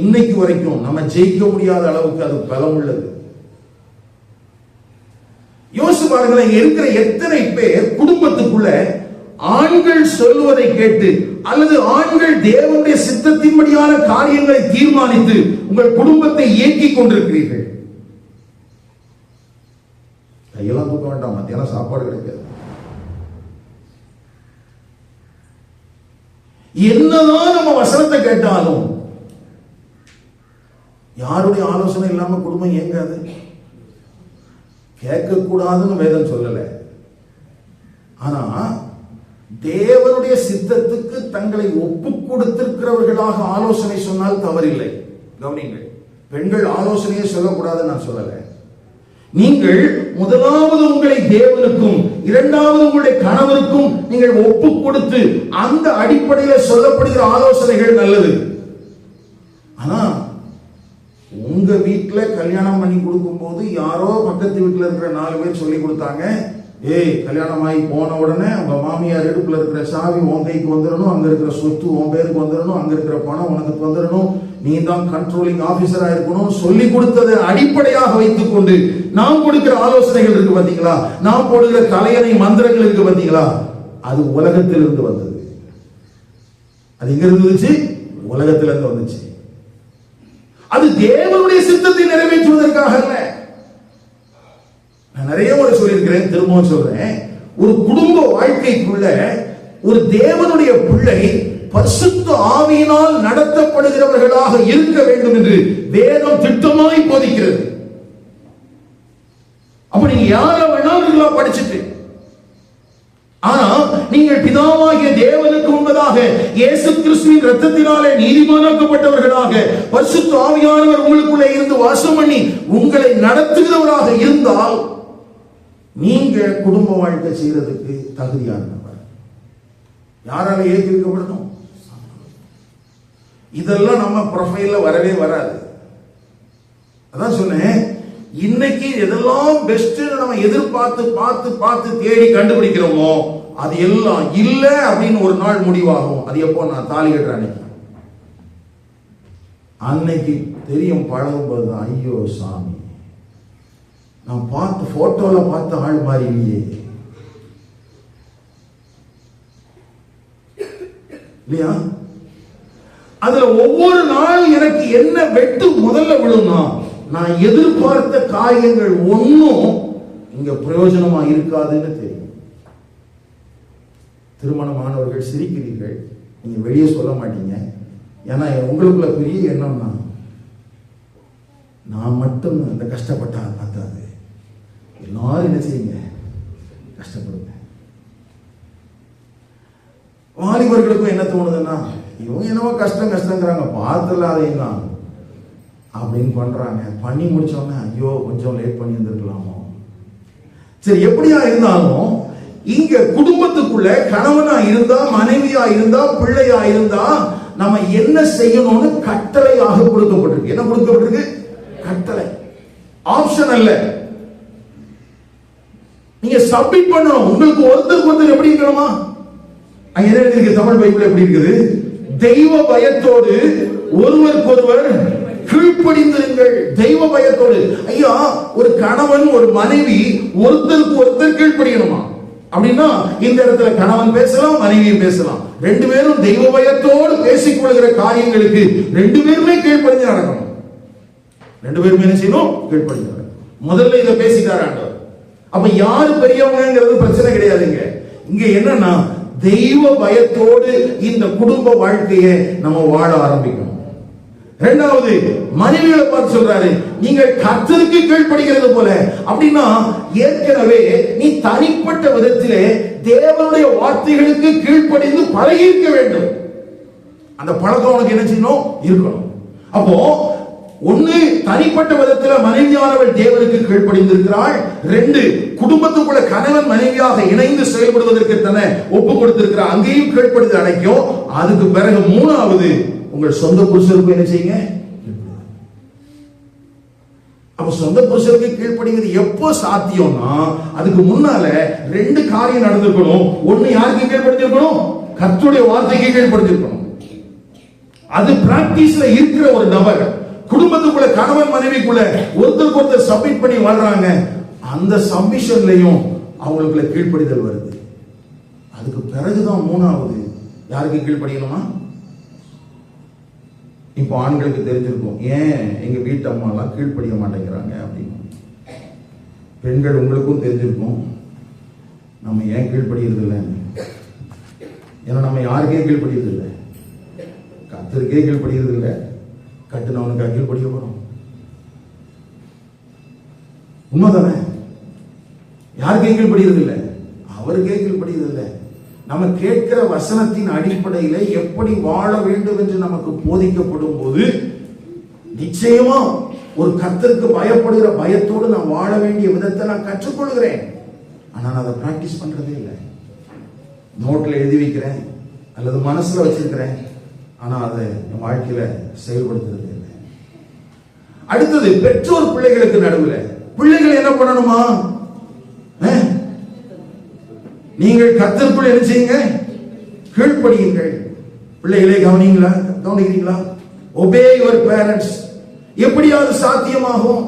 இன்னைக்கு வரைக்கும் நம்ம ஜெயிக்க முடியாத அளவுக்கு அது பலம் உள்ளது. யோசிச்சு பாருங்களேன், இங்க இருக்கிற எத்தனை பேர் குடும்பத்துக்குள்ள ஆண்கள் சொல்வதை கேட்டு அல்லது ஆண்கள் தேவனுடைய சித்தத்தின்படியான காரியங்களை தீர்மானித்து உங்கள் குடும்பத்தை இயக்கிக் கொண்டிருக்கிறீர்கள். கையெல்லாம் தூக்க வேண்டாம், மத்தியானம் சாப்பாடு கிடைக்காது. என்னதான் நம்ம வசனத்தை கேட்டாலும் யாருடைய ஆலோசனை இல்லாம குடும்பம் இயங்காது. கேட்க கூடாதுன்னு வேதம் சொல்லல, ஆனா தேவனுடைய சித்தத்துக்கு தங்களை ஒப்பு கொடுத்திருக்கிறவர்களாக ஆலோசனை சொன்னால் தவறில்லை. கவனிங்கள், பெண்கள் ஆலோசனையை சொல்லக்கூடாதுன்னு நான் சொல்லல. நீங்கள் முதலாவது உங்களை தேவனுக்கும் இரண்டாவது உங்களுடைய கணவருக்கும் நீங்கள் ஒப்பு கொடுத்து அந்த அடிப்படையில் சொல்லப்படுகிற ஆலோசனைகள் நல்லது. ஆனா உங்க வீட்டுல கல்யாணம் பண்ணி கொடுக்கும் போது யாரோ பக்கத்து வீட்டுல இருக்கிற 4 பேர் சொல்லி கொடுத்தாங்க, ஏய் கல்யாணம் ஆகி போன உடனே உங்க மாமியார் இடுப்புல இருக்கிற சாவி உன் கைக்கு வந்துடணும், அங்க இருக்கிற சொத்து உன் பேருக்கு வந்துடணும், அங்க இருக்கிற பணம் உனக்கு வந்துடணும், நீ தான் கண்ட்ரோலிங் ஆபீசரா இருக்கணும் சொல்லி கொடுத்ததை அடிப்படையாக வைத்துக் கொண்டு நாம் கொடுக்கிற ஆலோசனைகள் இருக்கு பாத்தீங்களா, நாம் போடுகிற தலையணை மந்திரங்கள் இருக்கு பாத்தீங்களா, அது உலகத்திலிருந்து வந்தது. அது எங்க இருந்துச்சு? உலகத்திலிருந்து வந்துச்சு. அது தேவனுடைய சித்தத்தை நிறைவேற்றுவதற்காக அல்ல. நான் நிறைய முறை சொல்லியிருக்கிறேன், திரும்பவும் சொல்றேன், ஒரு குடும்ப வாழ்க்கைக்குள்ள ஒரு தேவனுடைய பிள்ளை பரிசுத்த ஆவியினால் நடத்தப்படுகிறவர்களாக இருக்க வேண்டும் என்று வேதம் திட்டமாய் போதிக்கிறது. அப்ப நீங்க யார வேணாலும் படிச்சுட்டு, ஆனா நீங்கள் பிதாவாகிய தேவனுக்கு முன்பதாக இயேசு கிறிஸ்துவின் இரத்தத்தினாலே நீதிமானாக்கப்பட்டவர்களாக பரிசுத்த ஆவியானவர் உங்களுக்குள்ளே இருந்து வாசம் பண்ணி உங்களை நடத்துகிறவராக இருந்தால் நீங்க குடும்ப வாழ்க்கை செய்யறதுக்கு தகுதியானவர். யாரால ஏற்கப்படணும்? இதெல்லாம் நம்ம ப்ரொஃபைல்ல வரவே வராது. அதான் சொன்னேன், இன்னைக்கு எதெல்லாம் பெஸ்ட் நம்ம எதிர்பார்த்து பார்த்து பார்த்து தேடி கண்டுபிடிக்கிறோமோ அது எல்லாம் இல்ல அப்படின்னு ஒரு நாள் முடிவாகும். அது எப்போ? நான் தாலி கட்டுற அன்னைக்கு தெரியும். பழகும் போதுதான், ஐயோ சாமி, நான் பார்த்து போட்டோல பார்த்த ஆள் மாதிரி இல்லையே, இல்லையா? அதுல ஒவ்வொரு நாளும் எனக்கு என்ன வெட்டு முதல்ல விழும்னா, நான் எதிர்பார்த்த காரியங்கள் ஒன்னும் இங்க பிரயோஜனமா இருக்காதுன்னு தெரியும். திருமணமானவர்கள் சிரிக்கிறீர்கள், நீங்க வெளியே சொல்ல மாட்டீங்க. ஏன்னா உங்களுக்குள்ள பெரிய எண்ணம்னா, நான் மட்டும் இந்த கஷ்டப்பட்டா பார்த்தாது, எல்லாரும் என்ன செய்யுங்க, கஷ்டப்படுங்க. வாலிபர்களுக்கும் என்ன தோணுதுன்னா, இவங்க என்னவோ கஷ்டம் கஷ்டங்கிறாங்க, பார்த்துலாதீங்க அப்படின்னு பண்றாங்க. பண்ணி முடிச்சோன்னே ஐயோ கொஞ்சம் லேட் பண்ணி இருந்திருக்கலாமோ. சரி, எப்படியா இருந்தாலும் இங்க குடும்பத்துக்குள்ள கணவனா இருந்தா, மனைவியா இருந்தா, பிள்ளையா இருந்தா நம்ம என்ன செய்யணும்னு கட்டளையாக கொடுக்கப்பட்டிருக்கு. என்ன கொடுக்கப்பட்டிருக்கு? கட்டளை, ஆப்ஷன் அல்ல. நீங்க சப்மிட் பண்ணணும். உங்களுக்கு ஒருத்தருக்கு ஒருத்தர் எப்படி இருக்கணுமா? அங்க என்ன இருக்கு? தமிழ் பைபிள் எப்படி இருக்குது? தெய்வ பயத்தோடு ஒருவருக்கொருவர் கீழ்ப்படிந்திருங்கள். தெய்வ பயத்தோடு. ஐயா, ஒரு கணவன் ஒரு மனைவி ஒருத்தருக்கு ஒருத்தர் கீழ்ப்படியணுமா? அப்படின்னா இந்த இடத்துல கணவன் பேசலாம், மனைவியும் பேசலாம். 2 பேரும் தெய்வ பயத்தோடு பேசிக்கொள்கிற காரியங்களுக்கு 2 பேருமே கீழ்ப்படிஞ்சு நடக்கணும். 2 பேருமே என்ன செய்யணும்? கீழ்ப்படிஞ்சு நடக்கணும். முதல்ல இதை பேசிட்டார் ஆண்டவர். அப்ப யாரு பெரியவங்கிறது பிரச்சனை கிடையாதுங்க. இங்க என்னன்னா, தெய்வ பயத்தோடு இந்த குடும்ப வாழ்க்கையை நம்ம வாழ ஆரம்பிக்கணும். 2வது, மனைவிகளை பார்த்து சொல்றாரு, நீங்கள் கர்த்தருக்கு கீழ்ப்படிகிறது போல. அப்படின்னா ஏற்கனவே நீ தனிப்பட்ட விதத்திலே தேவனுடைய வார்த்தைகளுக்கு கீழ்ப்படிந்து பழகி இருக்க வேண்டும். அந்த பழக்கம் உனக்கு என்ன செய்யணும்? இருக்கணும். அப்போ ஒண்ணு, தனிப்பட்ட விதத்துல மனைவியானவள் தேவனுக்கு கீழ்ப்படிந்திருக்கிறாள். 2, குடும்பத்துக்குள்ள கணவன் மனைவியாக இணைந்து செயல்படுவதற்கு தன்னை ஒப்பு கொடுத்திருக்கிறார், அங்கேயும் கீழ்ப்படிதல் அடைக்கும். அதுக்கு பிறகு 3வது, உங்கள் சொந்த புருஷருக்கு என்ன செய்யுங்க. அப்ப சொந்த புருஷருக்கு கீழ்ப்படிவது எப்போ சாத்தியம்னா, அதுக்கு முன்னால 2 காரியம் நடந்திருக்கணும். ஒண்ணு, யாருக்கு கீழ்ப்படிந்திருக்கணும்? கர்த்தருடைய வார்த்தைக்கு கீழ்ப்படிந்திருக்கணும். அது பிராக்டிஸ்ல இருக்கிற ஒரு நபர், குடும்பத்துக்குள்ள கணவன் மனைவிக்குள்ள ஒருத்தருக்கு ஒருத்தர் சப்மிட் பண்ணி வாழ்றாங்க, அந்த சப்மிஷன்லயும் அவங்களுக்குள்ள கீழ்ப்படிதல் வருது. அதுக்கு பிறகுதான் 3வது, யாருக்கு கீழ்ப்படியணுமா? இப்போ ஆண்களுக்கு தெரிஞ்சிருக்கும், ஏன் எங்க வீட்டு அம்மா எல்லாம் கீழ்ப்படிய மாட்டேங்கிறாங்க அப்படின்னு. பெண்கள் உங்களுக்கும் தெரிஞ்சிருக்கும், நம்ம ஏன் கீழ்ப்படியறது இல்லை. ஏன்னா நம்ம யாருக்கே கீழ்ப்படியறது இல்லை, கர்த்தருக்கே கீழ்ப்படியறது இல்லை, கட்டுனவனுக்கு கீழ்ப்படிய போறோம். உண்மைதானே? யாருக்கே கீழ்ப்படியறது இல்லை, அவருக்கே கீழ்ப்படியறது இல்லை. நம்ம கேட்கிற வசனத்தின் அடிப்படையில எப்படி வாழ வேண்டும் என்று நமக்கு போதிக்கப்படும் போது நிச்சயமா ஒரு கர்த்தருக்கு பயப்படுகிற பயத்தோடு நான் வாழ வேண்டிய விதத்தை நான் கற்றுக்கொள்கிறேன். ஆனா நான் அதை பிராக்டிஸ் பண்றதே இல்லை. நோட்ல எழுதி வைக்கிறேன் அல்லது மனசுல வச்சிருக்கிறேன், ஆனா அதை என் வாழ்க்கையில செயல்படுத்துறது இல்லை. அடுத்தது, பெற்றோர் பிள்ளைகளுக்கு நடுவில் பிள்ளைகள் என்ன பண்ணணுமா? நீங்கள் கர்த்தருக்குள் என்ன செய்யுங்க? கீழ்ப்படியுங்கள். பிள்ளைகளை கவனிக்கிறீங்களா? Obey your parents. எப்படியாவது சாத்தியமாகும்?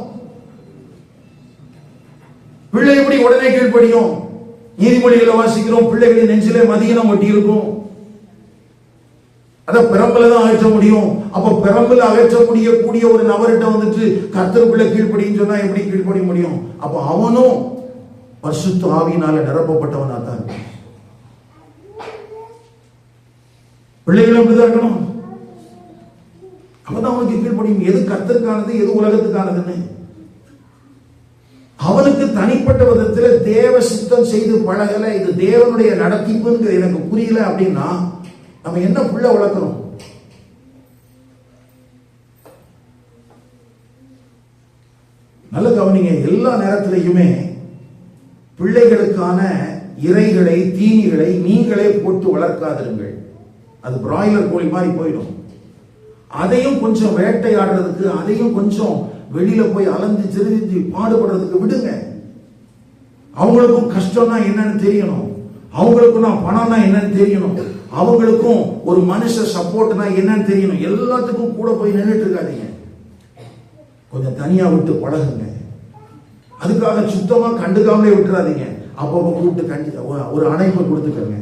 பிள்ளை எப்படி உடனே கீழ்ப்படியும்? நீதிமொழிகளை வாசிக்கிறோம், பிள்ளைகளின் நெஞ்சிலே மதியினம் ஒட்டி இருக்கும், அத பெரம்பல தான் அகற்ற முடியும். அப்ப பெரம்பல அகற்ற முடியக்கூடிய ஒரு நபர்கிட்ட வந்துட்டு கர்த்தருக்குள்ள கீழ்ப்படின்னு சொன்னா எப்படி கீழ்ப்படிய முடியும்? அப்ப அவனும் பரிசுத்த ஆவியினால நிரப்பப்பட்டவனா தான் இருப்பான். பிள்ளைகளும் அப்படிதான் இருக்கணும். அப்பதான் அவனுக்கு கீழ்ப்படியும். எது கர்த்தருக்கானது, எது உலகத்துக்கானதுன்னு அவனுக்கு தனிப்பட்ட விதத்துல தேவ சித்தம் செய்து பழகல, இது தேவனுடைய நடத்திப்புன்னு எனக்கு புரியல அப்படின்னா நம்ம என்ன புள்ள வளர்க்கணும்? நல்ல கவனிங்க, எல்லா நேரத்திலையுமே பிள்ளைகளுக்கான இறைகளை, தீனிகளை நீங்களே போட்டு வளர்க்காதிருங்கள். அது பிராய்லர் கோழி மாதிரி போயிடும். அதையும் கொஞ்சம் வேட்டையாடுறதுக்கு, அதையும் கொஞ்சம் வெளியில போய் அலைஞ்சு திரிஞ்சு பாடுபடுறதுக்கு விடுங்க. அவங்களுக்கும் கஷ்டம்னா என்னன்னு தெரியணும், அவங்களுக்கும் நான் பணம்னா என்னன்னு தெரியணும், அவங்களுக்கும் ஒரு மனுஷ சப்போர்ட்னா என்னன்னு தெரியணும். எல்லாத்துக்கும் கூட போய் நின்றுட்டு இருக்காதீங்க, கொஞ்சம் தனியா விட்டு பழகுங்க. அதுக்காக சுத்தமா கண்டுக்காமலே விட்டுறாதீங்க. அப்பப்ப கூப்பிட்டு ஒரு அணைப்பை கொடுத்துக்கங்க.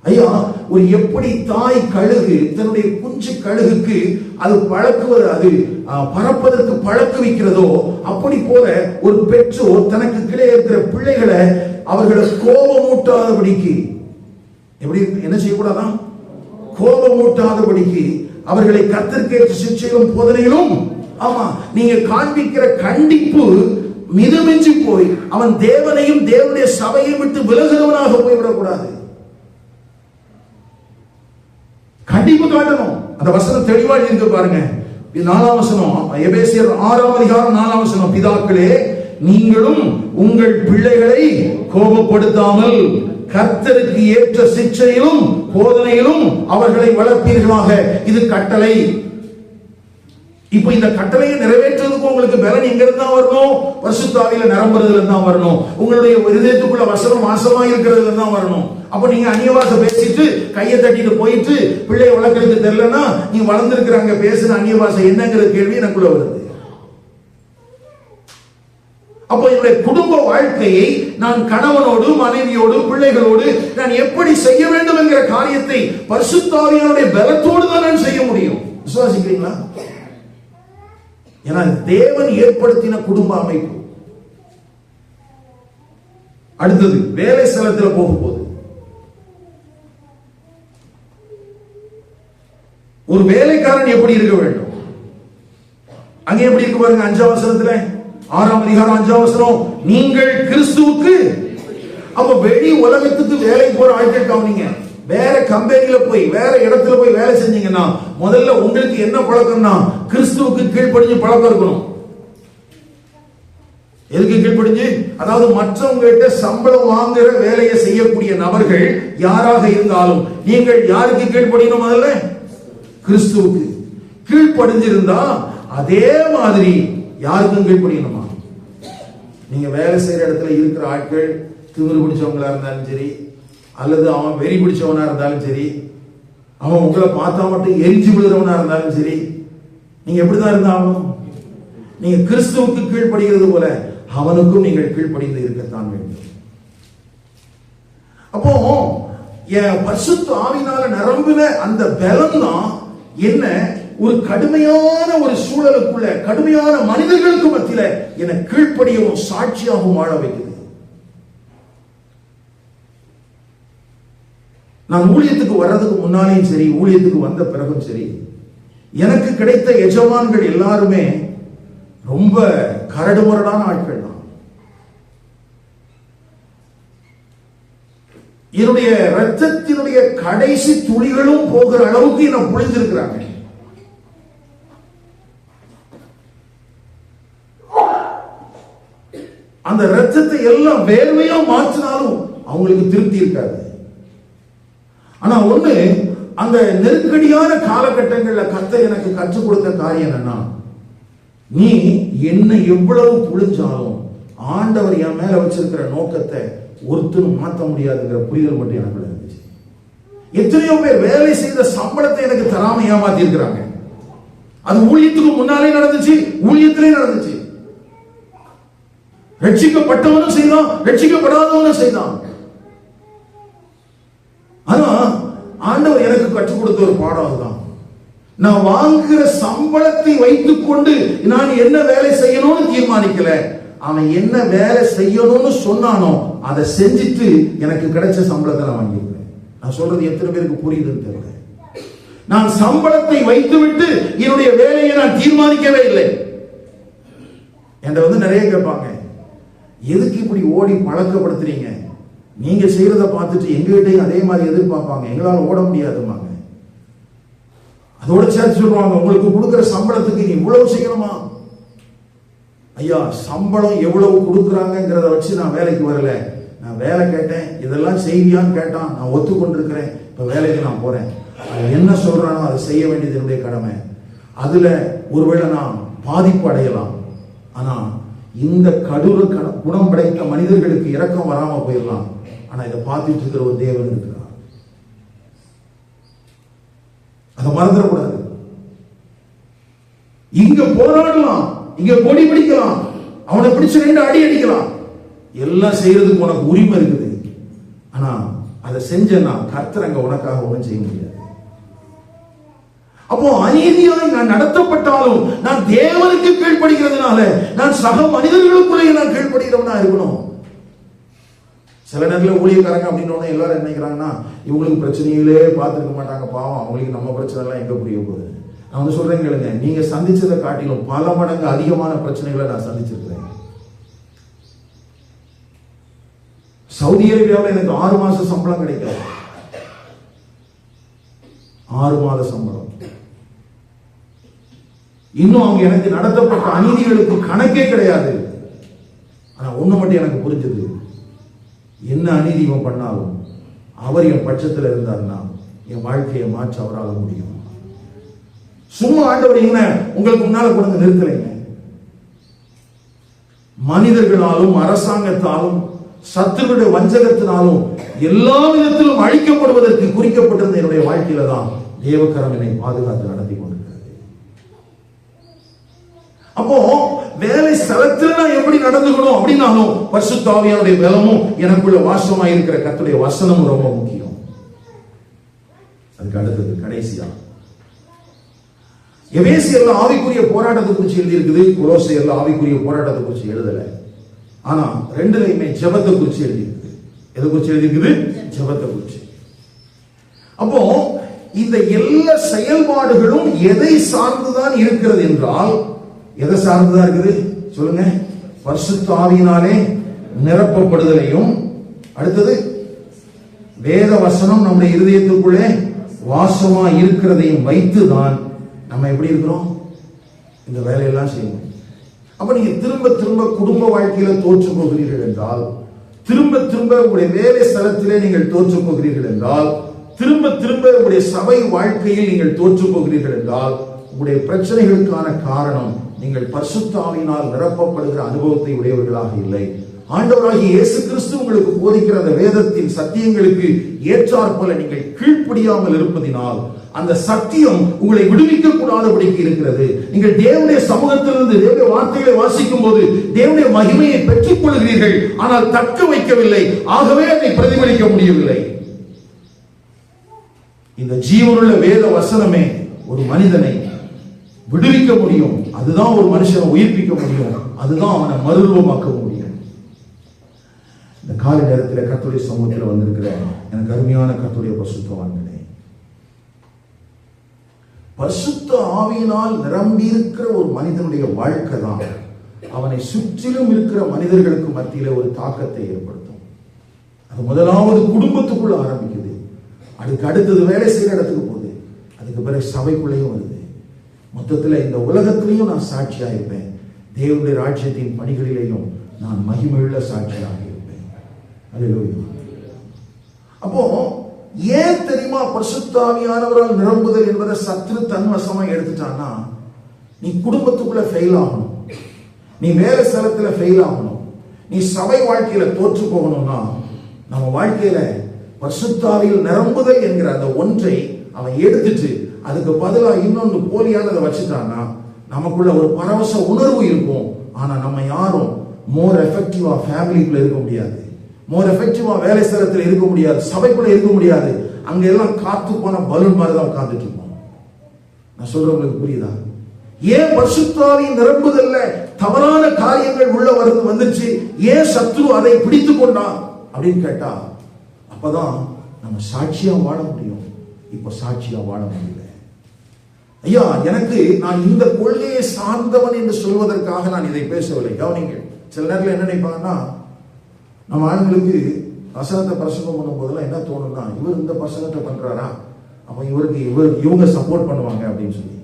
ஐயா, ஒரு எப்படி தாய் கழுகு தன்னுடைய குஞ்சு கழுகுக்கு அது பழக்குவது, அது பறப்பதற்கு பழக்குவிக்கிறதோ அப்படி போல ஒரு பெற்றோர் தனக்கு கீழே இருக்கிற பிள்ளைகளை அவர்களை கோபமூட்டாதபடிக்கு, எப்படி என்ன செய்யக்கூடாதான்? கோபமூட்டாதபடிக்கு அவர்களை கர்த்தருக்கேற்ற சிக்ஷையிலும் போதனையிலும், ஆமா, நீங்க காண்பிக்கிற கண்டிப்பு மிதமின்றி போய் அவன் தேவனையும் தேவனுடைய சபையை விட்டு விலகுறவனாக போய்விடக்கூடாது. கண்டிப்பு காட்டணும். அந்த வசனம் தெளிவா இருக்கு பாருங்க. 4ஆம் வசனம், எபேசியர் 6ஆம் அதிகாரம் 4ஆம் வசனம், பிதாக்களே நீங்களும் உங்கள் பிள்ளைகளை கோபப்படுத்தாமல் கர்த்தருக்கு ஏற்ற சிக்ஷையிலும் போதனையிலும் அவர்களை வளர்ப்பீர்களாக, இது கட்டளை. இப்ப இந்த கட்டளையை நிறைவேற்றுவதற்கு உங்களுக்கு பலன் எங்க இருந்தா வரணும்? பரிசுத்த ஆவியில நிரம்புறதுல இருந்தா வரணும். உங்களுடைய இதயத்துக்குள்ள வசனம் வாசமா இருக்கிறதுல இருந்தா வரணும். அப்ப நீங்க அந்நிய பேசிட்டு கையை தட்டிட்டு போயிட்டு பிள்ளையை வளர்க்கறதுக்கு தெரியலன்னா நீங்க வளர்ந்துருக்கிறாங்க பேசுற அந்நிய பாஷை என்னங்கிற கேள்வி எனக்குள்ள வருது. அப்போ என்னுடைய குடும்ப வாழ்க்கையை நான் கணவனோடு, மனைவியோடு, பிள்ளைகளோடு நான் எப்படி செய்ய வேண்டும் என்கிற காரியத்தை பரிசுத்த ஆவியானுடைய பலத்தோடு தான் நான் செய்ய முடியும். விசுவாசிக்கிறீங்களா? ஏன்னா தேவன் ஏற்படுத்தின குடும்ப அமைப்பு. அடுத்தது, வேலை ஸ்தலத்தில் போகும்போது ஒரு வேலைக்காரன் எப்படி இருக்க வேண்டும்? அங்கே எப்படி இருக்கு பாருங்க, 5ஆம் வசனத்துல, 6ஆம் அதிகாரம் 5ஆம் வசனம், நீங்கள் கிறிஸ்துவுக்கு. அப்ப வெளி உலகத்துக்கு வேலை போற ஆட்கள் கவனிங்க. வேற கம்பெனியில போய் வேற இடத்துல போய் வேலை செஞ்சீங்கன்னா முதல்ல உங்களுக்கு என்ன பழக்கம்னா கிறிஸ்துவுக்கு கீழ்ப்படிஞ்சு பழக்கம் இருக்கணும். எதுக்கு கீழ்ப்படிஞ்சு? அதாவது மற்றவங்க கிட்ட சம்பளம் வாங்குற வேலையை செய்யக்கூடிய நபர்கள் யாராக இருந்தாலும் நீங்கள் யாருக்கு கீழ்ப்படியணும்? முதல்ல கிறிஸ்துவுக்கு கீழ்ப்படிஞ்சிருந்தா அதே மாதிரி யாருக்கும் கீழ்ப்படியணுமா? நீங்க வேலை செய்யற இடத்துல இருக்கிற ஆட்கள் திமிரு பிடிச்சவங்களா இருந்தாலும் சரி, அல்லது அவன் வெறி பிடிச்சவனா இருந்தாலும் சரி, அவன் உங்களை பார்த்தா மட்டும் எரிஞ்சு விழுறவனா இருந்தாலும் சரி, நீங்க எப்படிதான் இருந்தாலும் நீங்க கிறிஸ்துவுக்கு கீழ்ப்படுகிறது போல அவனுக்கும் நீங்கள் கீழ்ப்படிந்து இருக்கத்தான் வேண்டும். அப்போ என் பரிசுத்த ஆவியினால நிரம்பின அந்த பலம் தான் என்ன ஒரு கடுமையான ஒரு சூழலுக்குள்ள கடுமையான மனிதர்களுக்கு மத்தியில என்னை கீழ்ப்படியவும் சாட்சியாகவும் வாழ வைக்குது. நான் ஊழியத்துக்கு வர்றதுக்கு முன்னாலேயும் சரி, ஊழியத்துக்கு வந்த பிறகும் சரி, எனக்கு கிடைத்த எஜமான்கள் எல்லாருமே ரொம்ப கரடுமுரடான ஆட்கள் தான். என்னுடைய ரத்தத்தினுடைய கடைசி துளிகளும் போகிற அளவுக்கு என்ன புழிஞ்சிருக்கிறாங்க. அந்த ரத்தத்தை எல்லாம் வேர்வையா மாற்றினாலும் அவங்களுக்கு திருப்தி இருக்காது. ஆனா ஒண்ணு, அந்த நெருக்கடியான காலகட்டங்கள்ல கர்த்தர் எனக்கு கற்றுக் கொடுத்த காரியம் என்னன்னா, நீ என்ன எவ்வளவு புழிஞ்சாலும் ஆண்டவர் என் மேல வச்சிருக்கிற நோக்கத்தை ஒருத்தரும் மாற்ற முடியாதுங்கிற புரிதல் மட்டும் எனக்கு இருந்துச்சு. எத்தனையோ பேர் வேலை செய்த சம்பளத்தை எனக்கு தராம ஏமாத்தி இருக்கிறாங்க. அது ஊழியத்துக்கு முன்னாலே நடந்துச்சு, ஊழியத்திலே நடந்துச்சு. ரட்சிக்கப்பட்டவனும் செய்தான், ரட்சிக்கப்படாதவனும் செய்தான். ஆனா ஆண்டவர் எனக்கு கற்றுக் கொடுத்த ஒரு பாடம் அதுதான். நான் வாங்குகிற சம்பளத்தை வைத்துக் கொண்டு நான் என்ன வேலை செய்யணும்னு தீர்மானிக்கல. அவன் என்ன வேலை செய்யணும்னு சொன்னானோ அதை செஞ்சுட்டு எனக்கு கிடைச்ச சம்பளத்தை நான் வாங்கிக்கிறேன். நான் சொல்றது எத்தனை பேருக்கு புரியுதுன்னு தெரியல. நான் சம்பளத்தை வைத்துவிட்டு என்னுடைய வேலையை நான் தீர்மானிக்கவே இல்லை. என்கிட்ட நிறைய கேட்பாங்க, எதுக்கு இப்படி ஓடி பழக்கப்படுத்துறீங்க? நீங்க செய்யறத பார்த்துட்டு எங்ககிட்டையும் அதே மாதிரி எதிர்பார்ப்பாங்க, எங்களால ஓட முடியாதுமாங்க. அதோட சேர்த்து சொல்லுவாங்க, உங்களுக்கு கொடுக்கிற சம்பளத்துக்கு நீ இவ்வளவு செய்யணுமா? ஐயா, சம்பளம் எவ்வளவு கொடுக்குறாங்கிறத வச்சு நான் வேலைக்கு வரல. நான் வேலை கேட்டேன், இதெல்லாம் செய்வியான்னு கேட்டான், நான் ஒத்துக்கொண்டிருக்கிறேன். இப்ப வேலைக்கு நான் போறேன். என்ன சொல்றானோ அதை செய்ய வேண்டியது என்னுடைய கடமை. அதுல ஒருவேளை நான் பாதிப்பு அடையலாம். ஆனா இந்த கடூர குணம் படைத்த மனிதர்களுக்கு இரக்கம் வராம போயிடலாம். ஆனா இதை பார்த்துட்டு இருக்கிற ஒரு தேவன் இருக்கிறார். அதை மறந்துடக்கூடாது. இங்க போராடலாம், இங்க கொடி பிடிக்கலாம், அவனை பிடிச்சு 2 அடி அடிக்கலாம், எல்லாம் செய்யறதுக்கு உனக்கு உரிமை இருக்குது. ஆனா அதை செஞ்சேன்னா கர்த்தர் அங்க உனக்காக ஒண்ணும் செய்ய முடியாது. அப்போ அநீதியாய் நான் நடத்தப்பட்டாலும் நான் தேவனுக்கு கீழ்ப்படுகிறதுனால நான் சக மனிதர்களுக்குள்ளே நான் கீழ்ப்படுகிறவனா இருக்கணும். சில நேரத்தில் ஊழியக்காரங்க அப்படின்னு எல்லாரும் என்ன நினைக்கிறாங்கன்னா, இவங்களுக்கு பிரச்சனைகளே பார்த்துருக்க மாட்டாங்க, பாவம் அவங்களுக்கு நம்ம பிரச்சனை எல்லாம் எங்க புரிய போகுது. நான் சொல்றேன் கேளுங்க, நீங்க சந்திச்சதை காட்டிலும் பல மடங்கு அதிகமான பிரச்சனைகளை நான் சந்திச்சிருக்கிறேன். சவுதி அரேபியாவில் எனக்கு 6 மாச சம்பளம் கிடைக்கல. 6 மாத சம்பளம். இன்னும் அவங்க எனக்கு நடத்தப்பட்ட அநீதிகளுக்கு கணக்கே கிடையாது. ஆனா ஒண்ணு மட்டும் எனக்கு புரிஞ்சது, என்ன அநீதி இவன் பண்ணாலும் அவர் என் பட்சத்தில் இருந்தார்னா என் வாழ்க்கையை மாற்ற அவரால் முடியும். சும்மா ஆண்டவர் என்ன உங்களுக்கு முன்னால கொண்டு நிறுத்தலைங்க. மனிதர்களாலும் அரசாங்கத்தாலும் சத்துருடைய வஞ்சகத்தினாலும் எல்லா விதத்திலும் அழிக்கப்படுவதற்கு குறிக்கப்பட்டிருந்த என்னுடைய வாழ்க்கையில தான் தேவக்கரம் என்னை பாதுகாத்து நடத்தி கொண்டிருக்கிறது. அப்போ வேலை ஸ்தலத்தில் நான் எப்படி நடந்துக்கணும் அப்படின்னாலும் பரிசுத்த ஆவியானுடைய பலமும் எனக்குள்ள வாசமாய் இருக்கிற கர்த்தருடைய வசனமும் ரொம்ப முக்கியம். அதுக்கு அடுத்தது கடைசியா எபேசியர்ல ஆவிக்குரிய போராட்டத்தை குறித்து எழுதி இருக்குது, கொலோசையர்ல ஆவிக்குரிய போராட்டத்தை குறித்து எழுதல. ஆனா ரெண்டுலையுமே ஜெபத்தை குறித்து எழுதி இருக்குது. எதை குறித்து எழுதி இருக்குது? ஜெபத்தை குறித்து. அப்போ இந்த எல்லா செயல்பாடுகளும் எதை சார்ந்துதான் இருக்கிறது என்றால், எதை சார்ந்துதான் இருக்குது சொல்லுங்க? பரிசுத்த ஆவியினாலே நிரப்பப்படுதலையும், அடுத்தது வேத வசனம் நம்முடைய இருதயத்துக்குள்ளே வாசமா இருக்கிறதையும் வைத்துதான் நம்ம எப்படி இருக்கிறோம், இந்த வேலையெல்லாம் செய்யணும். அப்ப நீங்க திரும்ப திரும்ப குடும்ப வாழ்க்கையில தோற்று போகிறீர்கள் என்றால், திரும்ப திரும்ப உங்களுடைய வேலை ஸ்தலத்திலே நீங்கள் தோற்று போகிறீர்கள் என்றால், திரும்ப திரும்ப உங்களுடைய சபை வாழ்க்கையில் நீங்கள் தோற்று போகிறீர்கள் என்றால், உங்களுடைய பிரச்சனைகளுக்கான காரணம் நீங்கள் பரிசுத்த ஆவியினால் நிரப்பப்படுகிற அனுபவத்தை உடையவர்களாக இல்லை. ஆண்டவராகிய இயேசு கிறிஸ்து உங்களுக்கு போதிக்கிற அந்த வேதத்தின் சத்தியங்களுக்கு ஏற்றாற்போல நீங்கள் கீழ்ப்படியாமல் இருப்பதினால் அந்த சத்தியம் உங்களை விடுவிக்க கூடாதபடிக்கு இருக்கிறது. நீங்கள் தேவனுடைய சமூகத்திலிருந்து தேவனுடைய வார்த்தைகளை வாசிக்கும் போது தேவனுடைய மகிமையை பெற்றுக் கொள்கிறீர்கள், ஆனால் தக்க வைக்கவில்லை. ஆகவே அதை பிரதிபலிக்க முடியவில்லை. இந்த ஜீவனுள்ள வேத வசனமே ஒரு மனிதனை விடுவிக்க முடியும். அதுதான் ஒரு மனுஷனை உயிர்ப்பிக்க முடியும். அதுதான் அவனை மறுரூபமாக்க முடியும். இந்த காலை நேரத்தில் கர்த்தருடைய சமூகத்தில் வந்திருக்கிற எனக்கு அருமையான கர்த்தருடைய பரிசுத்தவான்களே, பரிசுத்த ஆவியினால் நிரம்பி இருக்கிற ஒரு மனிதனுடைய வாழ்க்கை தான் அவனை சுற்றிலும் இருக்கிற மனிதர்களுக்கு மத்தியில ஒரு தாக்கத்தை ஏற்படுத்தும். அது முதலாவது குடும்பத்துக்குள்ள ஆரம்பிக்குது, அதுக்கு அடுத்தது வேலை செய்யற இடத்துக்கு போகுது, அதுக்கு பிறகு சபைக்குள்ளேயும் வருது. மொத்தத்தில் இந்த உலகத்திலையும் நான் சாட்சியா இருப்பேன், தேவனுடைய ராஜ்யத்தின் பணிகளிலேயும் நான் மகிமையுள்ள சாட்சியாக இருப்பேன். அல்லேலூயா. அப்போ ஏன் தெரியுமா பரிசுத்த ஆவியானவரால் நிரம்புதல் என்பதை சத்ரு தன்வசமா எடுத்துட்டான்னா, நீ குடும்பத்துக்குள்ள ஃபெயில் ஆகணும், நீ வேலை ஸ்தலத்துல ஃபெயில் ஆகணும், நீ சபை வாழ்க்கையில தோற்று போகணும்னா நம்ம வாழ்க்கையில பரிசுத்த ஆவியில் நிரம்புதல் என்கிற அந்த ஒன்றை அவன் எடுத்துட்டு அதுக்கு பதிலாக இன்னொன்று போலியானதை வச்சுட்டான்னா நமக்குள்ள ஒரு பரவச உணர்வு இருக்கும். ஆனா நம்ம யாரும் மோர் எஃபெக்டிவா ஃபேமிலிக்குள்ள இருக்க முடியாது, மோர் எஃபெக்டிவா வேலை ஸ்தலத்தில் இருக்க முடியாது, சபைக்குள்ள இருக்க முடியாது. அங்க எல்லாம் காத்து போன பலூன் மாதிரி தான் உட்கார்ந்துட்டு இருப்போம். நான் சொல்றவங்களுக்கு புரியுதா? ஏன் பரிசுத்த ஆவியின் நிரம்புதல்ல தவறான காரியங்கள் உள்ள வந்துருச்சு, ஏன் சத்ரு அதை பிடித்து கொண்டான் அப்படின்னு கேட்டா, அப்பதான் நம்ம சாட்சியா வாழ முடியும். இப்ப சாட்சியா வாழ முடியல. ஐயா, எனக்கு நான் இந்த கொள்கையை சார்ந்தவன் என்று சொல்வதற்காக நான் இதை பேசவில்லை. கவனிங்க, சில நேரத்தில் என்ன நினைப்பாங்கன்னா, நம்ம ஆண்களுக்கு வசனத்தை பிரசங்கம் பண்ணும் போதெல்லாம் என்ன தோணும்னா, இவர் இந்த பிரசங்கத்தை பண்றாரா, அப்ப இவங்க சப்போர்ட் பண்ணுவாங்க அப்படின்னு சொல்லி.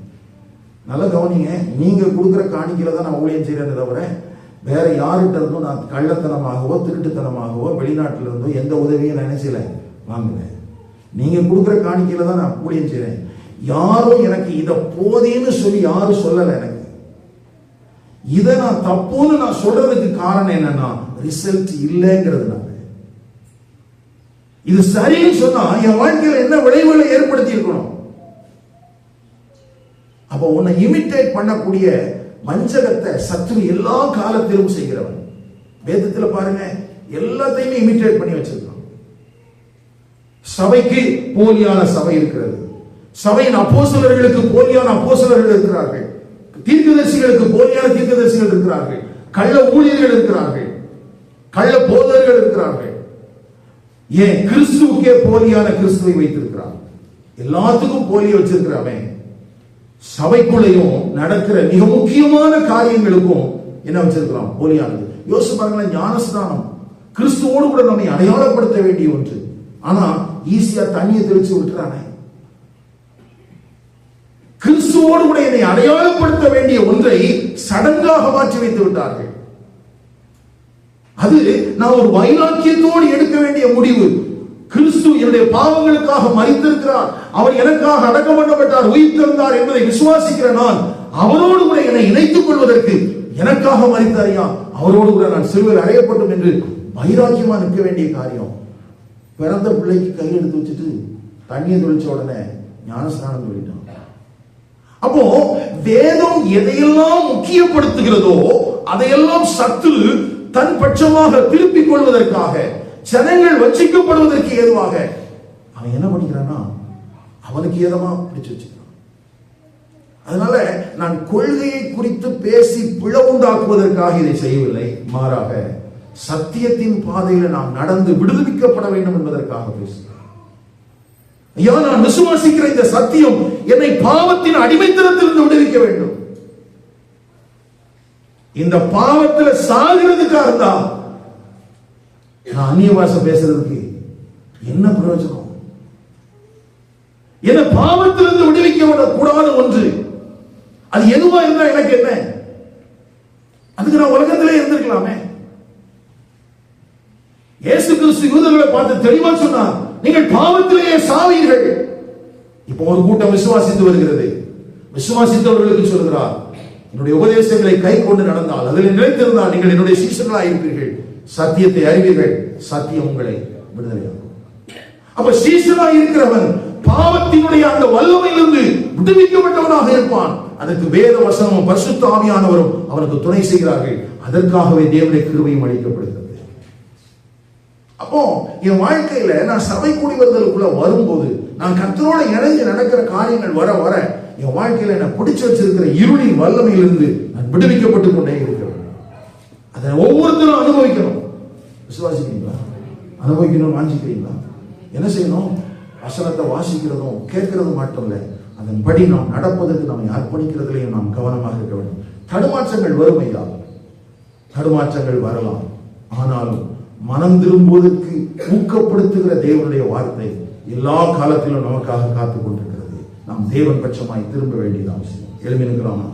நல்லா கவனிங்க, நீங்க கொடுக்குற காணிக்கையில தான் நான் ஊழியம் செய்யறேன்னு தவிர வேற யாருகிட்ட இருந்தும் நான் கள்ளத்தனமாகவோ திருட்டுத்தனமாகவோ வெளிநாட்டில இருந்தோ எந்த உதவியும் நான் நினைச்சல வாங்கல. நீங்க கொடுக்குற காணிக்கையில தான் நான் ஊழியம் செய்யறேன். யாரும் எனக்கு இதை போதேன்னு சொல்லி யாரும் சொல்லல. எனக்கு இதை நான் தப்புன்னு நான் சொல்றதுக்கு காரணம் என்னன்னா, ரிசல்ட் இல்லைங்கிறதுனால. இது சரின்னு சொன்னா என் வாழ்க்கையில என்ன விளைவுகளை ஏற்படுத்தி இருக்கணும். அப்ப உன்னை இமிட்டேட் பண்ணக்கூடிய வஞ்சகத்தை சத்ரு எல்லா காலத்திலும் செய்கிறவன். வேதத்துல பாருங்க, எல்லாத்தையுமே இமிட்டேட் பண்ணி வச்சிருக்கான். சபைக்கு போலியான சபை இருக்கிறது, சபையின் அப்போஸ்தலர்களுக்கு போலியான அப்போஸ்தலர்கள் இருக்கிறார்கள், தீர்க்கதரிசிகளுக்கு போலியான தீர்க்கதரிசிகள் இருக்கிறார்கள், கள்ள ஊழியர்கள் இருக்கிறார்கள், கள்ள போதகர்கள் இருக்கிறார்கள். ஏன் கிறிஸ்துவுக்கே போலியான கிறிஸ்துவை வைத்திருக்கிறார். எல்லாத்துக்கும் போலியை வச்சிருக்கிறவன் சபைக்குள்ளையும் நடக்கிற மிக முக்கியமான காரியங்களுக்கும் என்ன வச்சிருக்கிறான், போலியானது. யோசிச்சு பாருங்களேன், ஞானஸ்நானம் கிறிஸ்துவோடு கூட நம்மை அடையாளப்படுத்த வேண்டிய ஒன்று. ஆனா ஈஸியா தண்ணியை தெளிச்சு விட்டுறானே. கிறிஸ்துவோடு கூட என்னை அடையாளப்படுத்த வேண்டிய ஒன்றை சடங்காக மாற்றி வைத்து விட்டார்கள். அது நான் ஒரு வைராக்கியத்தோடு எடுக்க வேண்டிய முடிவு. கிறிஸ்து என்னுடைய பாவங்களுக்காக மரித்திருக்கிறார், அவர் எனக்காக அடக்கம் பண்ணப்பட்டார், உயிர்த்தெழுந்தார் என்பதை விசுவாசிக்கிற நான் அவரோடு கூட என்னை இணைத்துக் கொள்வதற்கு எனக்காக மரித்தாரியா, அவரோடு கூட நான் சிலுவையில் அறையப்படும் என்று வைராக்கியமா நிற்க வேண்டிய காரியம். பிறந்த பிள்ளைக்கு கையில் எடுத்து வச்சுட்டு தண்ணியை தொளிச்ச உடனே ஞானஸ்நானம் சொல்லிட்டான். அப்போ வேதம் எதையெல்லாம் முக்கியப்படுத்துகிறதோ அதையெல்லாம் சத்ரு தன் பட்சமாக திருப்பிக் கொள்வதற்காக, ஜனங்கள் வஞ்சிக்கப்படுவதற்கு ஏதுவாக அவன் என்ன பண்ணிக்கிறான்னா, அவனுக்கு ஏதமா பிடிச்சு வச்சுக்கிறான். அதனால நான் கொள்கையை குறித்து பேசி பிளவுண்டாக்குவதற்காக இதை செய்யவில்லை, மாறாக சத்தியத்தின் பாதையில நாம் நடந்து விடுவிக்கப்பட வேண்டும் என்பதற்காக பேசுகிறேன். ஐயா, நான் விசுவாசிக்கிற இந்த சத்தியம் என்னை பாவத்தின் அடிமைத்தனத்திலிருந்து விடுவிக்க வேண்டும். இந்த பாவத்தில் சாகிறதுக்காக தான் நான் அந்நிய பாஷை பேசுறதுக்கு என்ன பிரயோஜனம்? என்ன பாவத்திலிருந்து விடுவிக்கப்படக்கூடாத ஒன்று அது எதுவா இருந்தா எனக்கு என்ன? அதுக்கு நான் உலகத்திலே இருந்திருக்கலாமே. இயேசு கிறிஸ்து யூதர்களை பார்த்து தெளிவா சொன்னார், நீங்கள் பாவத்திலேயே சாவீர்கள். இப்போ ஒரு கூட்டம் விசுவாசித்து வருகிறது. விசுவாசித்தவர்களுக்கு சொல்கிறார், என்னுடைய உபதேசங்களை கை கொண்டு நடந்தால், அதில் நிலைத்திருந்தால் நீங்கள் என்னுடைய சீஷர்களாக இருப்பீர்கள், சத்தியத்தை அறிவீர்கள், சத்தியம் உங்களை விடுதலையாகும். அப்ப சீஷனாக இருக்கிறவன் பாவத்தினுடைய அந்த வல்லமையிலிருந்து விடுவிக்கப்பட்டவனாக இருப்பான். அதற்கு வேத வசனமும் பரிசுத்த ஆவியானவரும் அவனுக்கு துணை செய்கிறார்கள். அதற்காகவே தேவனுடைய கிருபையும் அளிக்கப்படுகிறது. அப்போ என் வாழ்க்கையில நான் சபை கூடி வருதலுக்குள்ள வரும்போது, நான் கர்த்தரோட இணைஞ்சு நடக்கிற காரியங்கள் வர வர என் வாழ்க்கையில நான் பிடிச்சு வச்சிருக்கிற இருளின் வல்லமையிலிருந்து நான் விடுவிக்கப்பட்டு கொண்டே இருக்கிறேன். அதை ஒவ்வொருத்தரும் அனுபவிக்கணும். விசுவாசிக்கிறீங்களா? அனுபவிக்கணும், வாஞ்சிக்கிறீங்களா? என்ன செய்யணும்? வசனத்தை வாசிக்கிறதும் கேட்கிறதும் மட்டும் இல்லை, அதன்படி நாம் நடப்பதற்கு நம்மை அர்ப்பணிக்கிறதுலையும் நாம் கவனமாக இருக்க வேண்டும். தடுமாற்றங்கள் வரும் ஐயா, தடுமாற்றங்கள் வரலாம். ஆனாலும் மனம் திரும்புவதற்கு ஊக்கப்படுத்துகிற தேவனுடைய வார்த்தை எல்லா காலத்திலும் நமக்காக காத்துக் கொண்டிருக்கிறது. நாம் தேவன் பட்சமாய் திரும்ப வேண்டியது அவசியம். எழுப்பி நிற்கலாமா?